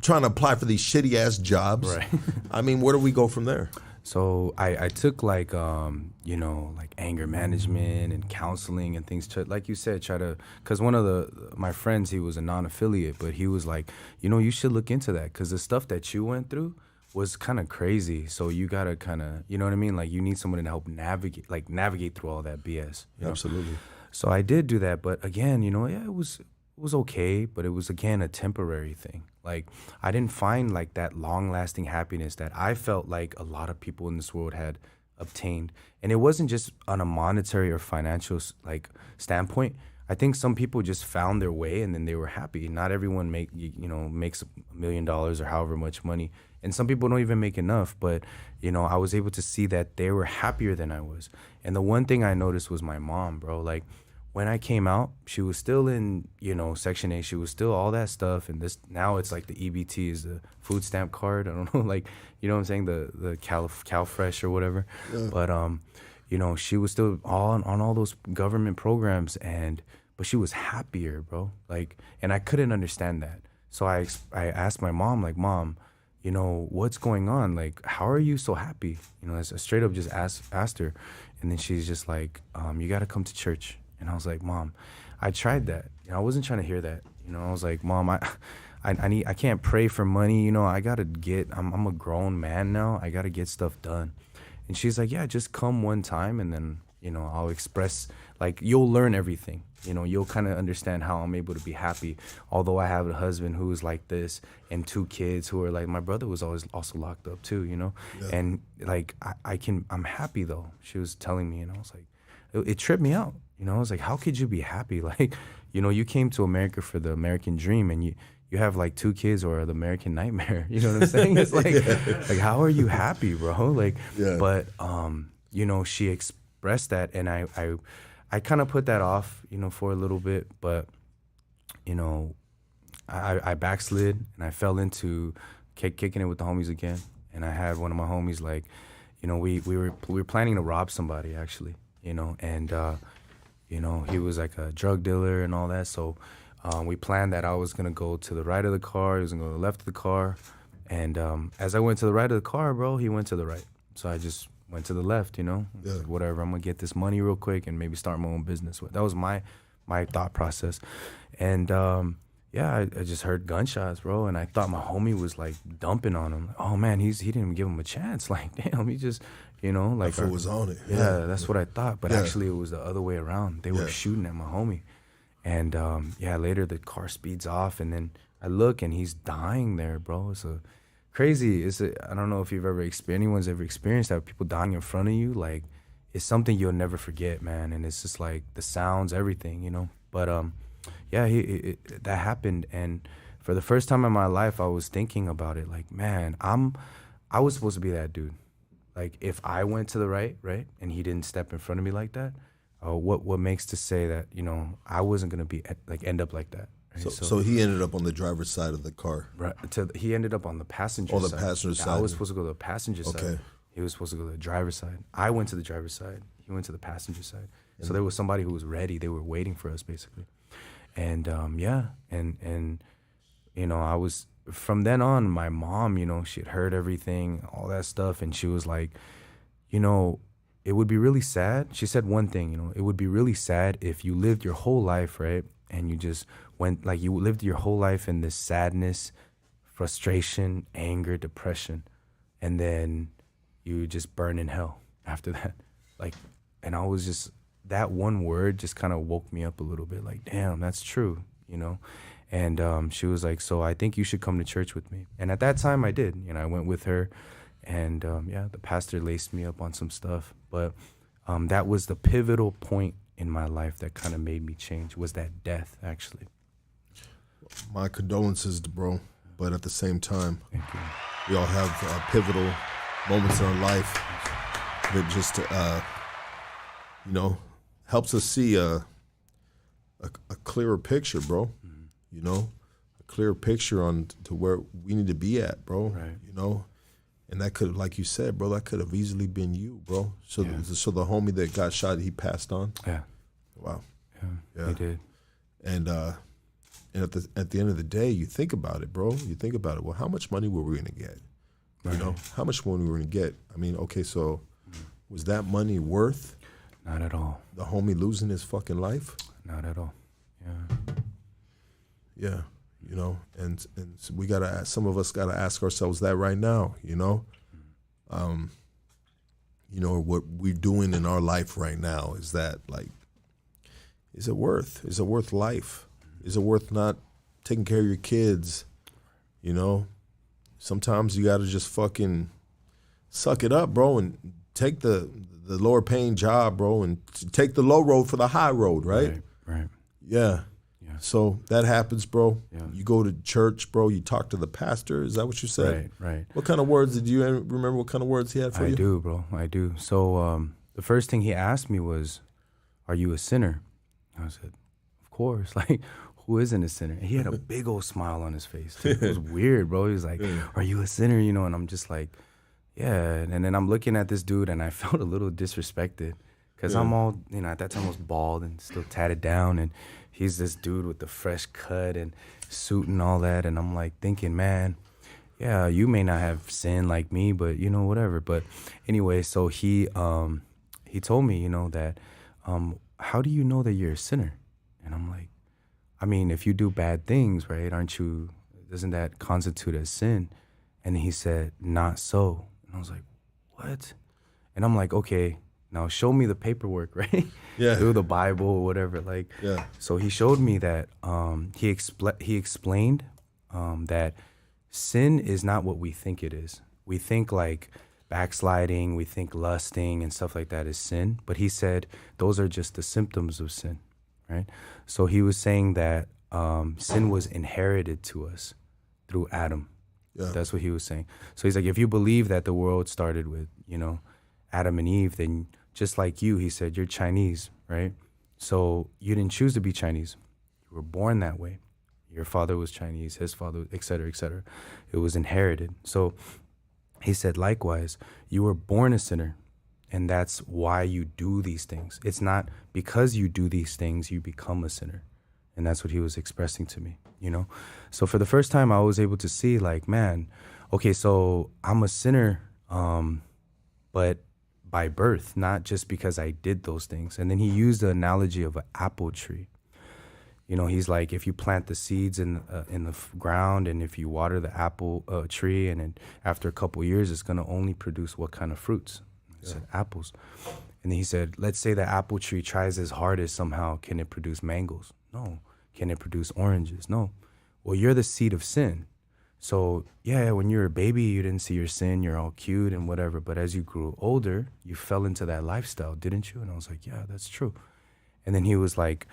trying to apply for these shitty ass jobs. Right. I mean, where do we go from there? So I took like, you know, like anger management and counseling and things to, like you said, because one of my friends, he was a non-affiliate, but he was like, you know, you should look into that because the stuff that you went through was kind of crazy. So you got to kind of, you know what I mean? Like, you need someone to help navigate through all that BS. You know? Absolutely. So I did do that. But again, you know, yeah, it was okay, but it was, again, a temporary thing. Like, I didn't find like that long-lasting happiness that I felt like a lot of people in this world had obtained. And it wasn't just on a monetary or financial like standpoint. I think some people just found their way and then they were happy. Not everyone makes $1 million or however much money. And some people don't even make enough. But, you know, I was able to see that they were happier than I was. And the one thing I noticed was my mom, bro. Like, when I came out, she was still in, you know, Section 8. She was still all that stuff. And this now it's like the EBT is the food stamp card. I don't know, like, you know what I'm saying? The CalFresh or whatever. Yeah. But, you know, she was still on all those government programs. But she was happier, bro. Like, and I couldn't understand that. So I asked my mom, like, Mom, you know, what's going on? Like, how are you so happy? You know, I straight up just asked her. And then she's just like, you got to come to church. And I was like, Mom, I tried that. You know, I wasn't trying to hear that. You know, I was like, Mom, I can't pray for money. You know, I'm a grown man now. I got to get stuff done. And she's like, yeah, just come one time and then, you know, I'll express, like, you'll learn everything. You know, you'll kind of understand how I'm able to be happy. Although I have a husband who is like this and 2 kids who are like, my brother was always also locked up too, you know? Yeah. And like, I'm happy though. She was telling me, and I was like, it tripped me out. You know, I was like, how could you be happy? Like, you know, you came to America for the American dream and you have like 2 kids or the American nightmare. You know what I'm saying? It's like, like, how are you happy, bro? Like, yeah. But, you know, she expressed that and I kind of put that off, you know, for a little bit, but, you know, I backslid and I fell into kicking it with the homies again. And I had one of my homies, like, you know, we were planning to rob somebody actually, you know, and, you know, he was like a drug dealer and all that. So we planned that I was going to go to the right of the car. He was going to go to the left of the car. And as I went to the right of the car, bro, he went to the right. So I just went to the left, you know. Yeah. Like, whatever, I'm going to get this money real quick and maybe start my own business with. That was my thought process. And, yeah, I just heard gunshots, bro. And I thought my homie was, like, dumping on him. Like, oh, man, he didn't even give him a chance. Like, damn, he just... You know, like it was on it. Yeah, that's what I thought. But actually, it was the other way around. They were shooting at my homie, and later the car speeds off, and then I look, and he's dying there, bro. It's crazy. I don't know if anyone's ever experienced that. People dying in front of you, like, it's something you'll never forget, man. And it's just like the sounds, everything, you know. But that happened, and for the first time in my life, I was thinking about it. Like, man, I was supposed to be that dude. Like, if I went to the right, and he didn't step in front of me like that, what makes to say that, you know, I wasn't going to end up like that. Right? So he ended up on the driver's side of the car. Right. He ended up on the passenger side. On the passenger side. I was supposed to go to the passenger side. He was supposed to go to the driver's side. I went to the driver's side. He went to the passenger side. So there was somebody who was ready. They were waiting for us, basically. And and you know, I was, from then on, my mom, you know, she had heard everything, all that stuff, and she was like, you know, it would be really sad. She said one thing, you know, it would be really sad if you lived your whole life, right, and you just went, like, you lived your whole life in this sadness, frustration, anger, depression, and then you just burn in hell after that. Like, and I was just, that one word just kind of woke me up a little bit, like, damn, that's true, you know? And she was like, so I think you should come to church with me. And at that time I did, you know, I went with her, and yeah, the pastor laced me up on some stuff. But that was the pivotal point in my life that kind of made me change, was that death, actually. My condolences, bro. But at the same time, Thank you. we all have pivotal moments in our life that just, you know, helps us see a clearer picture, bro. You know, a clearer picture on to where we need to be at, bro. Right. You know, and that could, like you said, bro, that could have easily been you, bro. So, Yeah. so the homie that got shot, he passed on. Yeah. Wow. Yeah. He did. And at the end of the day, you think about it, bro. You think about it. Well, how much money were we gonna get? Right. You know, how much money we were gonna get? I mean, okay, so was that money worth Not at all. the homie losing his fucking life? Not at all. Yeah. Yeah, you know, and so we gotta ask, some of us gotta ask ourselves that right now, you know. You know, what we're doing in our life right now, is that, like, is it worth life? Is it worth not taking care of your kids? You know, sometimes you gotta just fucking suck it up, bro, and take the lower paying job, bro, and take the low road for the high road, right? Right. Yeah. Yeah. So that happens, bro. Yeah. You go to church, bro. You talk to the pastor. Is that what you said? Right. What kind of words did you remember? What kind of words he had for you? I do, bro. I do. So the first thing he asked me was, "Are you a sinner?" I said, "Of course." Like, who isn't a sinner? And he had a big old smile on his face. It was weird, bro. He was like, "Are you a sinner?" You know, and I'm just like, "Yeah." And then I'm looking at this dude, and I felt a little disrespected, because I'm all, you know, at that time I was bald and still tatted down, and he's this dude with the fresh cut and suit and all that, and I'm like thinking, man, yeah, you may not have sinned like me, but, you know, whatever. But anyway, so he told me, you know, that how do you know that you're a sinner? And I'm like, I mean, if you do bad things, right, doesn't that constitute as sin? And he said, not so. And I was like, what? And I'm like, okay, now show me the paperwork, right? Yeah. Through the Bible or whatever. Like, Yeah. So he showed me that he explained that sin is not what we think it is. We think like backsliding, we think lusting and stuff like that is sin. But he said those are just the symptoms of sin, right? So he was saying that sin was inherited to us through Adam. Yeah. That's what he was saying. So he's like, if you believe that the world started with, you know, Adam and Eve, then just like you, he said, you're Chinese, right? So you didn't choose to be Chinese. You were born that way. Your father was Chinese, his father, et cetera, et cetera. It was inherited. So he said, likewise, you were born a sinner, and that's why you do these things. It's not because you do these things, you become a sinner. And that's what he was expressing to me, you know? So for the first time, I was able to see, like, man, okay, so I'm a sinner, but by birth, not just because I did those things. And then he used the analogy of an apple tree. You know, he's like, if you plant the seeds in the ground, and if you water the apple tree, and then after a couple of years, it's going to only produce what kind of fruits? I said, apples. And then he said, let's say the apple tree tries as hard as somehow, can it produce mangoes? No. Can it produce oranges? No. Well, you're the seed of sin. So, yeah, when you were a baby, you didn't see your sin. You're all cute and whatever. But as you grew older, you fell into that lifestyle, didn't you? And I was like, yeah, that's true. And then he was like,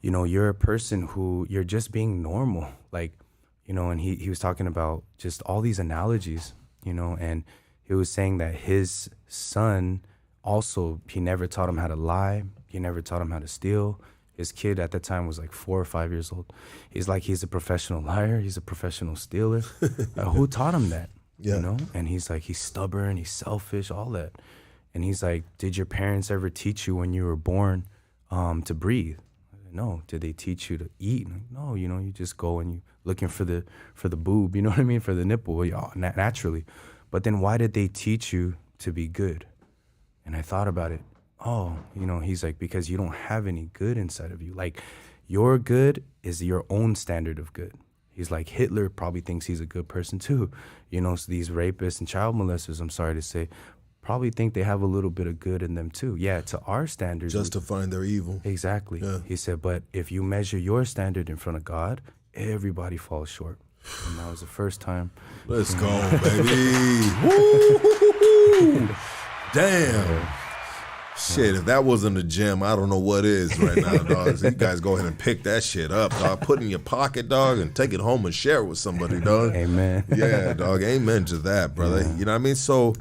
you know, you're a person who, you're just being normal. Like, you know, and he was talking about just all these analogies, you know, and he was saying that his son also, he never taught him how to lie. He never taught him how to steal. His kid at the time was like 4 or 5 years old. He's like, he's a professional liar. He's a professional stealer. Who taught him that? Yeah. You know? And he's like, he's stubborn, he's selfish, all that. And he's like, did your parents ever teach you when you were born to breathe? No. Did they teach you to eat? Like, no, you know, you just go and you looking for the boob, you know what I mean? For the nipple, naturally. But then why did they teach you to be good? And I thought about it. Oh, you know, he's like, because you don't have any good inside of you. Like, your good is your own standard of good. He's like, Hitler probably thinks he's a good person too. You know, so these rapists and child molesters, I'm sorry to say, probably think they have a little bit of good in them too. Yeah, to our standards. Justifying their evil. Exactly. Yeah. He said, but if you measure your standard in front of God, everybody falls short. And that was the first time. Let's go, baby. Woo! Damn. Yeah. Shit, if that wasn't a gem, I don't know what is right now, dog. So you guys go ahead and pick that shit up, dog. Put it in your pocket, dog, and take it home and share it with somebody, dog. Amen. Yeah, dog. Amen to that, brother. Yeah. You know what I mean? So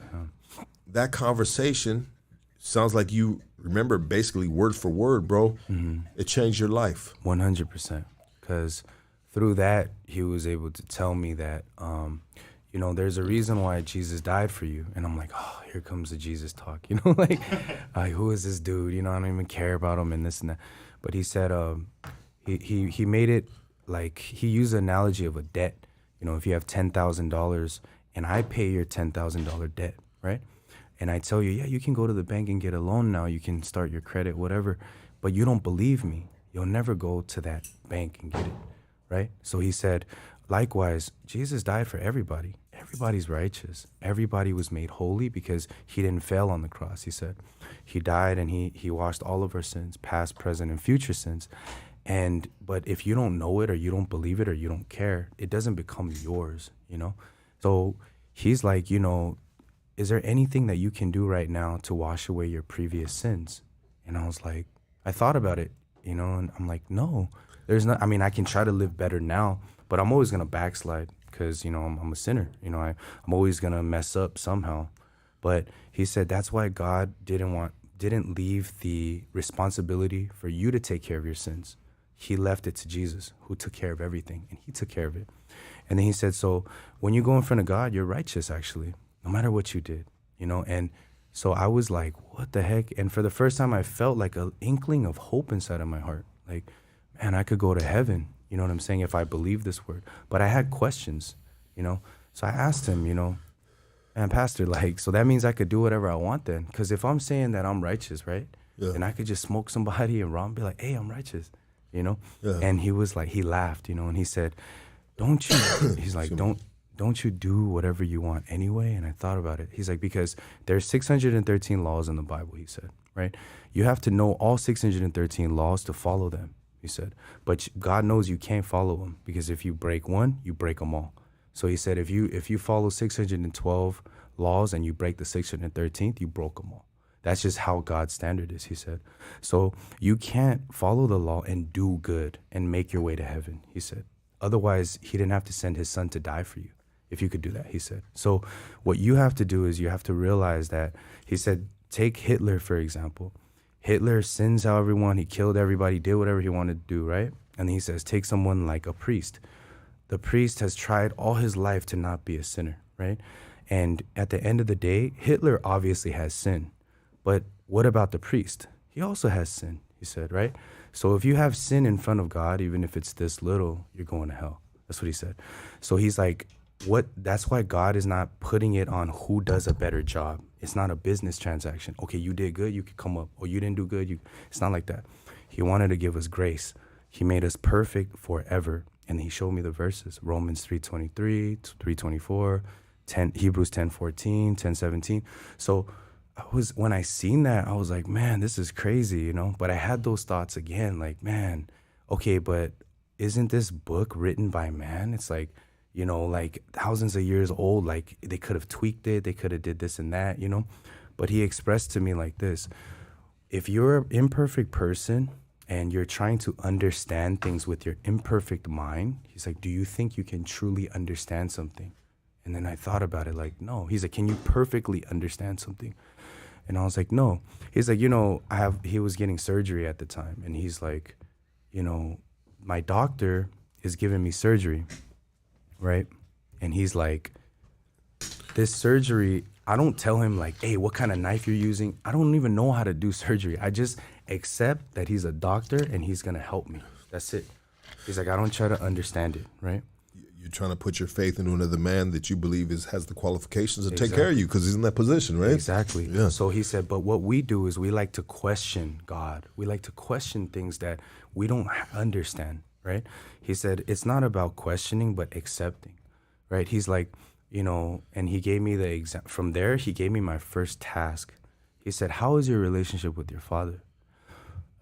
that conversation sounds like you remember basically word for word, bro. Mm-hmm. It changed your life. 100%. Because through that, he was able to tell me that, you know, there's a reason why Jesus died for you. And I'm like, oh, here comes the Jesus talk. You know, like who is this dude? You know, I don't even care about him and this and that. But he said he made it like, he used the analogy of a debt. You know, if you have $10,000 and I pay your $10,000 debt, right? And I tell you, yeah, you can go to the bank and get a loan now. You can start your credit, whatever. But you don't believe me. You'll never go to that bank and get it, right? So he said, likewise, Jesus died for everybody. Everybody's righteous. Everybody was made holy because he didn't fail on the cross. He said he died and he washed all of our sins, past, present, and future sins. But if you don't know it or you don't believe it or you don't care, it doesn't become yours, you know? So he's like, you know, is there anything that you can do right now to wash away your previous sins? And I was like, I thought about it, you know, and I'm like, no, there's not. I mean, I can try to live better now, but I'm always going to backslide because, you know, I'm a sinner. You know, I'm always going to mess up somehow. But he said that's why God didn't leave the responsibility for you to take care of your sins. He left it to Jesus, who took care of everything, and he took care of it. And then he said, so when you go in front of God, you're righteous, actually, no matter what you did, you know. And so I was like, what the heck? And for the first time, I felt like an inkling of hope inside of my heart. Like, man, I could go to heaven. You know what I'm saying? If I believe this word. But I had questions, you know. So I asked him, you know, man, Pastor, like, so that means I could do whatever I want then? Because if I'm saying that I'm righteous, right? Yeah. Then I could just smoke somebody and rob and be like, hey, I'm righteous, you know? Yeah. And he was like, he laughed, you know, and he said, don't you, he's like, don't you do whatever you want anyway? And I thought about it. He's like, because there's 613 laws in the Bible, he said, right? You have to know all 613 laws to follow them, he said. But God knows you can't follow them because if you break one, you break them all. So he said, if you follow 612 laws and you break the 613th, you broke them all. That's just how God's standard is, he said. So you can't follow the law and do good and make your way to heaven, he said. Otherwise, he didn't have to send his son to die for you if you could do that, he said. So what you have to do is you have to realize that, he said, take Hitler, for example. Hitler sins out everyone. He killed everybody, did whatever he wanted to do, right? And he says, take someone like a priest. The priest has tried all his life to not be a sinner, right? And at the end of the day, Hitler obviously has sin. But what about the priest? He also has sin, he said, right? So if you have sin in front of God, even if it's this little, you're going to hell. That's what he said. So he's like, that's why God is not putting it on who does a better job. It's not a business transaction. Okay, you did good, you could come up. Or you didn't do good, it's not like that. He wanted to give us grace. He made us perfect forever. And he showed me the verses, Romans 3:23, 3:24, Hebrews 10:14, 10:17. So when I seen that, I was like, man, this is crazy, you know? But I had those thoughts again, like, man, okay, but isn't this book written by man? It's like, you know, like thousands of years old, like they could have tweaked it, they could have did this and that, you know? But he expressed to me like this, if you're an imperfect person and you're trying to understand things with your imperfect mind, he's like, do you think you can truly understand something? And then I thought about it like, no. He's like, can you perfectly understand something? And I was like, no. He's like, you know, he was getting surgery at the time. And he's like, you know, my doctor is giving me surgery, right? And he's like, this surgery, I don't tell him like, hey, what kind of knife you're using. I don't even know how to do surgery. I just accept that he's a doctor and he's going to help me. That's it. He's like, I don't try to understand it, right? You're trying to put your faith into another man that you believe has the qualifications to take care of you because he's in that position, right? Exactly. Yeah. So he said, but what we do is we like to question God. We like to question things that we don't understand, right? He said, it's not about questioning, but accepting, right? He's like, you know, and he gave me the exam. From there, he gave me my first task. He said, how is your relationship with your father?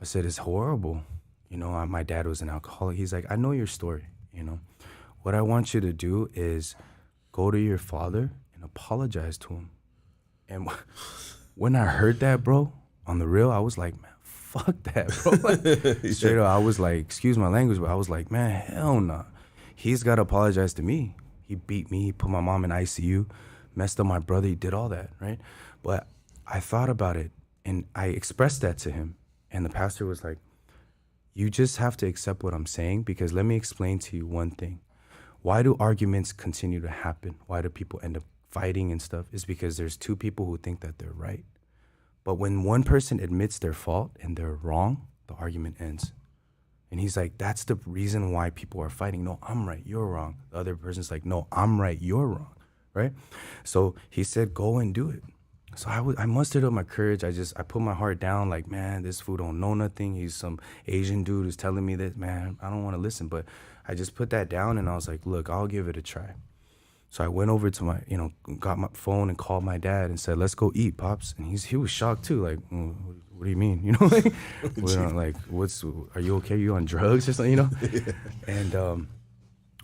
I said, it's horrible. You know, my dad was an alcoholic. He's like, I know your story, you know. What I want you to do is go to your father and apologize to him. And when I heard that, bro, on the real, I was like, man, fuck that, bro. Like, straight up, I was like, excuse my language, but I was like, man, hell no. Nah. He's got to apologize to me. He beat me, he put my mom in ICU, messed up my brother, he did all that, right? But I thought about it, and I expressed that to him. And the pastor was like, you just have to accept what I'm saying, because let me explain to you one thing. Why do arguments continue to happen? Why do people end up fighting and stuff? It's because there's two people who think that they're right. But when one person admits their fault and they're wrong, the argument ends. And he's like, that's the reason why people are fighting. No, I'm right, you're wrong. The other person's like, no, I'm right, you're wrong, right? So he said, go and do it. So I mustered up my courage. I put my heart down like, man, this fool don't know nothing. He's some Asian dude who's telling me this, man, I don't want to listen. But I just put that down and I was like, look, I'll give it a try. So I went over to my, you know, got my phone and called my dad and said, let's go eat, Pops. And he was shocked too. Like, what do you mean? You know, like, are you okay? You on drugs or something, you know? Yeah. And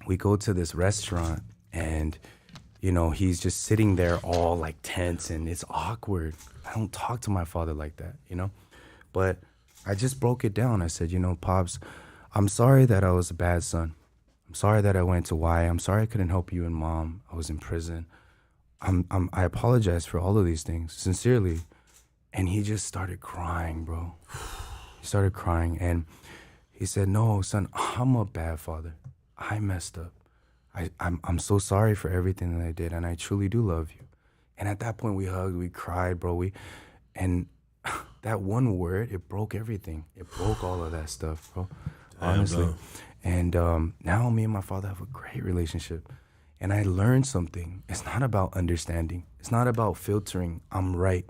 we go to this restaurant and, you know, he's just sitting there all like tense and it's awkward. I don't talk to my father like that, you know? But I just broke it down. I said, you know, Pops, I'm sorry that I was a bad son. I'm sorry that I went to Y. I'm sorry I couldn't help you and Mom. I was in prison. I apologize for all of these things, sincerely. And he just started crying, bro. He started crying and he said, no, son, I'm a bad father. I messed up. I'm so sorry for everything that I did, and I truly do love you. And at that point, we hugged, we cried, bro. And that one word, it broke everything. It broke all of that stuff, bro. Honestly. Bro. And now me and my father have a great relationship. And I learned something. It's not about understanding. It's not about filtering, I'm right.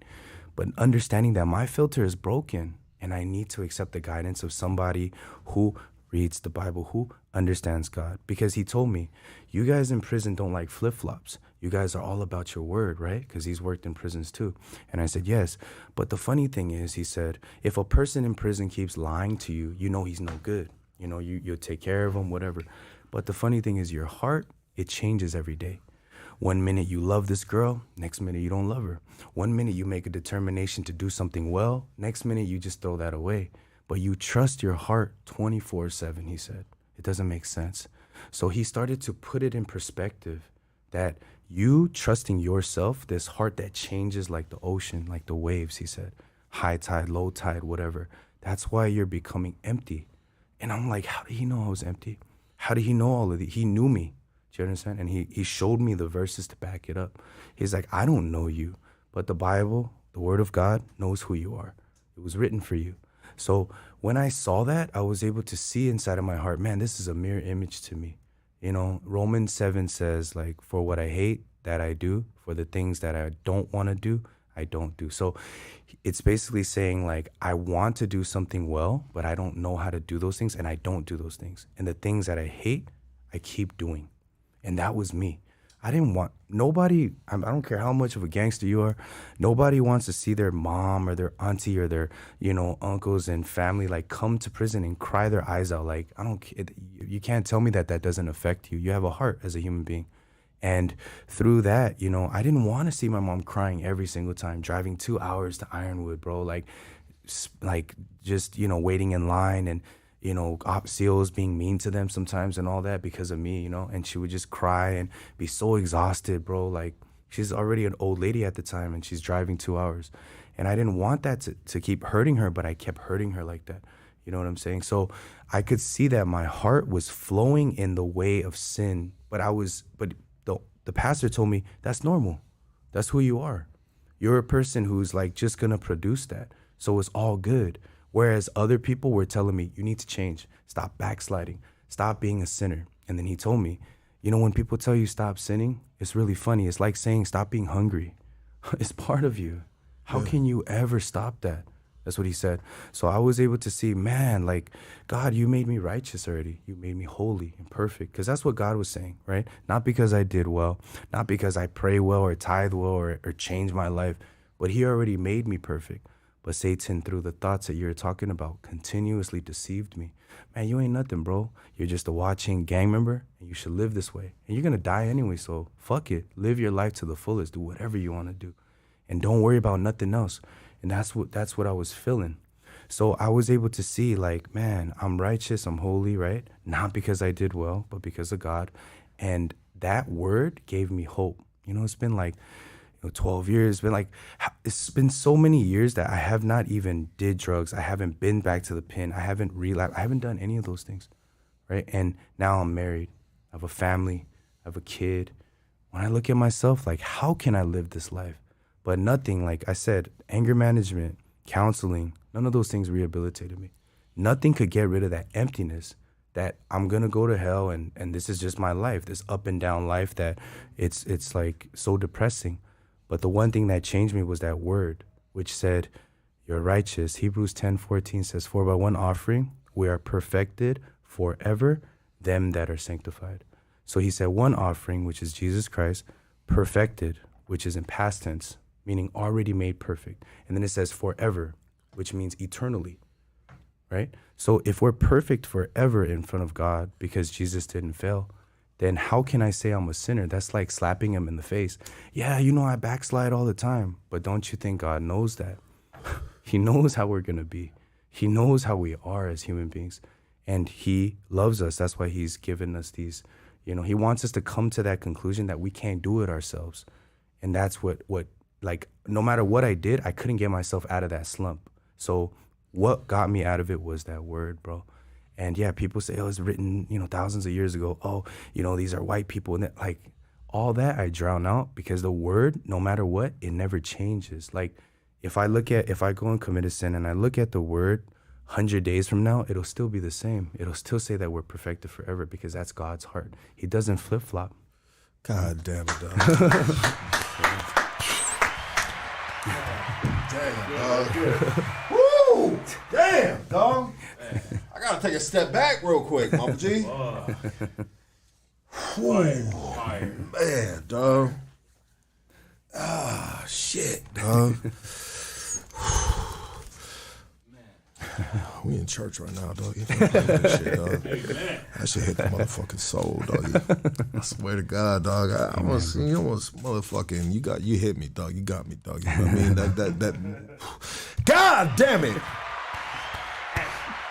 But understanding that my filter is broken, and I need to accept the guidance of somebody who reads the Bible, who understands God. Because he told me, you guys in prison don't like flip-flops. You guys are all about your word, right? Because he's worked in prisons too. And I said, yes. But the funny thing is, he said, if a person in prison keeps lying to you, you know he's no good. You know, you'll take care of him, whatever. But the funny thing is, your heart, it changes every day. One minute you love this girl, next minute you don't love her. One minute you make a determination to do something well, next minute you just throw that away. But you trust your heart 24/7, he said. It doesn't make sense. So he started to put it in perspective that you trusting yourself, this heart that changes like the ocean, like the waves, he said, high tide, low tide, whatever. That's why you're becoming empty. And I'm like, how did he know I was empty? How did he know all of it? He knew me. Do you understand? And he showed me the verses to back it up. He's like, I don't know you, but the Bible, the Word of God, knows who you are. It was written for you. So when I saw that, I was able to see inside of my heart, man, this is a mirror image to me. You know, Romans 7 says, like, for what I hate, that I do. For the things that I don't want to do, I don't do. So it's basically saying, like, I want to do something well, but I don't know how to do those things, and I don't do those things. And the things that I hate, I keep doing. And that was me. I didn't want, nobody, I don't care how much of a gangster you are, nobody wants to see their mom or their auntie or their, you know, uncles and family, like, come to prison and cry their eyes out. Like, you can't tell me that that doesn't affect you. You have a heart as a human being. And through that, you know, I didn't want to see my mom crying every single time, driving 2 hours to Ironwood, bro, like just, you know, waiting in line and, you know, op SEALs being mean to them sometimes and all that because of me, you know, and she would just cry and be so exhausted, bro. Like, she's already an old lady at the time and she's driving 2 hours. And I didn't want that to keep hurting her, but I kept hurting her like that. You know what I'm saying? So I could see that my heart was flowing in the way of sin, but the pastor told me that's normal. That's who you are. You're a person who's like just gonna produce that. So it's all good. Whereas other people were telling me, you need to change. Stop backsliding. Stop being a sinner. And then he told me, when people tell you stop sinning, it's really funny. It's like saying stop being hungry. It's part of you. How can you ever stop that? That's what he said. So I was able to see, man, like, God, you made me righteous already. You made me holy and perfect. Because that's what God was saying, right? Not because I did well, not because I pray well or tithe well or change my life, but he already made me perfect. But Satan, through the thoughts that you're talking about, continuously deceived me. Man, you ain't nothing, bro. You're just a watching gang member, and you should live this way. And you're going to die anyway, so fuck it. Live your life to the fullest. Do whatever you want to do. And don't worry about nothing else. And that's what I was feeling. So I was able to see, like, man, I'm righteous, I'm holy, right? Not because I did well, but because of God. And that word gave me hope. It's been like 12 years. It's been so many years that I have not even did drugs. I haven't been back to the pen. I haven't relapsed. I haven't done any of those things, right? And now I'm married. I have a family. I have a kid. When I look at myself, like, how can I live this life? But nothing, like I said, anger management, counseling, none of those things rehabilitated me. Nothing could get rid of that emptiness that I'm going to go to hell and this is just my life, this up and down life that it's like so depressing. But the one thing that changed me was that word, which said, you're righteous. Hebrews 10:14 says, for by one offering we are perfected forever, them that are sanctified. So he said one offering, which is Jesus Christ, perfected, which is in past tense, meaning already made perfect. And then it says forever, which means eternally, right? So if we're perfect forever in front of God because Jesus didn't fail, then how can I say I'm a sinner? That's like slapping him in the face. Yeah, I backslide all the time. But don't you think God knows that? He knows how we're going to be. He knows how we are as human beings. And he loves us. That's why he's given us these, he wants us to come to that conclusion that we can't do it ourselves. And that's what like, no matter what I did, I couldn't get myself out of that slump. So what got me out of it was that word, bro. And yeah, people say, it's written, thousands of years ago. Oh, these are white people. And like all that I drown out because the word, no matter what, it never changes. Like if I go and commit a sin and I look at the word 100 days from now, it'll still be the same. It'll still say that we're perfected forever because that's God's heart. He doesn't flip-flop. God damn it, dog. Damn, dog. Woo! Damn, dog. I gotta take a step back real quick, Mama G. Fire. Man, dog. Ah, shit, dog. We in church right now, dog. You can't play that shit, dog. That shit hit the motherfucking soul, dog. I swear to God, dog. I almost motherfucking. You hit me, dog. You got me, dog. You know what I mean? That. God damn it!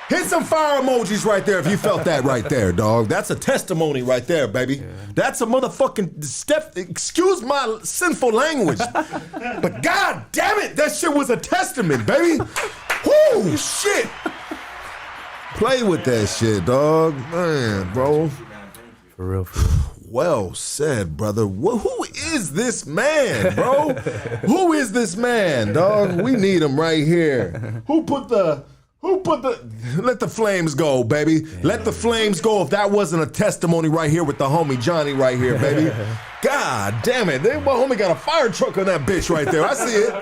Hit some fire emojis right there if you felt that right there, dog. That's a testimony right there, baby. Yeah. That's a motherfucking step. Excuse my sinful language, but God damn it, that shit was a testament, baby. Whoo, shit. Play with that shit, dog. Man, bro. For real. Well said, brother. Who is this man, bro? Who is this man, dog? We need him right here. Who put the let the flames go, baby. Yeah. Let the flames go if that wasn't a testimony right here with the homie Johnny right here, baby. God damn it. My homie got a fire truck on that bitch right there. I see it.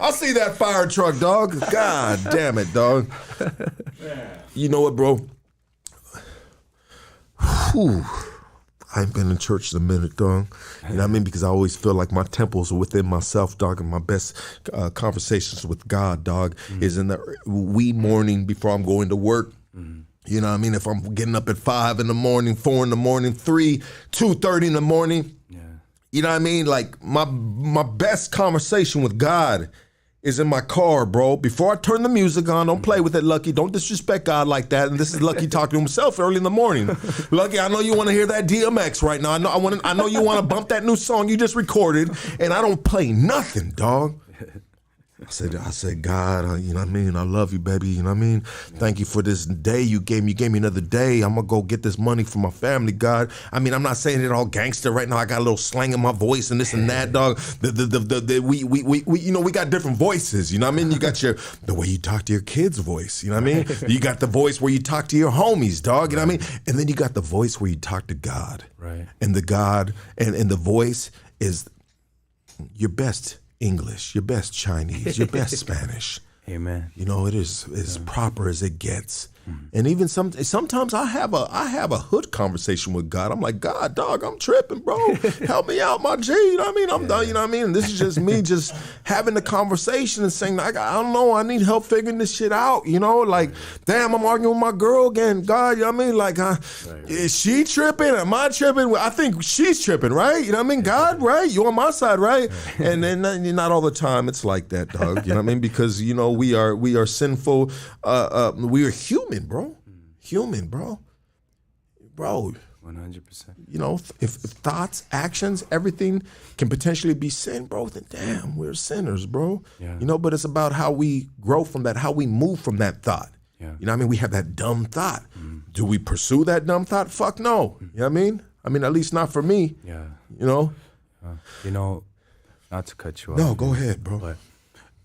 I see that fire truck, dog. God damn it, dog. You know what, bro? Whew. I ain't been in church in a minute, dog. You know what I mean? Because I always feel like my temples are within myself, dog, and my best conversations with God, dog, is in the wee morning before I'm going to work. You know what I mean? If I'm getting up at 5 in the morning, 4 in the morning, 3, 2:30 in the morning. Yeah. You know what I mean? Like my best conversation with God is in my car, bro. Before I turn the music on, don't play with it, Lucky. Don't disrespect God like that. And this is Lucky talking to himself early in the morning. Lucky, I know you want to hear that DMX right now. I know you want to bump that new song you just recorded, and I don't play nothing, dog. I said, God, you know what I mean? I love you, baby. You know what I mean? Thank you for this day you gave me. You gave me another day. I'm going to go get this money for my family, God. I mean, I'm not saying it all gangster right now. I got a little slang in my voice and this and that, dog. We you know, we got different voices. You know what I mean? You got the way you talk to your kids' voice. You know what I mean? You got the voice where you talk to your homies, dog. You know what I mean? And then you got the voice where you talk to God. Right. And the God and the voice is your best English, your best Chinese, your best Spanish. Amen. You know, it is as proper as it gets. And even sometimes I have a hood conversation with God. I'm like, God, dog, I'm tripping, bro. Help me out, my G. You know what I mean? I'm done. You know what I mean? And this is just me just having the conversation and saying, I don't know, I need help figuring this shit out. You know, like, damn, I'm arguing with my girl again. God, you know what I mean? Like, is she tripping? Am I tripping? I think she's tripping, right? You know what I mean? God, right? You on my side, right? And then not all the time it's like that, dog. You know what I mean? Because, you know, we are sinful. We are human. Bro, human, bro. 100%. You know, if thoughts, actions, everything can potentially be sin, bro, then damn, we're sinners, bro. Yeah. You know, but it's about how we grow from that, how we move from that thought. Yeah. You know what I mean? We have that dumb thought. Do we pursue that dumb thought? Fuck no. You know what I mean? I mean, at least not for me. Yeah. You know? You know, not to cut you off. No, go ahead, bro. But,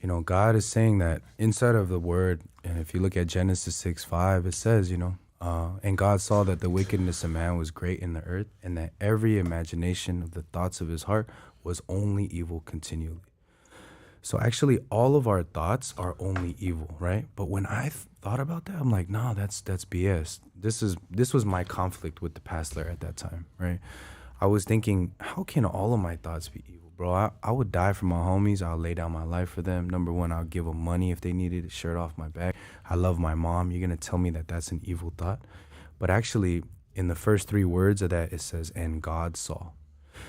you know, God is saying that inside of the word, and if you look at Genesis 6:5, it says, you know, and God saw that the wickedness of man was great in the earth, and that every imagination of the thoughts of his heart was only evil continually. So actually, all of our thoughts are only evil, right? But when I thought about that, I'm like, no, that's BS. This was my conflict with the pastor at that time, right? I was thinking, how can all of my thoughts be evil? Bro, I would die for my homies. I'll lay down my life for them. Number one, I'll give them money if they needed a shirt off my back. I love my mom. You're going to tell me that that's an evil thought? But actually, in the first 3 words of that, it says, and God saw.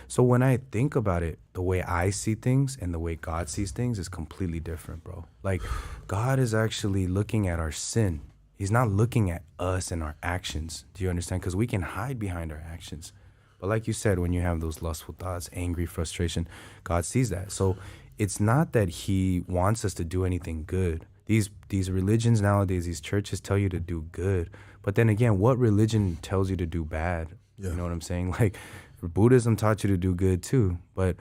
So when I think about it, the way I see things and the way God sees things is completely different, bro. Like, God is actually looking at our sin. He's not looking at us and our actions. Do you understand? Because we can hide behind our actions. But like you said, when you have those lustful thoughts, angry, frustration, God sees that. So it's not that he wants us to do anything good. These religions nowadays, these churches tell you to do good. But then again, what religion tells you to do bad? Yeah. You know what I'm saying? Like, Buddhism taught you to do good too. But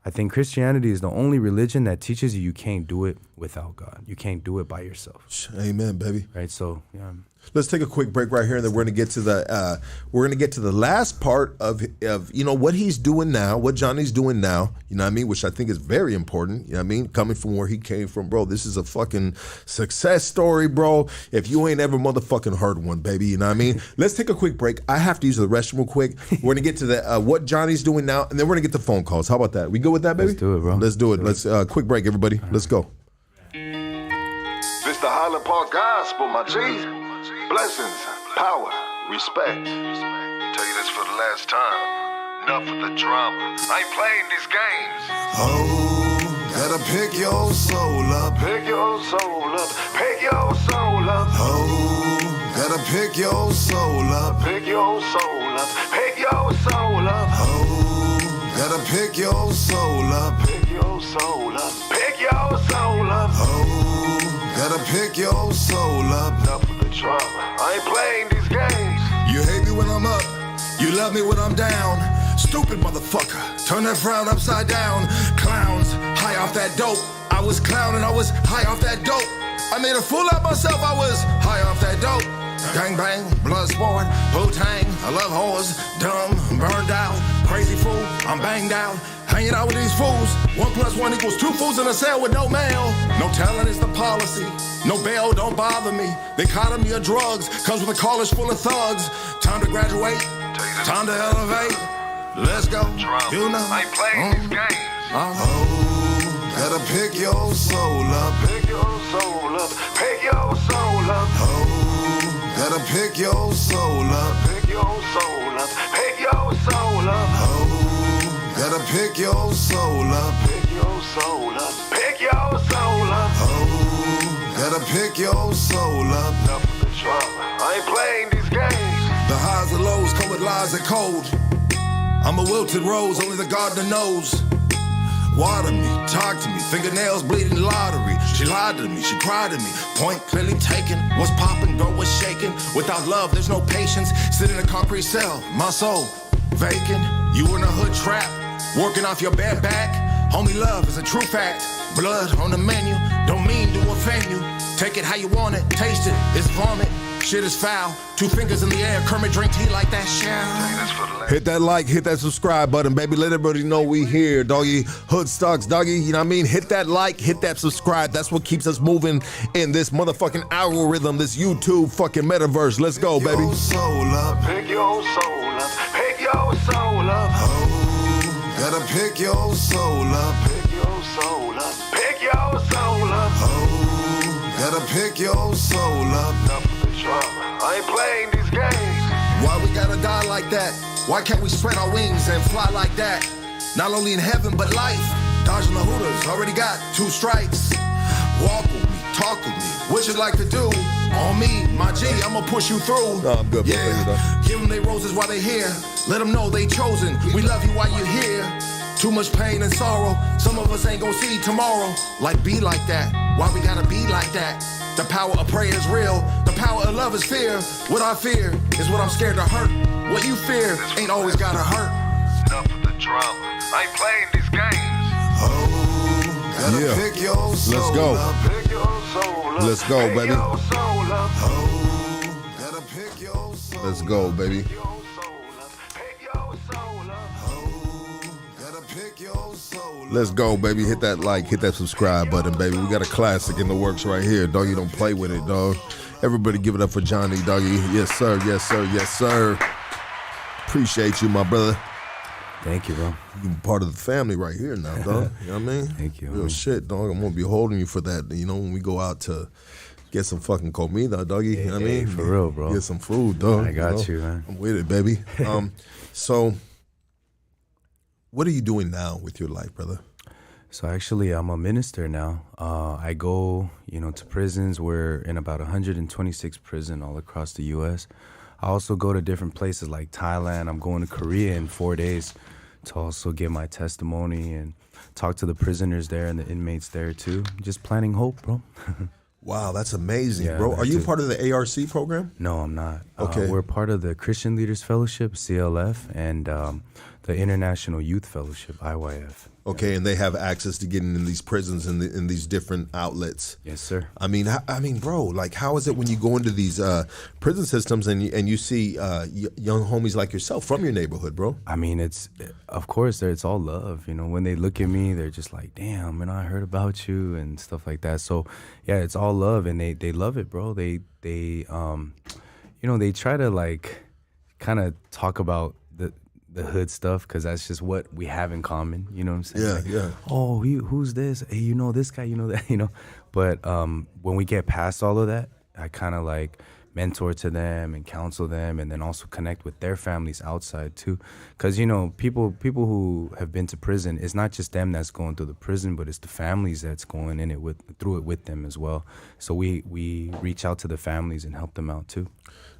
I think Christianity is the only religion that teaches you can't do it without God. You can't do it by yourself. Amen, baby. Right? So, yeah. Let's take a quick break right here, and then we're gonna get to the last part of you know what he's doing now, what Johnny's doing now. You know what I mean? Which I think is very important. You know what I mean? Coming from where he came from, bro. This is a fucking success story, bro. If you ain't ever motherfucking heard one, baby. You know what I mean? Let's take a quick break. I have to use the restroom real quick. We're gonna get to the what Johnny's doing now, and then we're gonna get the phone calls. How about that? We good with that, baby? Let's do it, bro. Let's do it. Let's quick break, everybody. Let's go. This the Highland Park Gospel, my G. Blessings, power, respect. Tell you this for the last time. Enough of the drama. I ain't playing these games. Oh, gotta pick your soul up. Pick your soul up. Pick your soul up. Oh, gotta pick your soul up. Pick your soul up. Pick your soul up. Oh, gotta pick your soul up. Pick your soul up. Pick your soul up. Oh, gotta pick your soul up. Enough of the drama. I ain't playing these games. You hate me when I'm up. You love me when I'm down. Stupid motherfucker. Turn that frown upside down. Clowns, high off that dope. I was clowning, I was high off that dope. I made a fool of myself, I was high off that dope. Gang bang, blood sport, Wu-Tang, I love whores, dumb, burned out, crazy fool, I'm banged out. Hanging out with these fools. 1 + 1 = 2 fools in a cell with no mail. No talent is the policy. No bail, don't bother me. They caught me of drugs. Comes with a college full of thugs. Time to graduate. Time to elevate. Let's go. You know. I ain't playing these games. Oh, gotta pick your soul up. Pick your soul up. Pick your soul up. Oh, gotta pick your soul up. Pick your soul up. Pick your soul up. Oh. Gotta pick your soul up. Pick your soul up. Pick your soul up. Oh, gotta pick your soul up. Enough of the drama. I ain't playing these games. The highs and lows come with lies and cold. I'm a wilted rose, only the gardener knows. Water me, talk to me, fingernails bleeding lottery. She lied to me, she cried to me, point clearly taken. What's popping, girl, what's shaking? Without love, there's no patience. Sit in a concrete cell, my soul vacant. You in a hood trap, working off your bad back. Homie, love is a true fact. Blood on the menu, don't mean to offend you. Take it how you want it, taste it, it's vomit. Shit is foul, 2 fingers in the air, Kermit drink tea like that shell. Hit that like, hit that subscribe button, baby. Let everybody know we here, doggy. Hood Stocks, doggy. You know what I mean? Hit that like, hit that subscribe. That's what keeps us moving in this motherfucking algorithm, this YouTube fucking metaverse. Let's go, baby. Pick your soul up, pick your soul up, pick your soul up. Oh, gotta pick your soul up, pick your soul up, pick your soul up. Oh, gotta pick your soul up. I ain't playing these games. Why we gotta die like that? Why can't we spread our wings and fly like that? Not only in heaven, but life. Dodging the hooters, already got 2 strikes. Walk with me, talk with me, what you like to do? On me, my G, I'ma push you through. No, I'm good, bro. Yeah, give them they roses while they here. Let them know they chosen. We love you while you're here. Too much pain and sorrow. Some of us ain't gonna see tomorrow. Like, be like that. Why we gotta be like that? The power of prayer is real. The power of love is fear. What I fear is what I'm scared to hurt. What you fear ain't always gotta hurt. Enough of the drama. I ain't playing these games. Oh, gotta Yeah. pick your soul. Let's go. Up. Pick your soul up. Let's go, Pick baby. your soul up. Oh, gotta pick your soul. Let's go, baby. Pick your soul up. Pick your soul up. Oh, gotta pick your soul up. Let's go, baby. Hit that like, hit that subscribe button, baby. We got a classic in the works right here, doggy. Don't play with it, dog. Everybody give it up for Johnny, doggy. Yes, sir. Yes, sir. Yes, sir. Appreciate you, my brother. Thank you, bro. You're part of the family right here now, dog. You know what I mean? Thank you. Real shit, dog. I'm gonna be holding you for that. You know, when we go out to get some fucking comida, doggy. You know what I mean? For real, bro. Get some food, dog. I got know? you, man. I'm with it, baby. So, what are you doing now with your life, brother? So actually, I'm a minister now. I go, to prisons. We're in about 126 prisons all across the U.S. I also go to different places like Thailand. I'm going to Korea in 4 days to also give my testimony and talk to the prisoners there and the inmates there too. Just planting hope, bro. Wow, that's amazing, Yeah, bro. Are you that's part of the ARC program? No, I'm not. Okay. We're part of the Christian Leaders Fellowship, CLF, and the International Youth Fellowship, IYF. Okay, and they have access to getting in these prisons and in these different outlets. Yes, sir. I mean, bro, like, how is it when you go into these prison systems and you see young homies like yourself from your neighborhood, bro? I mean, of course, it's all love. When they look at me, they're just like, damn, man, I heard about you and stuff like that. So, yeah, it's all love, and they love it, bro. They try to, like, kind of talk about the hood stuff because that's just what we have in common. You know what I'm saying? Yeah, like, yeah. Oh, who's this? Hey, you know this guy, you know that, But when we get past all of that, I kind of like mentor to them and counsel them, and then also connect with their families outside too. Because people who have been to prison, it's not just them that's going through the prison, but it's the families that's going through it with them as well. So we reach out to the families and help them out too.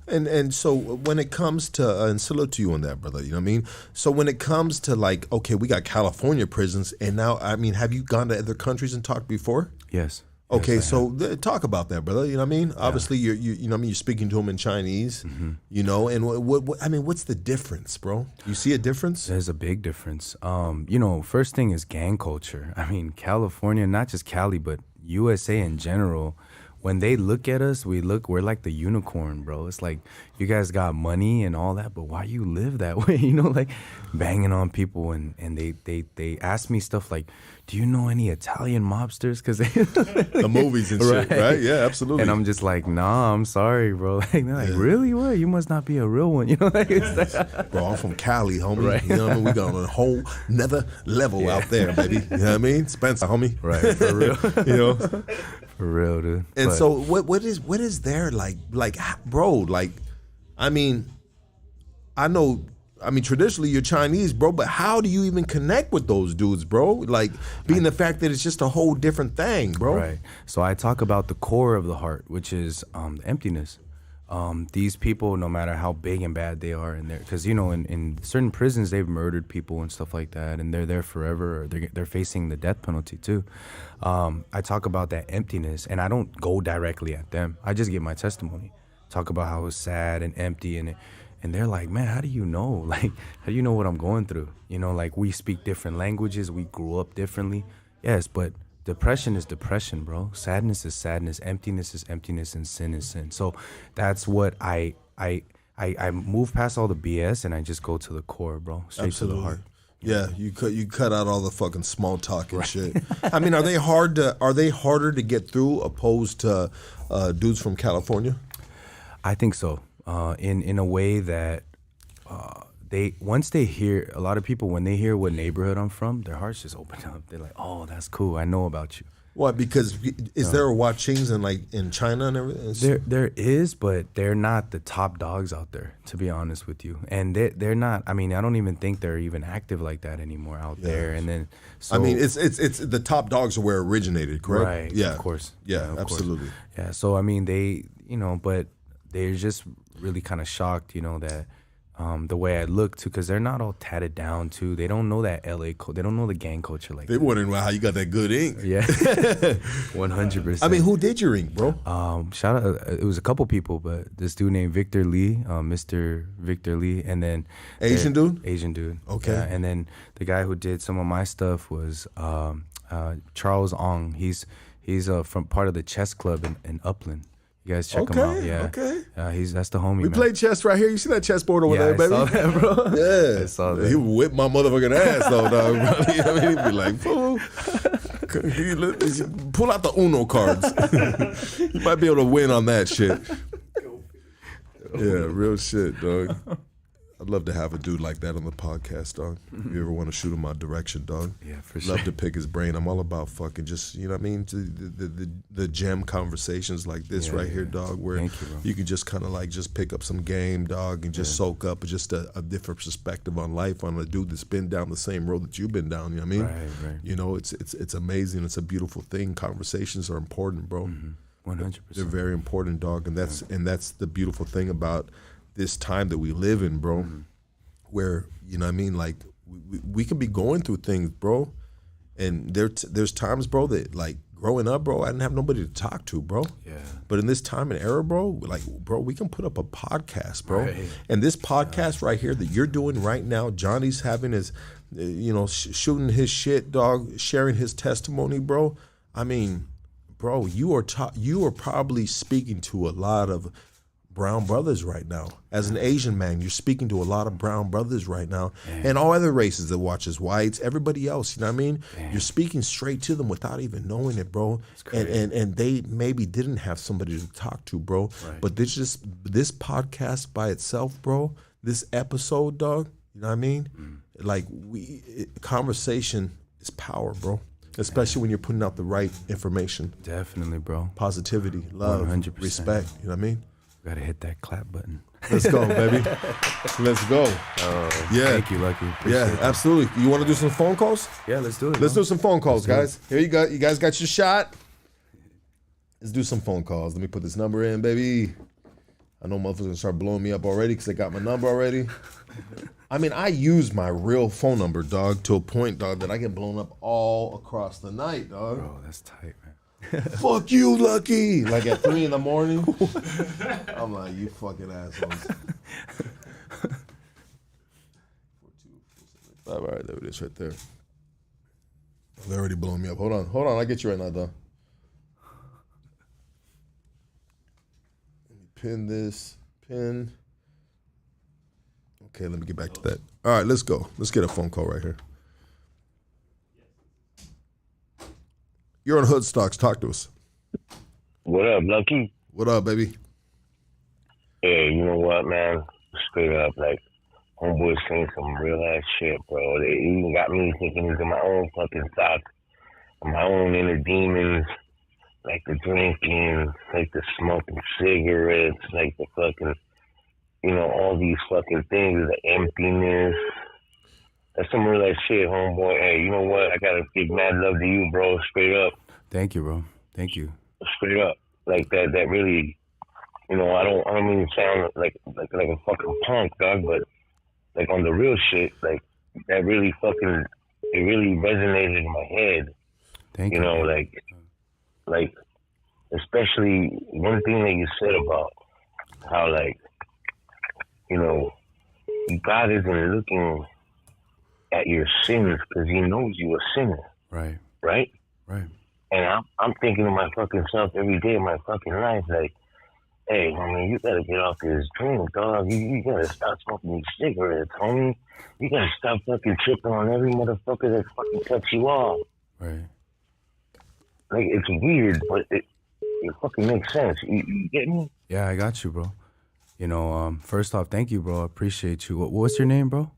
And so when it comes to, and salute to you on that, brother, you know what I mean? So when it comes to, like, okay, we got California prisons, and now, I mean, have you gone to other countries and talked before? Yes. Okay, Yes, so talk about that, brother. You know what I mean? Obviously, you know what I mean? You're speaking to them in Chinese, and what's the difference, bro? You see a difference? There's a big difference. First thing is gang culture. I mean, California, not just Cali, but USA in general. When they look at us, we're like the unicorn, bro. It's like, you guys got money and all that, but why you live that way? Like banging on people, and they ask me stuff like, do you know any Italian mobsters? Because the movies and shit, right? Yeah, absolutely. And I'm just like, nah, I'm sorry, bro. Like, they're like, really? What? You must not be a real one. Bro, I'm from Cali, homie. Right. You know what I mean? We got on a whole another level out there, baby. You know what I mean? Spencer, homie. Right, for real. For real, dude. And so what is there like, bro, like, I mean, traditionally you're Chinese, bro, but how do you even connect with those dudes, bro? Like, being the fact that it's just a whole different thing, bro. Right. So I talk about the core of the heart, which is the emptiness. these people, no matter how big and bad they are in there, because in certain prisons they've murdered people and stuff like that, and they're there forever, or they're facing the death penalty too. I talk about that emptiness, and I don't go directly at them. I just give my testimony, talk about how it's sad and empty, and they're like, man, how do you know? Like, how do you know what I'm going through? Like, we speak different languages, we grew up differently, yes, but depression is depression, bro. Sadness is sadness. Emptiness is emptiness, and sin is sin. So that's what I move past all the BS, and I just go to the core, bro. Straight to the heart. Yeah, you cut out all the fucking small talk and shit. I mean, are they harder to get through opposed to dudes from California? I think so. In a way that once they hear, a lot of people, when they hear what neighborhood I'm from, their hearts just open up. They're like, oh, that's cool. I know about you. What? Because is there a Chings in China and everything? There is, but they're not the top dogs out there, to be honest with you. And they're not. I mean, I don't even think they're even active like that anymore out there. And then, so I mean, it's the top dogs are where it originated, correct? Right. Yeah. Of course. Yeah. Absolutely. Course. Yeah. So I mean, they, but they're just really kind of shocked, that. The way I look too, because they're not all tatted down too. They don't know that LA they don't know the gang culture like they that. wondering how you got that good ink. Yeah, 100%. I mean, who did your ink, bro? Shout out. It was a couple people, but this dude named Victor Lee, Mr. Victor Lee, and then Asian dude. Okay. Yeah, and then the guy who did some of my stuff was Charles Ong. He's from part of the chess club in Upland. You guys check him out. Yeah. Okay. That's the homie. We played chess right here. You see that chessboard over there, baby? I saw that, bro. Yeah. I saw that. He would whip my motherfucking ass though, dog. I mean, he'd be like, fool. Pull out the Uno cards. You might be able to win on that shit. Yeah, real shit, dog. I'd love to have a dude like that on the podcast, dog. If you ever want to shoot him my direction, dog. Yeah, for sure. Love to pick his brain. I'm all about fucking just, you know what I mean? The gem conversations like this here, dog, where you can just kind of like just pick up some game, dog, and just soak up just a different perspective on life on a dude that's been down the same road that you've been down, you know what I mean? Right. You know, it's amazing. It's a beautiful thing. Conversations are important, bro. 100%. They're very important, dog, and that's the beautiful thing about this time that we live in, bro, where, you know what I mean, like, we can be going through things, bro, and there's times, bro, that, like, growing up, bro, I didn't have nobody to talk to, bro. Yeah. But in this time and era, bro, like, bro, we can put up a podcast, bro. Right. And this podcast right here that you're doing right now, Johnny's having his, shooting his shit, dog, sharing his testimony, bro. I mean, bro, you are probably speaking to a lot of brown brothers right now. As an Asian man, you're speaking to a lot of brown brothers right now. Damn. And all other races that watch us, whites, everybody else, you know what I mean? Damn. You're speaking straight to them without even knowing it, bro. And they maybe didn't have somebody to talk to, bro. Right. But this podcast by itself, bro, this episode, dog, you know what I mean? Like, conversation is power, bro. Especially when you're putting out the right information. Definitely, bro. Positivity, love, 100%. Respect, you know what I mean? Gotta hit that clap button. Let's go, baby. Let's go. Yeah. Thank you, Lucky. Appreciate that. Absolutely. You want to do some phone calls? Yeah, let's do it. Let's do some phone calls, guys. Here you go. You guys got your shot. Let's do some phone calls. Let me put this number in, baby. I know motherfuckers gonna start blowing me up already because they got my number already. I mean, I use my real phone number, dog, to a point, dog, that I get blown up all across the night, dog. Bro, that's tight, man. Fuck you, Lucky. Like at 3 a.m. I'm like, you fucking assholes. All right, there it is right there. They're already blowing me up. Hold on. I'll get you right now, dog. Let me pin this. Pin. Okay, let me get back to that. All right, let's go. Let's get a phone call right here. You're on Hood Stocks. Talk to us. What up, Lucky? What up, baby? Hey, you know what, man? Straight up, like, homeboy's saying some real ass shit, bro. They even got me thinking into my own fucking thoughts, my own inner demons, like the drinking, like the smoking cigarettes, like the fucking, all these fucking things, the emptiness. That's some real ass shit, homeboy. Hey, you know what? I gotta give mad love to you, bro. Straight up. Thank you, bro. Thank you. Straight up. Like that really, you know, I don't mean to sound like a fucking punk, dog, but like on the real shit, like that really fucking, it really resonated in my head. Thank you. You know, like especially one thing that you said about how, like, you know, God isn't looking at your sins because he knows you a sinner. Right. Right? Right. And I'm thinking to my fucking self every day of my fucking life, like, hey, homie, you gotta get off this drink, dog. You gotta stop smoking these cigarettes, homie. You gotta stop fucking tripping on every motherfucker that fucking cuts you off. Right. Like, it's weird, but it fucking makes sense. You get me? Yeah, I got you, bro. You know, first off, thank you, bro. I appreciate you. What's your name, bro?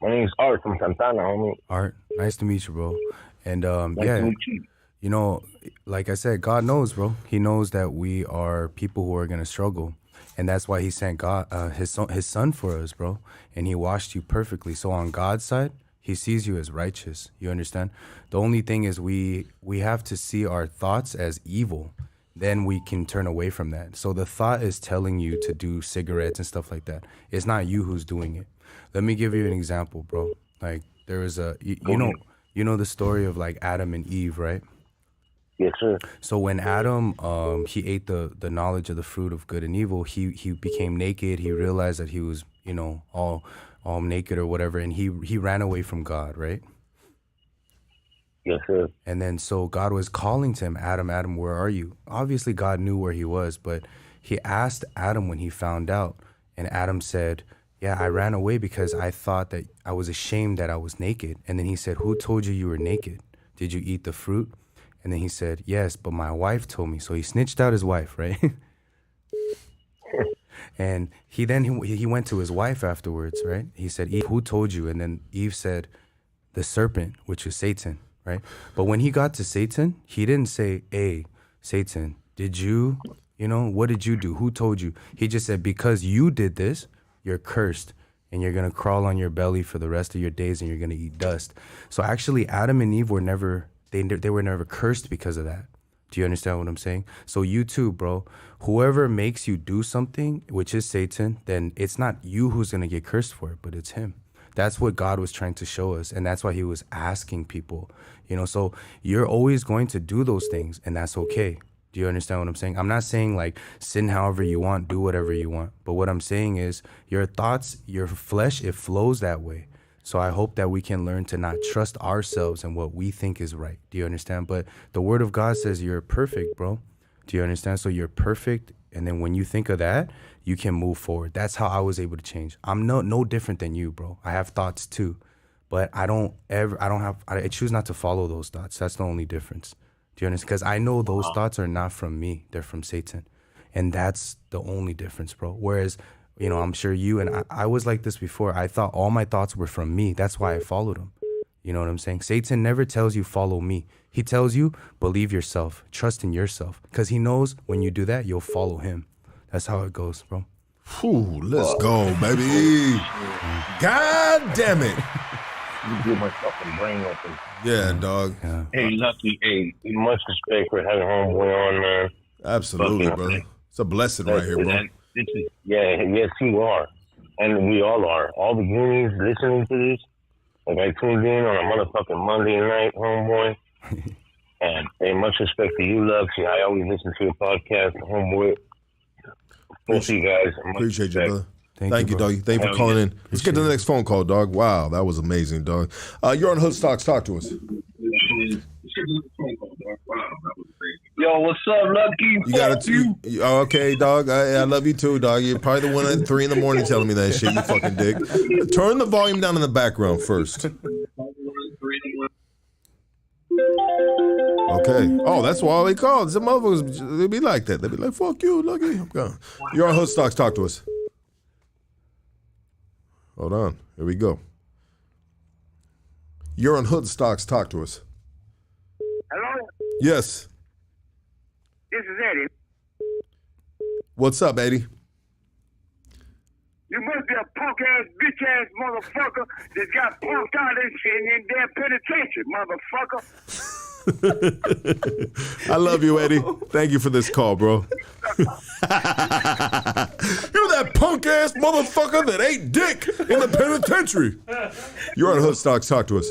My name's Art from Santana, homie. Art, nice to meet you, bro. And Nice yeah, to meet you. you know, like I said, God knows, bro. He knows that we are people who are gonna struggle, and that's why He sent God, His son for us, bro. And He washed you perfectly. So on God's side, He sees you as righteous. You understand? The only thing is we have to see our thoughts as evil. Then we can turn away from that. So the thought is telling you to do cigarettes and stuff like that. It's not you who's doing it. Let me give you an example, bro. Like there is you know the story of like Adam and Eve, right? Yes, sir. So when Adam he ate the knowledge of the fruit of good and evil, he became naked. He realized that he was, you know, all naked or whatever, and he ran away from God, right? Yes, sir. And then so God was calling to him, Adam, Adam, where are you? Obviously God knew where he was, but he asked Adam when he found out, and Adam said, yeah, I ran away because I thought that I was ashamed that I was naked. And then he said, who told you you were naked? Did you eat the fruit? And then he said, yes, but my wife told me. So he snitched out his wife, right? And he went to his wife afterwards, right? He said, Eve, who told you? And then Eve said, the serpent, which is Satan, right? But when he got to Satan, he didn't say, hey, Satan, did you, what did you do? Who told you? He just said, because you did this, you're cursed, and you're going to crawl on your belly for the rest of your days, and you're going to eat dust. So actually, Adam and Eve were never, they were never cursed because of that. Do you understand what I'm saying? So you too, bro, whoever makes you do something, which is Satan, then it's not you who's going to get cursed for it, but it's him. That's what God was trying to show us. And that's why he was asking people, so you're always going to do those things, and that's okay. Do you understand what I'm saying? I'm not saying like sin however you want, do whatever you want. But what I'm saying is your thoughts, your flesh, it flows that way. So I hope that we can learn to not trust ourselves and what we think is right. Do you understand? But the word of God says you're perfect, bro. Do you understand? So you're perfect. And then when you think of that, you can move forward. That's how I was able to change. I'm no different than you, bro. I have thoughts too, but I choose not to follow those thoughts. That's the only difference. Do you understand? Because I know those thoughts are not from me. They're from Satan. And that's the only difference, bro. Whereas, I'm sure you and I was like this before. I thought all my thoughts were from me. That's why I followed him. You know what I'm saying? Satan never tells you follow me. He tells you believe yourself, trust in yourself. Because he knows when you do that, you'll follow him. That's how it goes, bro. Whew, let's go, baby. God damn it. You get my fucking brain open. Yeah, dog. Yeah. Hey, Lucky, much respect for having homeboy on, man. Absolutely, brother. It's a blessing right here, bro. Yes, you are. And we all are. All the goonies listening to this, like I tuned in on a motherfucking Monday night, homeboy. And hey, much respect to you, Lucky. I always listen to your podcast, homeboy. We'll see you guys. Appreciate you, brother. Thank you, bro. doggy. Thank you for calling in. Let's get to the next phone call, dog. Wow, that was amazing, dog. You're on Hood Stocks. Talk to us. Yo, what's up, Lucky? You got it. Okay, dog. I love you too, dog. You're probably the one at 3 a.m. telling me that shit, you fucking dick. Turn the volume down in the background first. Okay. Oh, that's why they call. Some motherfuckers, they be like that. They be like, fuck you, Lucky. I'm gone. You're on Hood Stocks. Talk to us. Hold on. Here we go. You're on Hood Stocks. Talk to us. Hello? Yes. This is Eddie. What's up, Eddie? You must be a punk-ass, bitch-ass motherfucker that got punked out and shit in their penitentiary, motherfucker. I love you, Eddie. Thank you for this call, bro. You're that punk ass motherfucker that ate dick in the penitentiary. You're on Hoodstocks. Talk to us.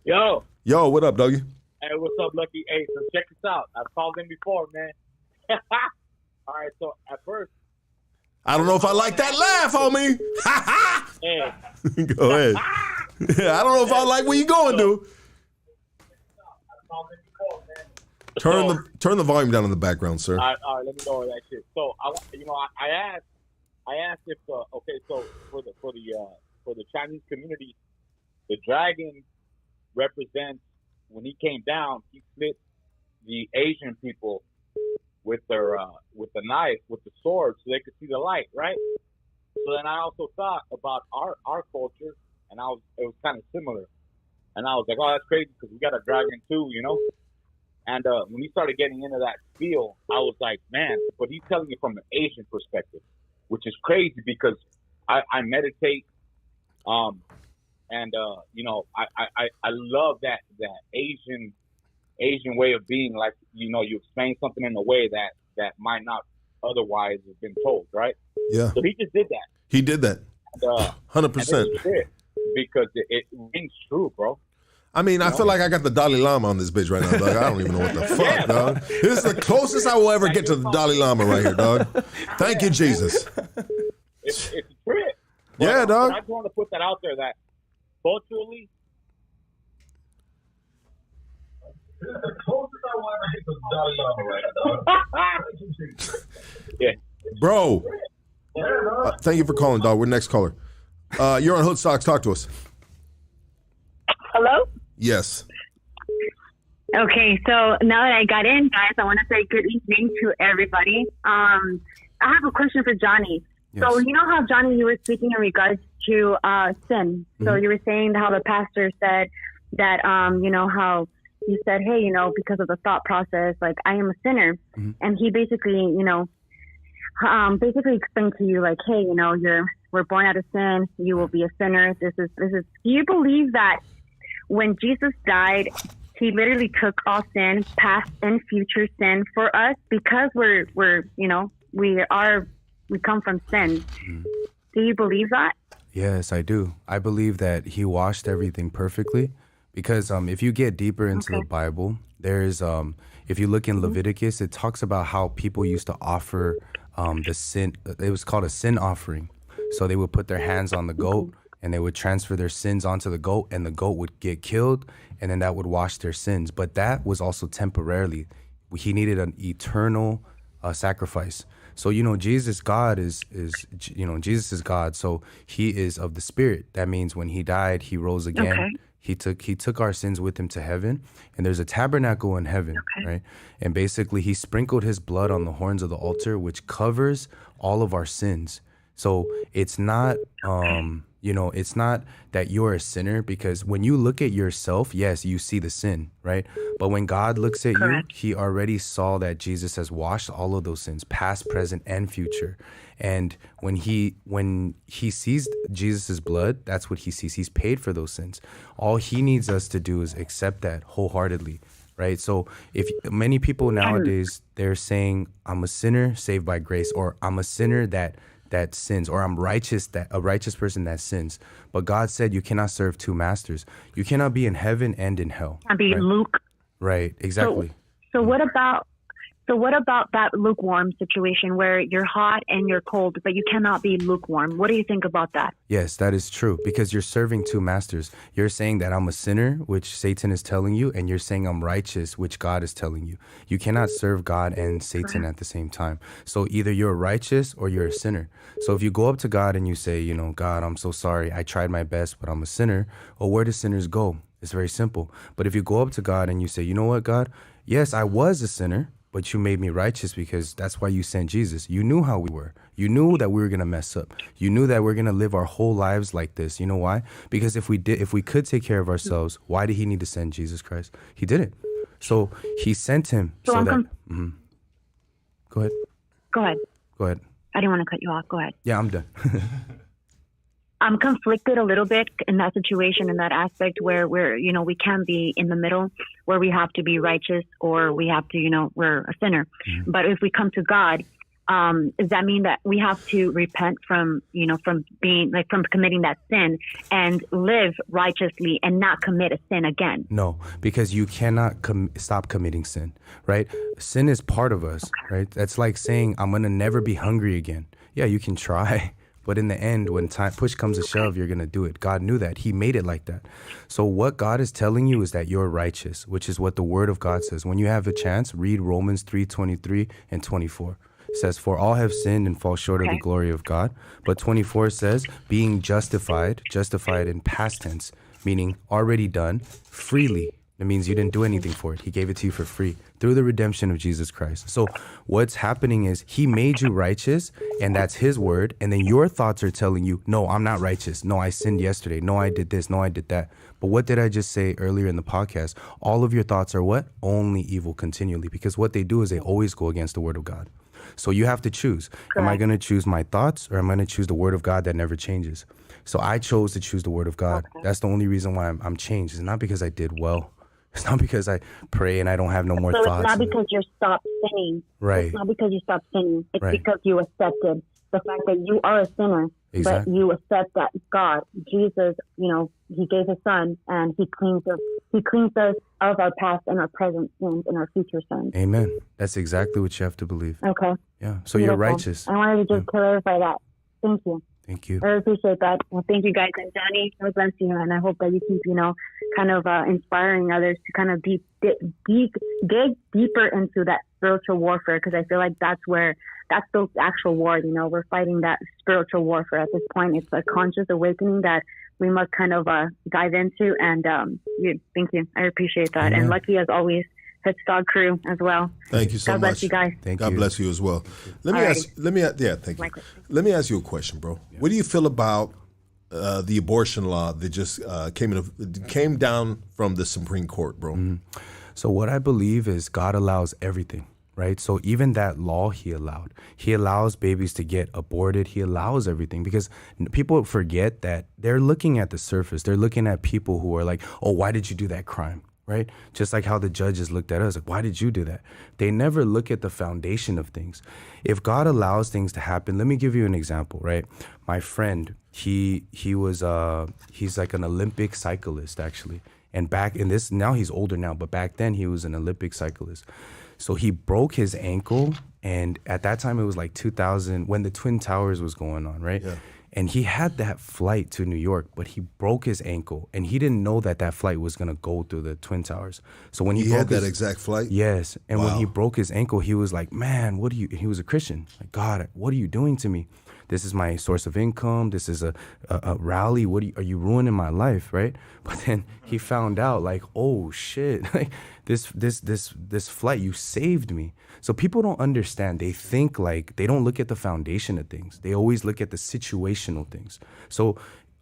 Yo, What up, Dougie? hey, what's up, Lucky? Hey, so check this out. I've called in before, man. All right, so at first, I don't know if I like that laugh, homie. hey, Go ahead. I don't know if I like where you going, dude. I've called in before, man. Turn the volume down in the background, sir. All right, let me know that shit. So I asked if okay, so for the Chinese community, the dragon represents, when he came down, he split the Asian people with their with the knife, with the sword, so they could see the light, right? So then I also thought about our culture, and it was kind of similar, and I was like, oh, that's crazy because we got a dragon too, you know. And when he started getting into that feel, I was like, man, but he's telling it from an Asian perspective, which is crazy because I meditate, and you know, I love that Asian way of being. Like, you know, you explain something in a way that might not otherwise have been told, right? Yeah. So he just did that. He did that. 100%. Because it rings true, bro. I mean, I feel like I got the Dalai Lama on this bitch right now, dog. I don't even know what the fuck, dog. This is the closest I will ever get to the Dalai Lama right here, dog. Thank you, Jesus. It's a trip. Yeah, dog. I just want to put that out there that culturally, this is the closest I will ever get to the Dalai Lama right now, dog. Yeah. Bro. Thank you for calling, dog. We're next caller. You're on Hoodstocks. Talk to us. Hello? Yes. Okay, so now that I got in, guys, I want to say good evening to everybody. I have a question for Johnny. Yes. So you know how, Johnny, you were speaking in regards to sin. So you were saying how the pastor said that, you know, how you said, hey, you know, because of the thought process, like, I am a sinner. And he basically, you know, basically explained to you, like, hey, you know, we're born out of sin. You will be a sinner. This is. Do you believe that when Jesus died, he literally took all sin, past and future sin for us, because we're you know, we come from sin. Do you believe that? Yes, I do. I believe that he washed everything perfectly, because if you get deeper into the Bible, there's if you look in Leviticus, it talks about how people used to offer the sin. It was called a sin offering. So they would put their hands on the goat, and they would transfer their sins onto the goat, and the goat would get killed, and then that would wash their sins. But that was also temporarily. He needed an eternal sacrifice. So, you know, Jesus, God is you know, Jesus is God. So he is of the Spirit. That means when he died, he rose again. Okay. He took our sins with him to heaven, and there's a tabernacle in heaven, right? And basically he sprinkled his blood on the horns of the altar, which covers all of our sins. So it's not, you know, it's not that you're a sinner, because when you look at yourself, yes, you see the sin, right? But when God looks at you, he already saw that Jesus has washed all of those sins, past, present, and future. And when he sees Jesus's blood, that's what he sees. He's paid for those sins. All he needs us to do is accept that wholeheartedly, right? So if many people nowadays, they're saying, I'm a sinner saved by grace, or I'm a sinner that sins, or I'm righteous, a righteous person that sins. But God said you cannot serve two masters. You cannot be in heaven and in hell. I'll be Luke. Right, exactly. So what about that lukewarm situation where you're hot and you're cold, but you cannot be lukewarm? What do you think about that? Yes, that is true, because you're serving two masters. You're saying that I'm a sinner, which Satan is telling you, and you're saying I'm righteous, which God is telling you. You cannot serve God and Satan at the same time. So either you're righteous or you're a sinner. So if you go up to God and you say, you know, God, I'm so sorry. I tried my best, but I'm a sinner. Well, where do sinners go? It's very simple. But if you go up to God and you say, you know what, God? Yes, I was a sinner, but you made me righteous, because that's why you sent Jesus. You knew how we were. You knew that we were going to mess up. You knew that we're going to live our whole lives like this. You know why? Because if we could take care of ourselves, why did he need to send Jesus Christ? He didn't. So he sent him Go ahead. Go ahead. Go ahead. I didn't want to cut you off. Go ahead. Yeah, I'm done. I'm conflicted a little bit in that situation, in that aspect where we can be in the middle, where we have to be righteous or we have to, we're a sinner. Mm-hmm. But if we come to God, does that mean that we have to repent from committing that sin and live righteously and not commit a sin again? No, because you cannot stop committing sin, right? Sin is part of us, right? That's like saying, I'm going to never be hungry again. Yeah, you can try. But in the end, when push comes to shove, you're going to do it. God knew that. He made it like that. So what God is telling you is that you're righteous, which is what the word of God says. When you have a chance, read Romans 3:23 and 24. It says, for all have sinned and fall short of the glory of God. But 24 says, being justified in past tense, meaning already done, freely. It means you didn't do anything for it. He gave it to you for free through the redemption of Jesus Christ. So what's happening is he made you righteous, and that's his word. And then your thoughts are telling you, no, I'm not righteous. No, I sinned yesterday. No, I did this. No, I did that. But what did I just say earlier in the podcast? All of your thoughts are what? Only evil continually, because what they do is they always go against the word of God. So you have to choose. Correct. Am I going to choose my thoughts, or am I going to choose the word of God that never changes? So I chose to choose the word of God. Okay. That's the only reason why I'm changed. It's not because I did well. It's not because I pray and I don't have no more thoughts. It's not because you stopped sinning. Right. It's not because you stopped sinning. It's because you accepted the fact that you are a sinner. Exactly. But you accept that God, Jesus, he gave his son and he cleans us of our past and our present sins and our future sins. Amen. That's exactly what you have to believe. Okay. Yeah. So you're righteous. I wanted to just clarify that. Thank you. Thank you. I really appreciate that. Well, thank you guys. And Johnny, God bless you. And I hope that you keep, kind of inspiring others to kind of dig deeper into that spiritual warfare, because I feel like that's the actual war. We're fighting that spiritual warfare at this point. It's a conscious awakening that we must kind of dive into. And thank you. I appreciate that. Amen. And lucky as always, Hit Dog crew as well. Thank you so much. God bless you guys. God bless you as well. Let me ask you a question, bro. Yeah. What do you feel about the abortion law that just came down from the Supreme Court, bro? Mm-hmm. So what I believe is God allows everything, right? So even that law he allows babies to get aborted. He allows everything, because people forget that they're looking at the surface. They're looking at people who are like, oh, why did you do that crime? Right? Just like how the judges looked at us, like, why did you do that? They never look at the foundation of things. If God allows things to happen, let me give you an example, right? My friend, he's like an Olympic cyclist, actually. And now he's older now, but back then he was an Olympic cyclist. So he broke his ankle, and at that time it was like 2000 when the Twin Towers was going on, right? Yeah. And he had that flight to New York, but he broke his ankle, and he didn't know that flight was going to go through the Twin Towers. So when he had that exact flight? Yes. And when he broke his ankle, he was like, man, he was a Christian. Like, God, what are you doing to me? This is my source of income. This is a rally. Are you ruining my life, right? But then he found out, like, oh shit, like this flight, you saved me. So people don't understand. They think like they don't look at the foundation of things. They always look at the situational things. So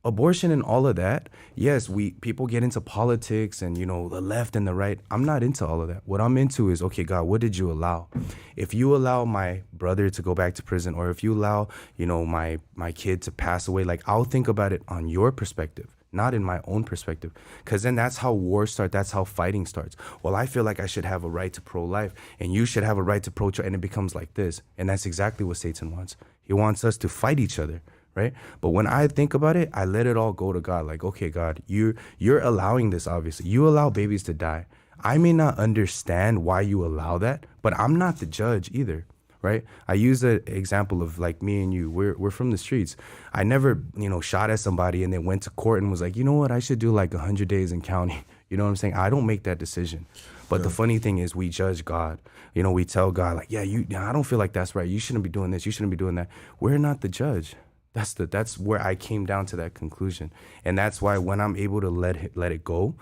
abortion and all of that, yes, people get into politics and, the left and the right. I'm not into all of that. What I'm into is, okay, God, what did you allow? If you allow my brother to go back to prison, or if you allow, my kid to pass away, like, I'll think about it on your perspective, not in my own perspective. Because then that's how wars start. That's how fighting starts. Well, I feel like I should have a right to pro-life, and you should have a right to pro-choice, and it becomes like this. And that's exactly what Satan wants. He wants us to fight each other. Right? But when I think about it, I let it all go to God. Like, okay, God, you're allowing this, obviously. You allow babies to die. I may not understand why you allow that, but I'm not the judge either, right? I use an example of like me and you. We're from the streets. I never, shot at somebody and then went to court and was like, you know what, I should do like 100 days in county. You know what I'm saying? I don't make that decision. But the funny thing is we judge God. We tell God like, I don't feel like that's right. You shouldn't be doing this. You shouldn't be doing that. We're not the judge. That's where I came down to that conclusion. And that's why when I'm able to let it go,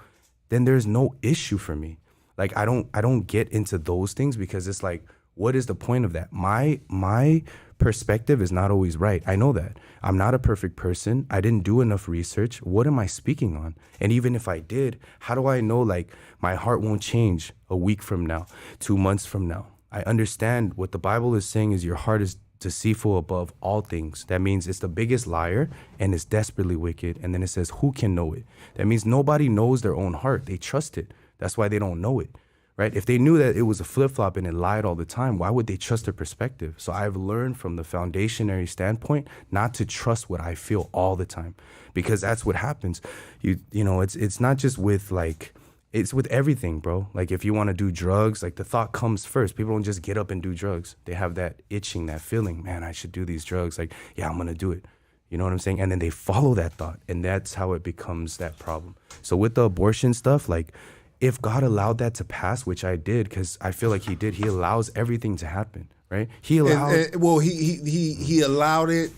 then there's no issue for me. Like I don't get into those things, because it's like, what is the point of that? My perspective is not always right. I know that. I'm not a perfect person. I didn't do enough research. What am I speaking on? And even if I did, how do I know like my heart won't change a week from now, 2 months from now? I understand what the Bible is saying is your heart is deceitful above all things. That means it's the biggest liar and it's desperately wicked. And then it says, who can know it? That means nobody knows their own heart. They trust it. That's why they don't know it, right? If they knew that it was a flip-flop and it lied all the time, why would they trust their perspective? So I've learned from the foundationary standpoint not to trust what I feel all the time, because that's what happens. You know, it's not just with like, it's with everything, bro. Like if you want to do drugs, like the thought comes first. People don't just get up and do drugs. They have that itching, that feeling, man, I should do these drugs. Like, yeah, I'm going to do it. You know what I'm saying? And then they follow that thought, and that's how it becomes that problem. So with the abortion stuff, like if God allowed that to pass, which I did, because I feel like he did, he allows everything to happen, right? He allowed. Well, he allowed it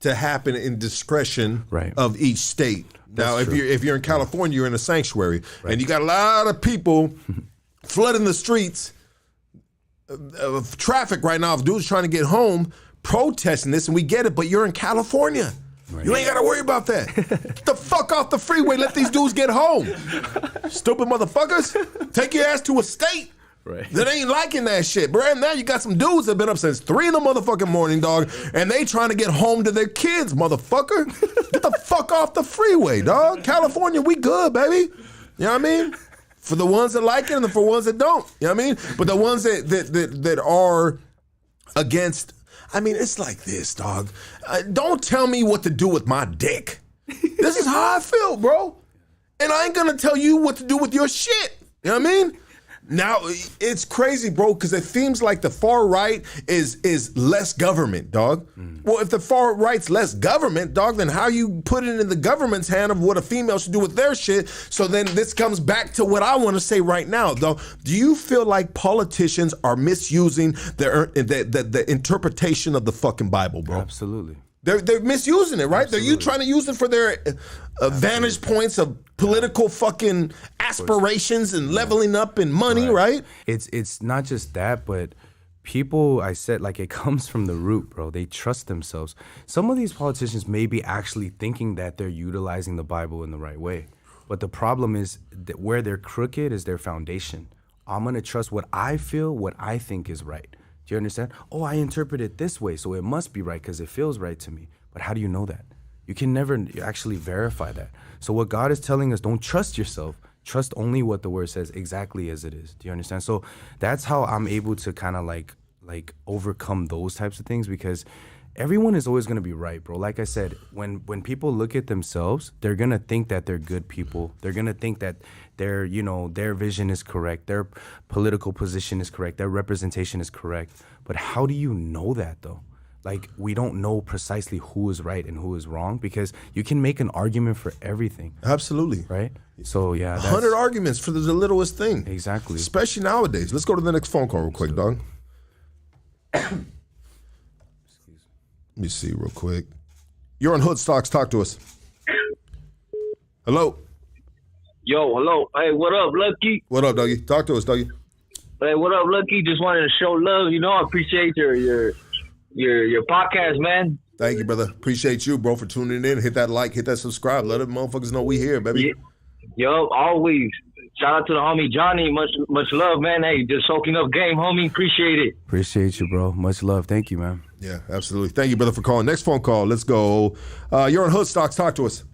to happen in discretion of each state. Now, if you're in California, you're in a sanctuary, and you got a lot of people flooding the streets of traffic right now of dudes trying to get home, protesting this, and we get it, but you're in California. Right. You ain't got to worry about that. Get the fuck off the freeway. Let these dudes get home. Stupid motherfuckers. Take your ass to a state that ain't liking that shit. But right now you got some dudes that been up since 3 in the motherfucking morning, dog, and they trying to get home to their kids, motherfucker. Get the fuck off the freeway, dog. California, we good, baby. You know what I mean? For the ones that like it and for ones that don't. You know what I mean? But the ones that are against, I mean, it's like this, dog. Don't tell me what to do with my dick. This is how I feel, bro. And I ain't gonna tell you what to do with your shit. You know what I mean? Now, it's crazy, bro, because it seems like the far right is less government, dog. Well, if the far right's less government, dog, then how you put it in the government's hand of what a female should do with their shit? So then this comes back to what I want to say right now, though. Do you feel like politicians are misusing the interpretation of the fucking Bible, bro? Absolutely. They're misusing it, right? Absolutely. They're trying to use it for their vantage points of political fucking aspirations and leveling up and money, right? It's not just that, but people, I said, like, it comes from the root, bro. They trust themselves. Some of these politicians may be actually thinking that they're utilizing the Bible in the right way. But the problem is that where they're crooked is their foundation. I'm going to trust what I feel, what I think is right. Do you understand? Oh, I interpret it this way, so it must be right because it feels right to me. But how do you know that? You can never actually verify that. So what God is telling us, don't trust yourself. Trust only what the word says exactly as it is. Do you understand? So that's how I'm able to kind of like overcome those types of things, because everyone is always going to be right, bro. Like I said, when people look at themselves, they're going to think that they're good people. They're going to think that their vision is correct. Their political position is correct. Their representation is correct. But how do you know that, though? Like, we don't know precisely who is right and who is wrong, because you can make an argument for everything. Absolutely. Right? So, yeah. 100 arguments for the littlest thing. Exactly. Especially nowadays. Let's go to the next phone call real quick, dog. Let me see real quick. You're on Hood Stocks. Talk to us. Hello. Yo, hello. Hey, what up, Lucky? What up, Dougie? Talk to us, Dougie. Hey, what up, Lucky? Just wanted to show love. You know, I appreciate your podcast, man. Thank you, brother. Appreciate you, bro, for tuning in. Hit that like, hit that subscribe. Let them motherfuckers know we here, baby. Yo, always. Shout out to the homie Johnny. Much love, man. Hey, just soaking up game, homie. Appreciate it. Appreciate you, bro. Much love. Thank you, man. Yeah, absolutely. Thank you, brother, for calling. Next phone call. Let's go. You're on Hood Stocks. Talk to us.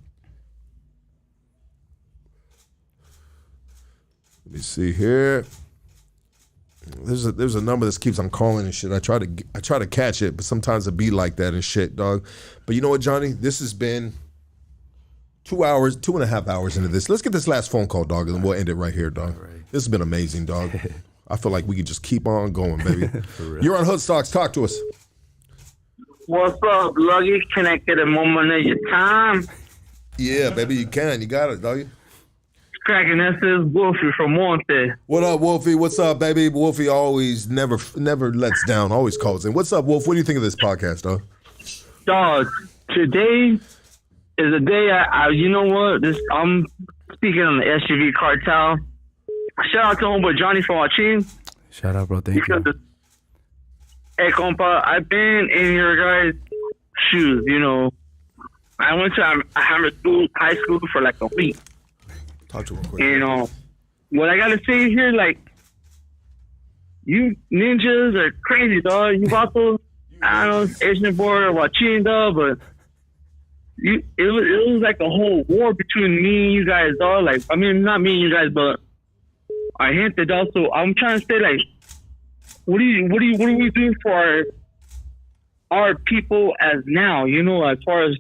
Let me see here. There's a number that keeps on calling and shit. I try to catch it, but sometimes it be like that and shit, dog. But you know what, Johnny? This has been 2.5 hours into this. Let's get this last phone call, dog, and then we'll end it right here, dog. Right. This has been amazing, dog. I feel like we can just keep on going, baby. You're on Hood Stocks. Talk to us. What's up, Lucky? Connected a moment of your time. Yeah, baby, you can. You got it, doggy. Cracking, this is Wolfie from Monte. What up, Wolfie? What's up, baby? Wolfie always never lets down, always calls in. What's up, Wolf? What do you think of this podcast, dog? Dog, today is a day I you know what? I'm speaking on the SUV cartel. Shout out to homeboy Johnny from CHING. Shout out, bro. Thank you. Hey, compa, I've been in your guys' shoes, you know. I went to high school for like a week. Talk to him quick. You know, what I gotta say here, like, you ninjas are crazy, dog. You vatos, I don't know, Asian boy or watching though, but it was like a whole war between me and you guys, dog. Like, I mean, not me and you guys, but I hinted also. I'm trying to say, like, what are we doing for our people as now? You know, as far as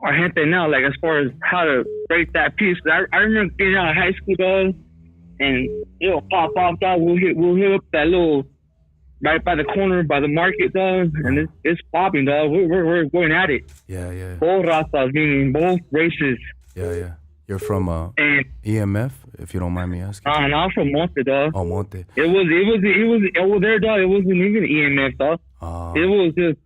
our gente now, like as far as how to break that peace. I remember getting out of high school, dog, and pop, dog. We'll hit up that little right by the corner by the market, dog, and it's popping, dog. We're going at it. Yeah. Both razas, meaning both races. Yeah. You're from and EMF, if you don't mind me asking. And I'm from Monte, dog. Oh, Monte. It was over there, dog. It wasn't even EMF, dog. It was just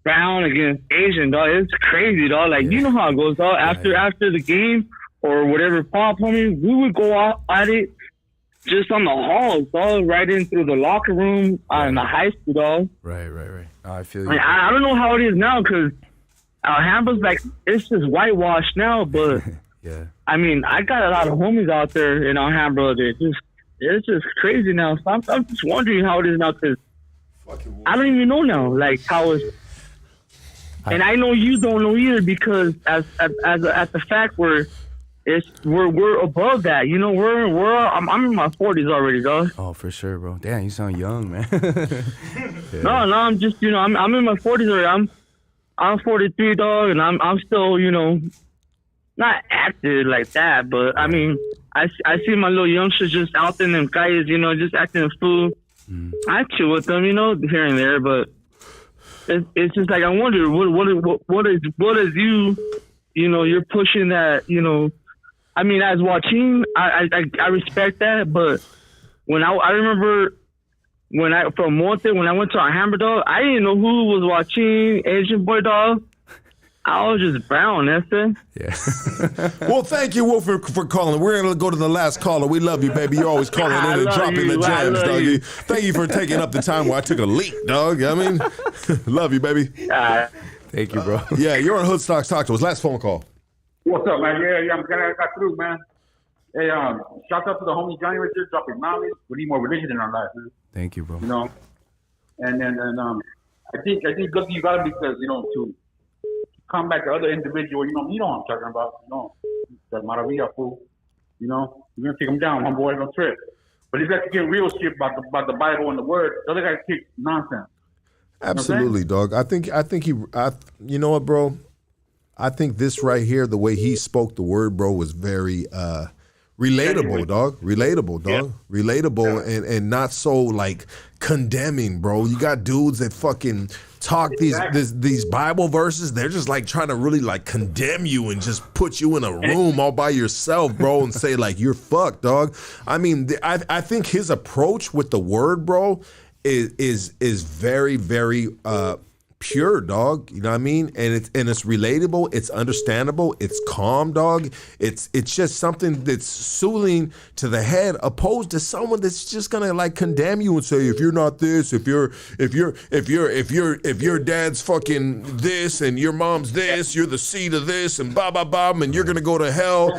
brown against Asian, dog. It's crazy, dog. Like, you know how it goes, dog. After the game or whatever pop, homie, we would go out at it just on the halls, dog, right in through the locker room in the high school, dog. Right. I feel you. Like, I don't know how it is now because Alhambra's like, it's just whitewashed now, but yeah. I mean, I got a lot of homies out there in Alhambra that it's just crazy now. So I'm just wondering how it is now because I don't even know now, like how it's. And I know you don't know either because as the fact we're above that, you know. I'm in my 40s already, dog. Oh, for sure, bro. Damn, you sound young, man. Yeah. No, I'm just, you know, I'm in my 40s already. I'm 43, dog, and I'm still, you know, not active like that, but I mean, I see my little youngsters just out there in them guys, you know, just acting a fool. I chill with them, you know, here and there, but it's just like I wonder what is you know, you're pushing that, you know. I mean, as watching, I respect that, but when I remember when I from Monte, when I went to Alhambra, dog, I didn't know who was watching Asian boy, dog. I was just brown, that's it. Yeah. Well, thank you, Wolf, for calling. We're going to go to the last caller. We love you, baby. You're always calling in and dropping the jams, dog. Thank you for taking up the time where I took a leak, dog. I mean, love you, baby. Thank you, bro. Yeah, you're on Hood Stocks Talk to us. Last phone call. What's up, man? Yeah, I'm glad I got through, man. Hey, shout out to the homie Johnny right there, dropping knowledge. We need more religion in our life, man. Thank you, bro. You know, and I think lucky you got it because, you know, to come back to other individual, you know what I'm talking about, you know, that Maravilla fool, you know, you're gonna take them down, homeboy, no trip. But you got to get real shit about the Bible and the Word. The other guy kick nonsense. Absolutely, dog. I think you know what, bro? I think this right here, the way he spoke the word, bro, was very relatable, dog. Relatable, dog. Yeah. Relatable and not so like condemning, bro. You got dudes that fucking talk these Bible verses. They're just like trying to really like condemn you and just put you in a room all by yourself, bro, and say like you're fucked, dog. I mean, I think his approach with the word, bro, is very, very pure, dog. You know what I mean? And it's relatable, it's understandable, it's calm, dog. It's just something that's soothing to the head, opposed to someone that's just gonna like condemn you and say, if you're not this, if your dad's fucking this and your mom's this, you're the seed of this and blah blah blah, and you're gonna go to hell.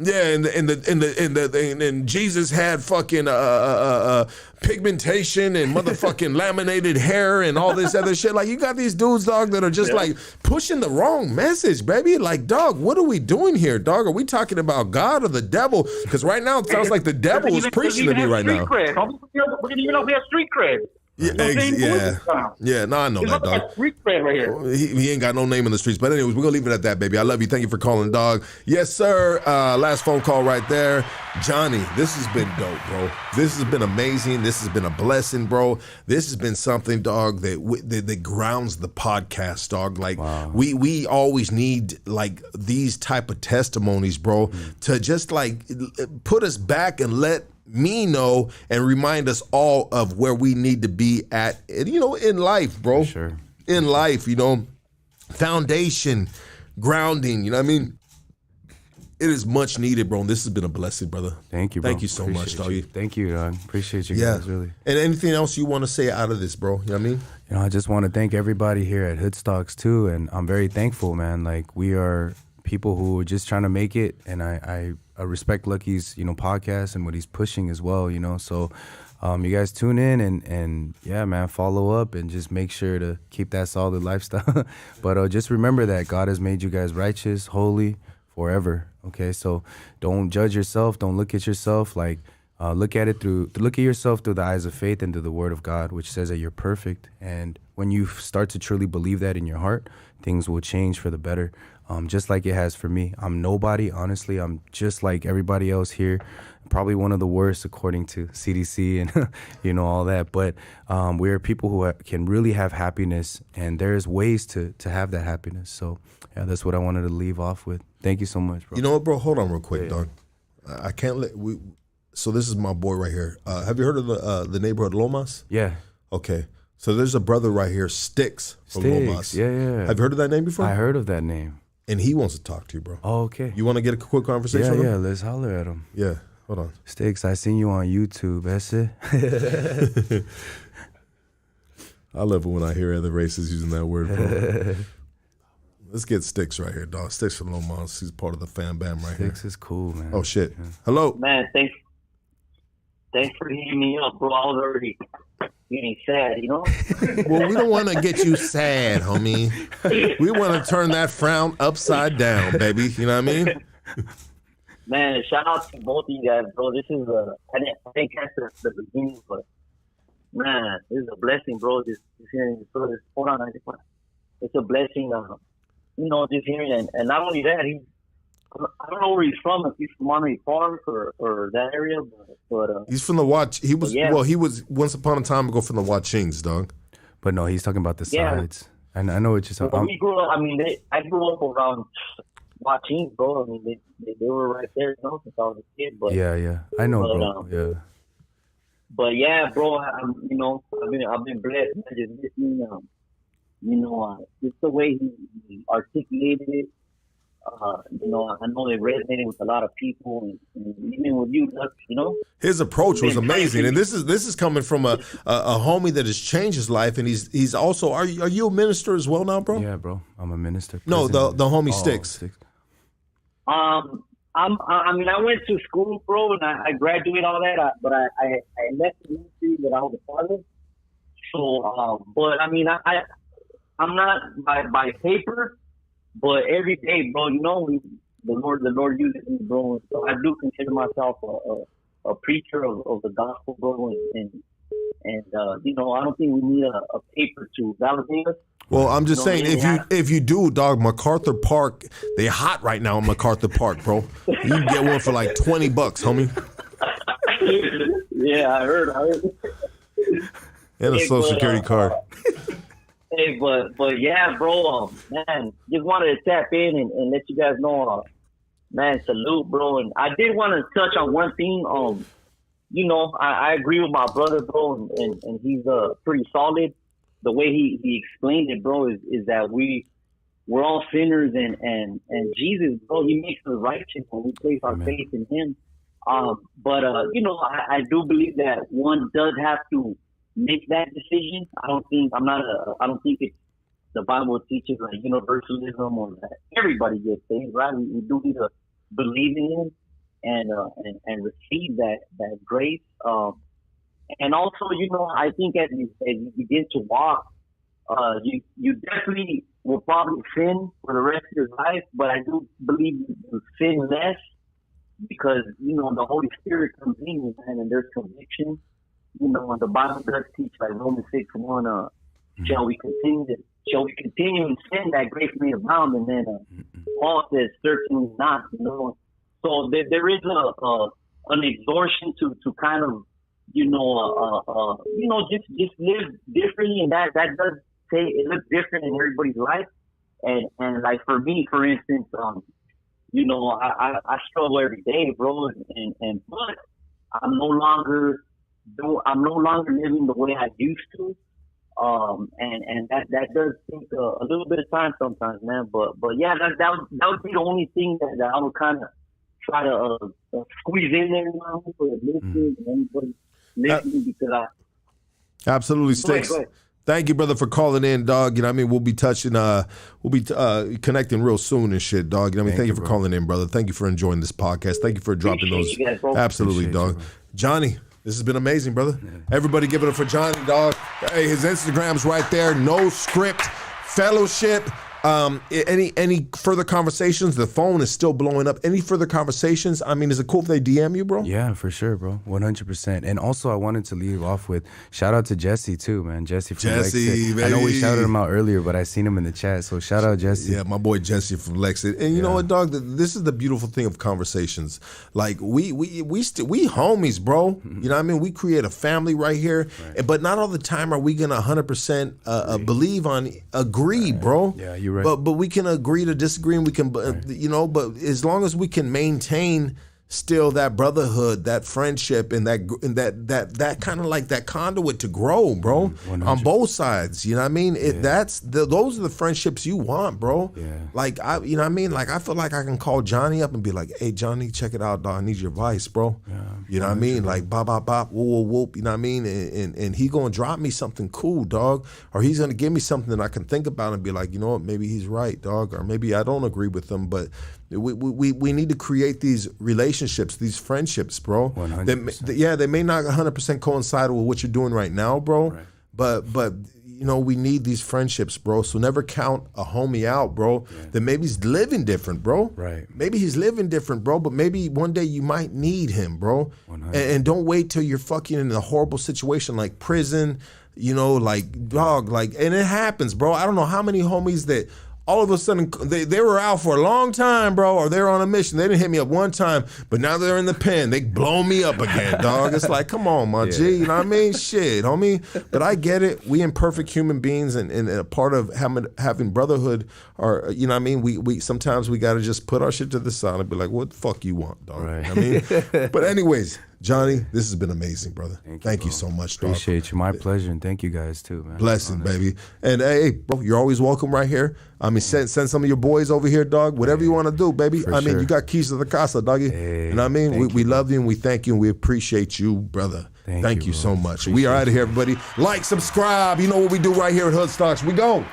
And Jesus had fucking pigmentation and motherfucking laminated hair and all this other shit. Like, you got these dudes, dog, that are just like pushing the wrong message, baby. Like, dog, what are we doing here, dog? Are we talking about God or the devil? Because right now it sounds like the devil is preaching to me right now. We didn't even know we have street cred. Yeah, no, I know that, dog. Street cred right here. He ain't got no name in the streets. But anyways, we're going to leave it at that, baby. I love you. Thank you for calling, dog. Yes, sir. Last phone call right there. Johnny, this has been dope, bro. This has been amazing. This has been a blessing, bro. This has been something, dog, that grounds the podcast, dog. Like, we always need, like, these type of testimonies, bro, to just, like, put us back and let me know and remind us all of where we need to be at, you know, in life, bro. For sure. In life, you know, foundation, grounding, you know what I mean? It is much needed, bro. And this has been a blessing, brother. Thank you, bro. Thank you so much, doggy. Thank you, dog. Appreciate you guys, really. And anything else you want to say out of this, bro? You know what I mean? You know, I just want to thank everybody here at Hood Stocks, too. And I'm very thankful, man. Like, we are people who are just trying to make it, and I respect Lucky's, podcast and what he's pushing as well, so you guys tune in and yeah, man, follow up and just make sure to keep that solid lifestyle. But just remember that God has made you guys righteous, holy, forever. Okay, so don't judge yourself. Don't look at yourself like look at yourself through the eyes of faith and through the Word of God, which says that you're perfect. And when you start to truly believe that in your heart, things will change for the better. Just like it has for me. I'm nobody, honestly. I'm just like everybody else here. Probably one of the worst according to CDC and, all that. But we're people who can really have happiness, and there's ways to have that happiness. So, yeah, that's what I wanted to leave off with. Thank you so much, bro. You know what, bro? Hold on real quick, dog. I can't let So this is my boy right here. Have you heard of the neighborhood Lomas? Yeah. Okay. So there's a brother right here, Sticks from Lomas. Yeah. Have you heard of that name before? I heard of that name. And he wants to talk to you, bro. Oh, okay. You want to get a quick conversation with him? Yeah, let's holler at him. Yeah, hold on. Sticks, I seen you on YouTube, that's it. I love it when I hear other races using that word, bro. Let's get Sticks right here, dog. Sticks from Lomas. He's part of the fan bam right here. Sticks is cool, man. Oh, shit. Yeah. Hello. Man, thanks for hitting me up, bro. I was already getting sad, Well, we don't want to get you sad, homie. We want to turn that frown upside down, baby. You know what I mean? Man, shout out to both of you guys, bro. This is I didn't catch the beginning, but man, this is a blessing, bro. Just hearing this. Hold on, it's a blessing, just hearing, and not only that, I don't know where he's from. If he's from Monterey Park or that area, but he's from the Watch. He was once upon a time ago from the Watchings, dog. But no, he's talking about the sides. And I know what you're talking. We grew up. I grew up around Watchings, bro. I mean, they were right there, since I was a kid. But yeah, I know, bro. Yeah. But yeah, bro, I've been blessed. I just listening, just the way he articulated it. I know it resonated with a lot of people, and even with you, His approach was amazing, and this is coming from a homie that has changed his life, and he's also. Are you a minister as well now, bro? Yeah, bro, I'm a minister. No, the homie Sticks. I went to school, bro, and I graduated all that, but I left the ministry that I was a part of. So, but I'm not by paper. But every day, bro, the Lord uses me, bro. So I do consider myself a preacher of the gospel, bro. And I don't think we need a paper to validate us. Well, I'm just saying, if you do, dog, MacArthur Park, they hot right now in MacArthur Park, bro. You can get one for like $20, homie. Yeah, I heard. And a Social Security card. Hey, but yeah, bro, man, just wanted to tap in and let you guys know, man, salute, bro. And I did want to touch on one thing. I agree with my brother, bro, and he's pretty solid. The way he explained it, bro, is that we're all sinners, and Jesus, bro, he makes us righteous when we place our faith in him. But I do believe that one does have to make that decision. I don't think it's the Bible teaches like universalism or that everybody gets saved, right? We do need to believe in him and receive that grace. And also, I think as you begin to walk, you definitely will probably sin for the rest of your life, but I do believe you sin less because the Holy Spirit comes in, and there's conviction. And the Bible does teach, like Romans 6:1, shall we continue in sin that grace may abound? And then Paul says, certainly not. So there is an exhortation to kind of just live differently, and that does say it looks different in everybody's life. And like for me, for instance, I struggle every day, bro, but I'm no longer living the way I used to. And that does take a little bit of time sometimes, man. But yeah, that would be the only thing that I would kind of try to squeeze in there, for the listeners and anybody listening, because absolutely Sticks. Thank you, brother, for calling in, dog. You know what I mean? We'll be connecting real soon and shit, dog. You know what I mean? Thank you for calling in, brother. Thank you for enjoying this podcast. Thank you for dropping those. Absolutely, dog. Johnny, this has been amazing, brother. Yeah. Everybody give it up for Johnny, dog. Hey, his Instagram's right there. No script, fellowship. Any further conversations? The phone is still blowing up. Any further conversations? I mean, is it cool if they DM you, bro? Yeah, for sure, bro. 100%. And also, I wanted to leave off with shout out to Jesse too, man. Jesse from Lexington. Baby. I know we shouted him out earlier, but I seen him in the chat. So shout out Jesse. Yeah, my boy Jesse from Lexington. And you know what, dog? This is the beautiful thing of conversations. Like we homies, bro. You know what I mean? We create a family right here. Right. But not all the time are we gonna 100% believe on agree, bro. Yeah, you're right. But we can agree to disagree, and we can, you know. But as long as we can maintain still that brotherhood, that friendship, and that kind of like that conduit to grow, bro, 100. On both sides. You know what I mean? Those are the friendships you want, bro. Yeah. Like you know what I mean? Like I feel like I can call Johnny up and be like, "Hey, Johnny, check it out, dog. I need your advice, bro." Yeah. You know what I mean? Like bop bop bop, whoop whoop whoop. You know what I mean? And he gonna drop me something cool, dog, or he's gonna give me something that I can think about and be like, you know what? Maybe he's right, dog, or maybe I don't agree with him, but. We need to create these relationships, these friendships, bro. 100%. They may not 100% coincide with what you're doing right now, bro. Right. But you know, we need these friendships, bro. So never count a homie out, bro. Yeah. That maybe he's living different, bro. Right. Maybe he's living different, bro. But maybe one day you might need him, bro. And don't wait till you're fucking in a horrible situation like prison. You know, like dog, like, and it happens, bro. I don't know how many homies that. All of a sudden, they were out for a long time, bro, or they were on a mission. They didn't hit me up one time, but now they're in the pen. They blow me up again, dog. It's like, come on, my G. You know what I mean? Shit, homie. But I get it. We imperfect human beings, and a part of having brotherhood, or you know what I mean? We sometimes we got to just put our shit to the side and be like, what the fuck you want, dog? Right. You know what I mean? But anyways, Johnny, this has been amazing, brother. Thank you so much, dog. Appreciate you. My pleasure, and thank you guys too, man. Blessing, baby. And hey, bro, you're always welcome right here. I mean, send some of your boys over here, dog. Whatever you want to do, baby. I mean, you got keys to the casa, doggy. Hey, you know what I mean? We love you and we thank you and we appreciate you, brother. Thank you so much. We are out of here, everybody. Like, subscribe. You know what we do right here at Hood Stocks. We go.